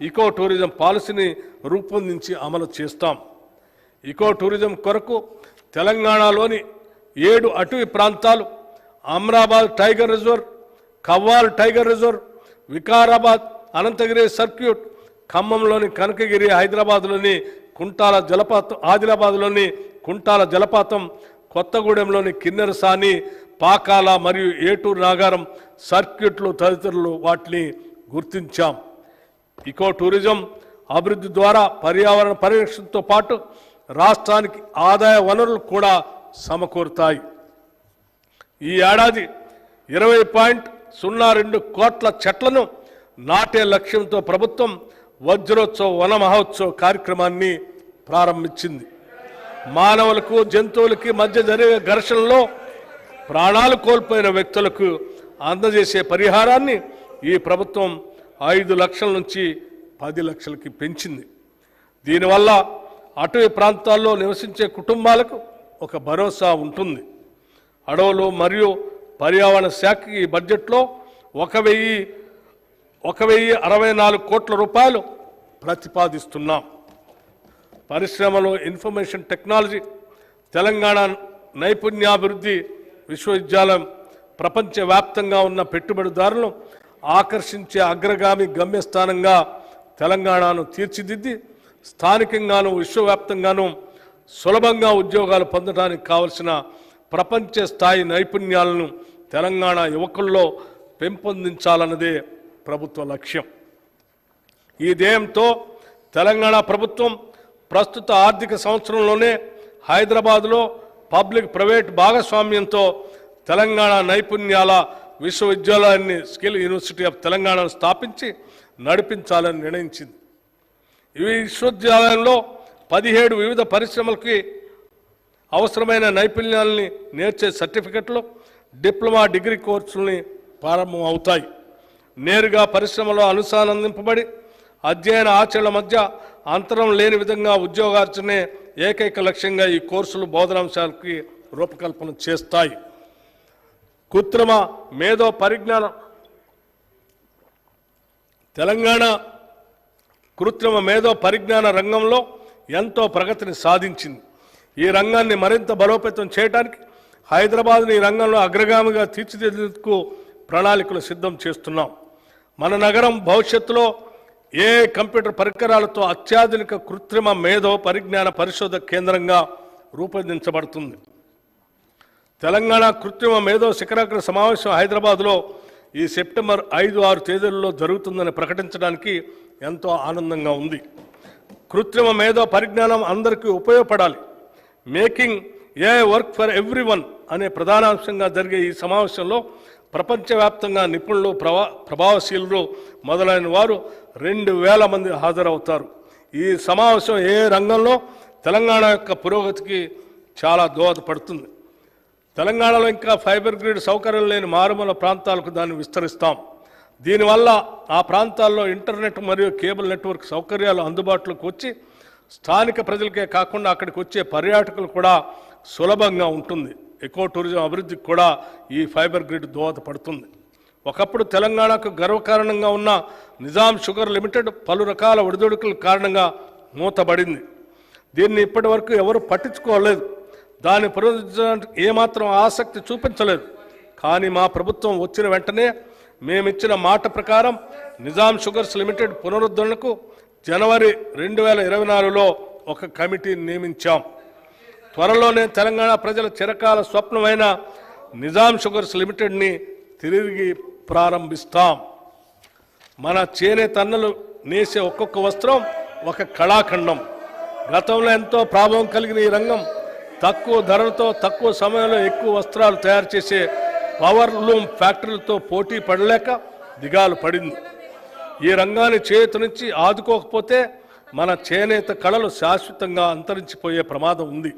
ఇకో టూరిజం పాలసీని రూపొందించి అమలు చేస్తాం. ఇకో టూరిజం కొరకు తెలంగాణలోని 7 అటవీ ప్రాంతాలు, Amrabad tiger reserve, Kawal tiger reserve, Vikarabad Ananthagiri circuit, ఖమ్మంలోని కనకగిరి, హైదరాబాద్లోని కుంటాల జలపాతం, ఆదిలాబాద్లోని కుంటాల జలపాతం, కొత్తగూడెంలోని కిన్నెరసాని, పాకాల మరియు ఏటూరు నాగారం సర్క్యూట్లు తదితరులు వాటిని గుర్తించాం. ఇకో టూరిజం అభివృద్ధి ద్వారా పర్యావరణ పరిరక్షణతో పాటు రాష్ట్రానికి ఆదాయ వనరులు కూడా సమకూరుతాయి. ఈ ఏడాది 20.02 కోట్ల చెట్లను నాటే లక్ష్యంతో ప్రభుత్వం వజ్రోత్సవ వన మహోత్సవ కార్యక్రమాన్ని ప్రారంభించింది. మానవులకు జంతువులకి మధ్య జరిగే ఘర్షణలో ప్రాణాలు కోల్పోయిన వ్యక్తులకు అందజేసే పరిహారాన్ని ఈ ప్రభుత్వం 5 లక్షల నుంచి 10 లక్షలకి పెంచింది. దీనివల్ల అటవీ ప్రాంతాల్లో నివసించే కుటుంబాలకు ఒక భరోసా ఉంటుంది. అడవులు మరియు పర్యావరణ శాఖకి ఈ బడ్జెట్లో 1,064 కోట్ల రూపాయలు ప్రతిపాదిస్తున్నాం. పరిశ్రమలో ఇన్ఫర్మేషన్ టెక్నాలజీ, తెలంగాణ నైపుణ్యాభివృద్ధి విశ్వవిద్యాలయం ప్రపంచవ్యాప్తంగా ఉన్న పెట్టుబడిదారులను ఆకర్షించే అగ్రగామి గమ్యస్థానంగా తెలంగాణను తీర్చిదిద్ది స్థానికంగాను విశ్వవ్యాప్తంగాను సులభంగా ఉద్యోగాలు పొందడానికి కావలసిన ప్రపంచ స్థాయి నైపుణ్యాలను తెలంగాణ యువకుల్లో పెంపొందించాలన్నదే ప్రభుత్వ లక్ష్యం. ఈ ధ్యేయంతో తెలంగాణ ప్రభుత్వం ప్రస్తుత ఆర్థిక సంవత్సరంలోనే హైదరాబాద్లో పబ్లిక్ ప్రైవేట్ భాగస్వామ్యంతో తెలంగాణ నైపుణ్యాల విశ్వవిద్యాలయాన్ని స్కిల్ యూనివర్సిటీ ఆఫ్ తెలంగాణను స్థాపించి నడిపించాలని నిర్ణయించింది. ఈ విశ్వవిద్యాలయంలో 17 వివిధ పరిశ్రమలకి అవసరమైన నైపుణ్యాలని నేర్చే సర్టిఫికెట్లు, డిప్లొమా, డిగ్రీ కోర్సుల్ని ప్రారంభం అవుతాయి. నేరుగా పరిశ్రమలో అనుసంధానింపబడి అధ్యయన ఆచరణ మధ్య అంతరం లేని విధంగా ఉద్యోగార్జనే ఏకైక లక్ష్యంగా ఈ కోర్సులు బోధనాంశాలకి రూపకల్పన చేస్తాయి. కృత్రిమ మేధో పరిజ్ఞానం. తెలంగాణ కృత్రిమ మేధో పరిజ్ఞాన రంగంలో ఎంతో ప్రగతిని సాధించింది. ఈ రంగాన్ని మరింత బలోపేతం చేయడానికి హైదరాబాద్ని ఈ రంగంలో అగ్రగామిగా తీర్చిదిద్దేందుకు ప్రణాళికలు సిద్ధం చేస్తున్నాం. మన నగరం భవిష్యత్తులో కంప్యూటర్ పరికరాలతో అత్యాధునిక కృత్రిమ మేధో పరిజ్ఞాన పరిశోధక కేంద్రంగా రూపొందించబడుతుంది. తెలంగాణ కృత్రిమ మేధో శిఖరాగ్ర సమావేశం హైదరాబాద్లో ఈ సెప్టెంబర్ 5-6 తేదీల్లో జరుగుతుందని ప్రకటించడానికి ఎంతో ఆనందంగా ఉంది. కృత్రిమ మేధో పరిజ్ఞానం అందరికీ ఉపయోగపడాలి. Making AI work for everyone అనే ప్రధానాంశంగా జరిగే ఈ సమావేశంలో ప్రపంచవ్యాప్తంగా నిపుణులు, ప్రభావశీలులు మొదలైన వారు 2000 మంది హాజరవుతారు. ఈ సమావేశం ఏ రంగంలో తెలంగాణ యొక్క పురోగతికి చాలా దోహదపడుతుంది. తెలంగాణలో ఇంకా ఫైబర్ గ్రిడ్ సౌకర్యం లేని మారుమూల ప్రాంతాలకు దాన్ని విస్తరిస్తాం. దీనివల్ల ఆ ప్రాంతాల్లో ఇంటర్నెట్ మరియు కేబుల్ నెట్వర్క్ సౌకర్యాలు అందుబాటులోకి వచ్చి స్థానిక ప్రజలకే కాకుండా అక్కడికి వచ్చే పర్యాటకులు కూడా సులభంగా ఉంటుంది. ఎకో టూరిజం అభివృద్ధికి కూడా ఈ ఫైబర్ గ్రిడ్ దోహదపడుతుంది. ఒకప్పుడు తెలంగాణకు గర్వకారణంగా ఉన్న నిజాం షుగర్ లిమిటెడ్ పలు రకాల ఒడిదుడుకుల కారణంగా మూతబడింది. దీన్ని ఇప్పటి వరకు ఎవరు పట్టించుకోలేదు. దాన్ని పునరుద్ధరించడానికి ఏమాత్రం ఆసక్తి చూపించలేదు. కానీ మా ప్రభుత్వం వచ్చిన వెంటనే మేమిచ్చిన మాట ప్రకారం నిజాం షుగర్స్ లిమిటెడ్ పునరుద్ధరణకు జనవరి 2024లో ఒక కమిటీని నియమించాం. త్వరలోనే తెలంగాణ ప్రజల చిరకాల స్వప్నమైన నిజాం షుగర్స్ లిమిటెడ్ని తిరిగి ప్రారంభిస్తాం. మన చేనేత అన్నలు నేసే ఒక్కొక్క వస్త్రం ఒక కళాఖండం. గతంలో ఎంతో ప్రాభవం కలిగిన ఈ రంగం తక్కువ ధరలతో తక్కువ సమయంలో ఎక్కువ వస్త్రాలు తయారు చేసే పవర్ లూమ్ ఫ్యాక్టరీలతో పోటీ పడలేక దిగాలు పడింది. ఈ రంగాన్ని చేతి నుంచి ఆదుకోకపోతే మన చేనేత కళలు శాశ్వతంగా అంతరించిపోయే ప్రమాదం ఉంది.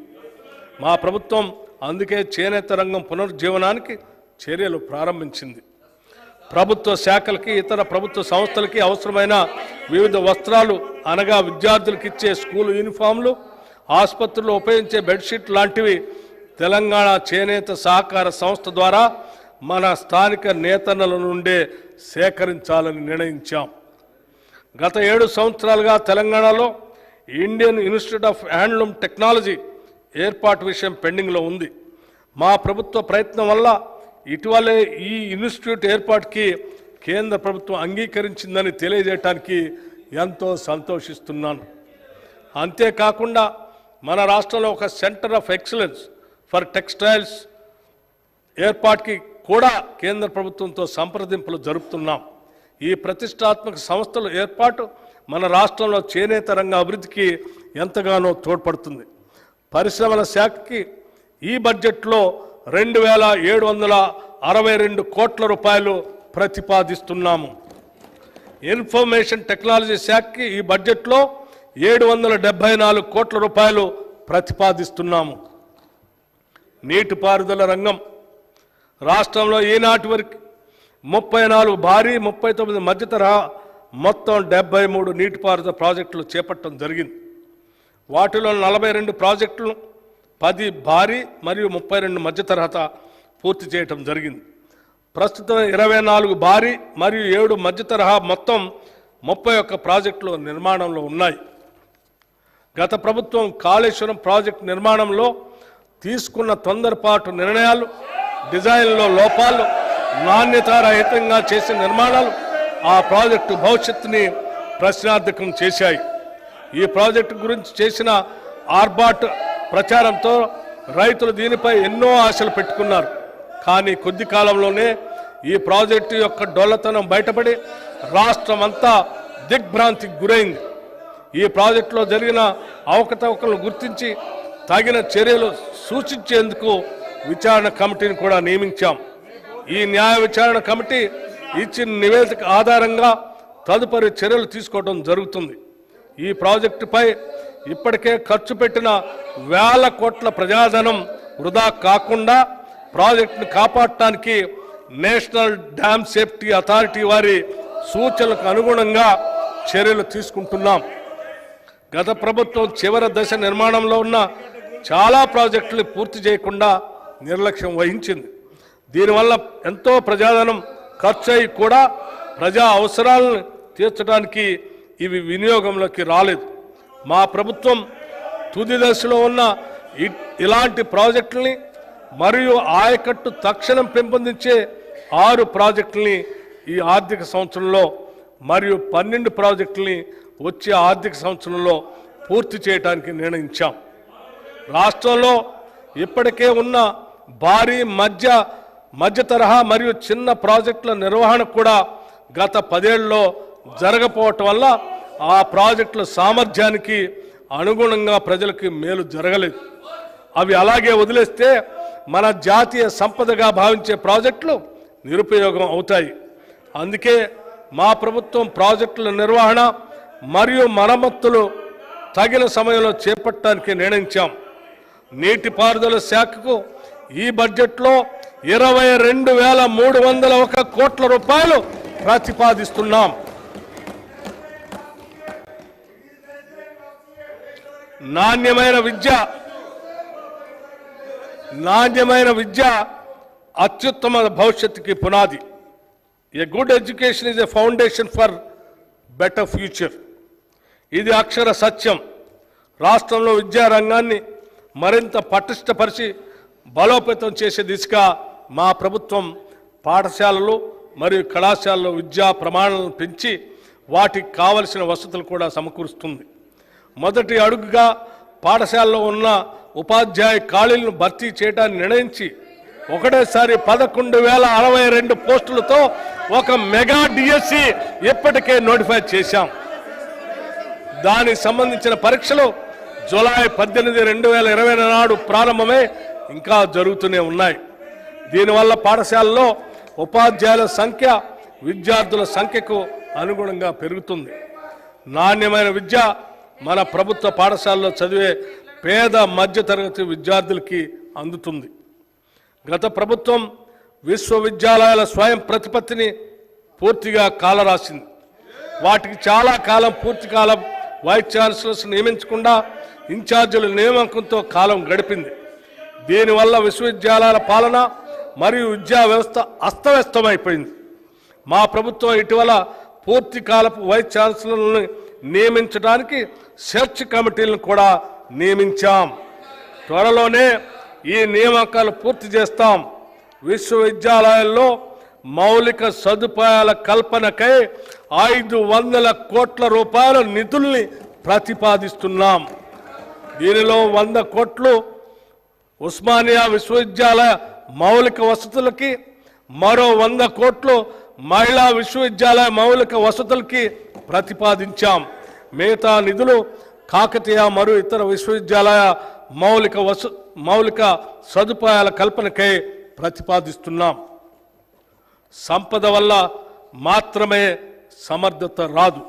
మా ప్రభుత్వం అందుకే చేనేత రంగం పునరుజ్జీవనానికి చర్యలు ప్రారంభించింది. ప్రభుత్వ శాఖలకి, ఇతర ప్రభుత్వ సంస్థలకి అవసరమైన వివిధ వస్త్రాలు అనగా విద్యార్థులకు ఇచ్చే స్కూల్ యూనిఫామ్లు, ఆసుపత్రుల్లో ఉపయోగించే బెడ్షీట్ లాంటివి తెలంగాణ చేనేత సహకార సంస్థ ద్వారా మన స్థానిక నేతన్నల నుండే సేకరించాలని నిర్ణయించాం. గత 7 సంవత్సరాలుగా తెలంగాణలో Indian institute of handloom technology ఏర్పాటు విషయం పెండింగ్లో ఉంది. మా ప్రభుత్వ ప్రయత్నం వల్ల ఇటీవలే ఈ ఇన్స్టిట్యూట్ ఏర్పాటుకి కేంద్ర ప్రభుత్వం అంగీకరించిందని తెలియజేయడానికి ఎంతో సంతోషిస్తున్నాను. అంతేకాకుండా మన రాష్ట్రంలో ఒక centre of excellence for textiles ఏర్పాటుకి కూడా కేంద్ర ప్రభుత్వంతో సంప్రదింపులు జరుపుతున్నాం. ఈ ప్రతిష్టాత్మక సంస్థల ఏర్పాటు మన రాష్ట్రంలో చేనేత రంగ అభివృద్ధికి ఎంతగానో తోడ్పడుతుంది. పరిశ్రమల శాఖకి ఈ బడ్జెట్లో 2762 కోట్ల రూపాయలు ప్రతిపాదిస్తున్నాము. ఇన్ఫర్మేషన్ టెక్నాలజీ శాఖకి ఈ బడ్జెట్లో 774 కోట్ల రూపాయలు ప్రతిపాదిస్తున్నాము. నీటిపారుదల రంగం రాష్ట్రంలో ఈనాటి వరకు 34 భారీ, 39 మధ్యతరహా మొత్తం 73 నీటిపారుదల ప్రాజెక్టులు చేపట్టడం జరిగింది. వాటిలో 42 ప్రాజెక్టులు, 10 భారీ మరియు 32 మధ్యతరహా పూర్తి చేయటం జరిగింది. ప్రస్తుతం 24 భారీ మరియు 7 మధ్యతరహా మొత్తం 31 ప్రాజెక్టులు నిర్మాణంలో ఉన్నాయి. గత ప్రభుత్వం కాళేశ్వరం ప్రాజెక్టు నిర్మాణంలో తీసుకున్న తొందరపాటు నిర్ణయాలు, డిజైన్లో లోపాలు, నాణ్యతారహితంగా చేసిన నిర్మాణాలు ఆ ప్రాజెక్టు భవిష్యత్తుని ప్రశ్నార్థకం చేశాయి. ఈ ప్రాజెక్టు గురించి చేసిన ఆర్బాట్ ప్రచారంతో రైతులు దీనిపై ఎన్నో ఆశలు పెట్టుకున్నారు. కానీ కొద్ది కాలంలోనే ఈ ప్రాజెక్టు యొక్క డొల్లతనం బయటపడి రాష్ట్రమంతా దిగ్భ్రాంతికి గురైంది. ఈ ప్రాజెక్టులో జరిగిన అవకతవకలను గుర్తించి తగిన చర్యలు సూచించేందుకు విచారణ కమిటీని కూడా నియమించాం. ఈ న్యాయ విచారణ కమిటీ ఇచ్చిన నివేదిక ఆధారంగా తదుపరి చర్యలు తీసుకోవడం జరుగుతుంది. ఈ ప్రాజెక్టుపై ఇప్పటికే ఖర్చు పెట్టిన వేల కోట్ల ప్రజాధనం వృధా కాకుండా ప్రాజెక్టును కాపాడటానికి నేషనల్ డ్యామ్ సేఫ్టీ అథారిటీ వారి సూచనలకు అనుగుణంగా చర్యలు తీసుకుంటున్నాం. గత ప్రభుత్వం చివరి దశ నిర్మాణంలో ఉన్న చాలా ప్రాజెక్టులు పూర్తి చేయకుండా నిర్లక్ష్యం వహించింది. దీనివల్ల ఎంతో ప్రజాధనం ఖర్చు అయి కూడా ప్రజా అవసరాలను తీర్చడానికి ఇవి వినియోగంలోకి రాలేదు. మా ప్రభుత్వం తుది దశలో ఉన్న ఇలాంటి ప్రాజెక్టుల్ని మరియు ఆయకట్టు తక్షణం పెంపొందించే 6 ప్రాజెక్టుల్ని ఈ ఆర్థిక సంవత్సరంలో మరియు 12 ప్రాజెక్టుల్ని వచ్చే ఆర్థిక సంవత్సరంలో పూర్తి చేయడానికి నిర్ణయించాం. రాష్ట్రంలో ఇప్పటికే ఉన్న భారీ మధ్య తరహా మరియు చిన్న ప్రాజెక్టుల నిర్వహణ కూడా గత 10 ఏళ్లలో జరగకపోవటం వల్ల ఆ ప్రాజెక్టుల సామర్థ్యానికి అనుగుణంగా ప్రజలకి మేలు జరగలేదు. అవి అలాగే వదిలేస్తే మన జాతీయ సంపదగా భావించే ప్రాజెక్టులు నిరుపయోగం అవుతాయి. అందుకే మా ప్రభుత్వం ప్రాజెక్టుల నిర్వహణ మరియు మరమ్మతులు తగిన సమయంలో చేపట్టడానికి నిర్ణయించాం. నీటిపారుదల శాఖకు ఈ బడ్జెట్లో 22,301 కోట్ల రూపాయలు ప్రతిపాదిస్తున్నాం. నాణ్యమైన విద్య అత్యుత్తమ భవిష్యత్తుకి పునాది. A good education is a foundation for better future. ఇది అక్షర సత్యం. రాష్ట్రంలో విద్యా రంగాన్ని మరింత పటిష్టపరిచి బలోపేతం చేసే దిశగా మా ప్రభుత్వం పాఠశాలలు మరియు కళాశాలలో విద్యా ప్రమాణాలను పెంచి వాటికి కావలసిన వసతులు కూడా సమకూరుస్తుంది. మొదటి అడుగుగా పాఠశాలలో ఉన్న ఉపాధ్యాయ ఖాళీలను భర్తీ చేయడాన్ని నిర్ణయించి ఒకటేసారి 11,062 పోస్టులతో ఒక మెగా డిఎస్సి ఇప్పటికే నోటిఫై చేశాం. దానికి సంబంధించిన పరీక్షలు జూలై 18, 2020 నాడు ప్రారంభమై ఇంకా జరుగుతూనే ఉన్నాయి. దీనివల్ల పాఠశాలలో ఉపాధ్యాయుల సంఖ్య విద్యార్థుల సంఖ్యకు అనుగుణంగా పెరుగుతుంది. నాణ్యమైన విద్య మన ప్రభుత్వ పాఠశాలలో చదివే పేద మధ్యతరగతి విద్యార్థులకి అందుతుంది. గత ప్రభుత్వం విశ్వవిద్యాలయాల స్వయం ప్రతిపత్తిని పూర్తిగా కాలరాసింది. వాటికి చాలా కాలం పూర్తికాలం వైస్ ఛాన్సలర్స్ నియమించకుండా ఇన్ఛార్జీల నియామకంతో కాలం గడిపింది. దీనివల్ల విశ్వవిద్యాలయాల పాలన మరియు విద్యా వ్యవస్థ అస్తవ్యస్తమైపోయింది. మా ప్రభుత్వం ఇటీవల పూర్తి కాలపు వైస్ ఛాన్సలర్లను నియమించడానికి సెర్చ్ కమిటీలను కూడా నియమించాం. త్వరలోనే ఈ నియామకాలు పూర్తి చేస్తాం. విశ్వవిద్యాలయాల్లో మౌలిక సదుపాయాల కల్పనకై 500 కోట్ల రూపాయల నిధుల్ని ప్రతిపాదిస్తున్నాం. దీనిలో 100 కోట్లు ఉస్మానియా విశ్వవిద్యాలయ మౌలిక వసతులకి, మరో 100 కోట్లు మహిళా విశ్వవిద్యాలయ మౌలిక వసతులకి ప్రతిపాదించాం. మిగతా నిధులు కాకతీయ మరియు ఇతర విశ్వవిద్యాలయ మౌలిక సదుపాయాల కల్పనకై ప్రతిపాదిస్తున్నాం. సంపద వల్ల మాత్రమే సమర్థత రాదు,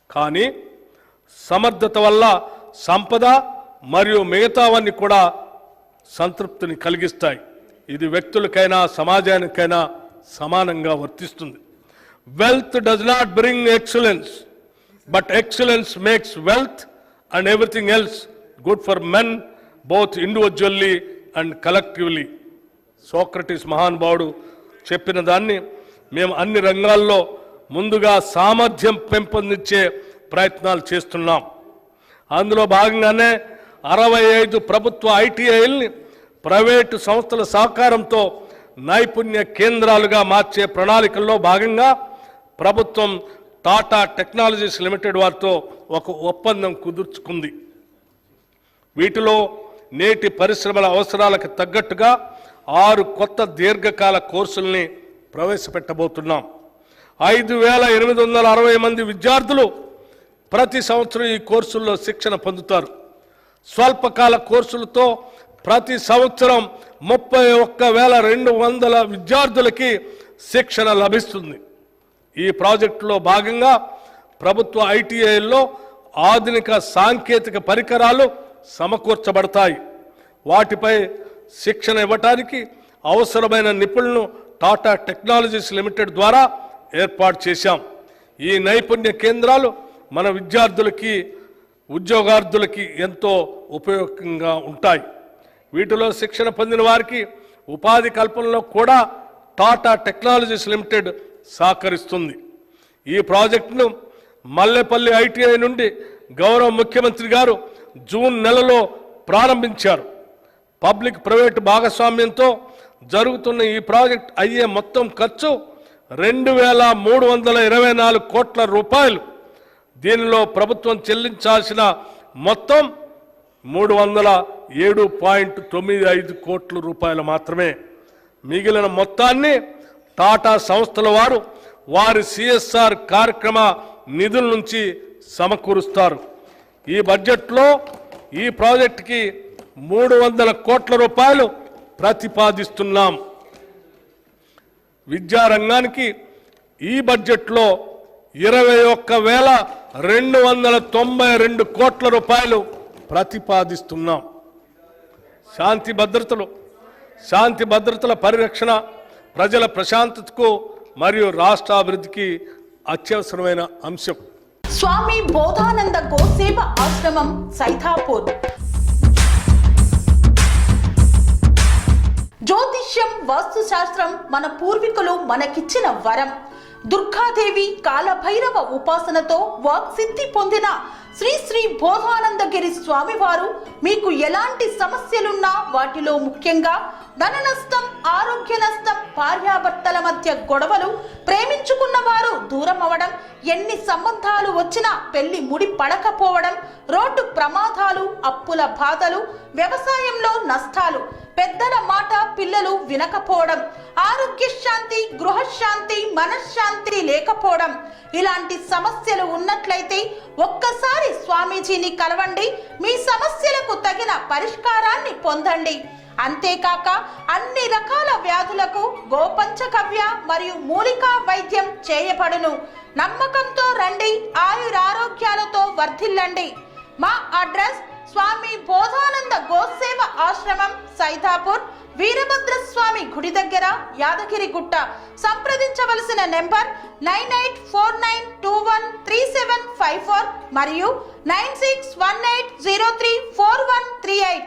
కానీ సమర్థత వల్ల సంపద మరియు మిగతావన్నీ కూడా సంతృప్తిని కలిగిస్తాయి. ఇది వ్యక్తులకైనా సమాజానికైనా సమానంగా వర్తిస్తుంది. Wealth does not bring excellence, but excellence makes wealth and everything else good for men both individually and collectively. Socrates మహానుభావుడు చెప్పిన దాన్ని మేము అన్ని రంగాల్లో ముందుగా సామర్థ్యం పెంపొందించే ప్రయత్నాలు చేస్తున్నాం. అందులో భాగంగానే 65 ప్రభుత్వ ఐటీఐల్ని ప్రైవేటు సంస్థల సహకారంతో నైపుణ్య కేంద్రాలుగా మార్చే ప్రణాళికల్లో భాగంగా ప్రభుత్వం టాటా టెక్నాలజీస్ లిమిటెడ్ వారితో ఒక ఒప్పందం కుదుర్చుకుంది. వీటిలో నేటి పరిశ్రమల అవసరాలకు తగ్గట్టుగా 6 కొత్త దీర్ఘకాల కోర్సుల్ని ప్రవేశపెట్టబోతున్నాం. 5,860 మంది విద్యార్థులు ప్రతి సంవత్సరం ఈ కోర్సుల్లో శిక్షణ పొందుతారు. స్వల్పకాల కోర్సులతో ప్రతి సంవత్సరం 31,200 విద్యార్థులకి శిక్షణ లభిస్తుంది. ఈ ప్రాజెక్టులో భాగంగా ప్రభుత్వ ఐటీఐల్లో ఆధునిక సాంకేతిక పరికరాలు సమకూర్చబడతాయి. వాటిపై శిక్షణ ఇవ్వటానికి అవసరమైన నిపుణులను టాటా టెక్నాలజీస్ లిమిటెడ్ ద్వారా ఏర్పాటు చేశాం. ఈ నైపుణ్య కేంద్రాలు మన విద్యార్థులకి ఉద్యోగార్థులకి ఎంతో ఉపయోగంగా ఉంటాయి. వీటిలో శిక్షణ పొందిన వారికి ఉపాధి కల్పనలో కూడా టాటా టెక్నాలజీస్ లిమిటెడ్ సహకరిస్తుంది. ఈ ప్రాజెక్టును మల్లెపల్లి ఐటీఐ నుండి గౌరవ ముఖ్యమంత్రి గారు జూన్ నెలలో ప్రారంభించారు. పబ్లిక్ ప్రైవేట్ భాగస్వామ్యంతో జరుగుతున్న ఈ ప్రాజెక్ట్ అయ్యే మొత్తం ఖర్చు 2,324 కోట్ల రూపాయలు. దీనిలో ప్రభుత్వం చెల్లించాల్సిన మొత్తం 7.95 కోట్ల రూపాయలు మాత్రమే. మిగిలిన మొత్తాన్ని టాటా సంస్థల వారు వారి సిఎస్ఆర్ కార్యక్రమ నిధుల నుంచి సమకూరుస్తారు. ఈ బడ్జెట్లో ఈ ప్రాజెక్టుకి 300 కోట్ల రూపాయలు ప్రతిపాదిస్తున్నాం. విద్యారంగానికి ఈ బడ్జెట్లో 21,292 కోట్ల రూపాయలు ప్రతిపాదిస్తున్నాం. శాంతి భద్రతల పరిరక్షణ ప్రజల ప్రశాంతతకు మరియు రాష్ట్ర అభివృద్ధికి అత్యవసరమైన అంశం. స్వామి బోధానంద గోసేవ ఆశ్రమం సైథాపూర్. జ్యోతిష్యం, వాస్తుశాస్త్రం మన పూర్వీకులు మనకిచ్చిన వరం. దుర్గాదేవి, కాలభైరవ ఉపాసనతో వాక్సిద్ధి పొందిన శ్రీ శ్రీ బోధానందగిరి స్వామివారు మీకు ఎలాంటి సమస్యలున్నా, వాటిలో ముఖ్యంగా ధన నష్టం, ఆరోగ్య నష్టం, భార్యాభర్తల మధ్య గొడవలు, ప్రేమించుకున్న వారు దూరం అవడం, ఎన్ని సంబంధాలు వచ్చినా పెళ్లి ముడి పడకపోవడం, రోడ్డు ప్రమాదాలు, అప్పుల బాధలు, వ్యవసాయంలో నష్టాలు, పెద్దల మాట పిల్లలు వినకపోవడం, ఆరోగ్య శాంతి, గృహశాంతి, మనశ్శాంతి లేకపోవడం, ఇలాంటి సమస్యలు ఉన్నట్లయితే ఒక్కసారి స్వామీజీని కలవండి. మీ సమస్యలకు తగిన పరిష్కారాన్ని పొందండి. అంతేకాక అన్ని రకాల వ్యాధులకు గోపంచగవ్య మరియు మూలికా వైద్యం చేయబడును. నమ్మకంతో రండి, ఆయురారోగ్యాలతో వర్ధిల్లండి. మా అడ్రస్ స్వామి బోధానంద గోసేవ ఆశ్రమం, సైథాపూర్, వీరభద్రస్వామి గుడి దగ్గర, యాదగిరిగుట్ట. సంప్రదించవలసిన నెంబర్ 9849213754 మరియు 9618034138.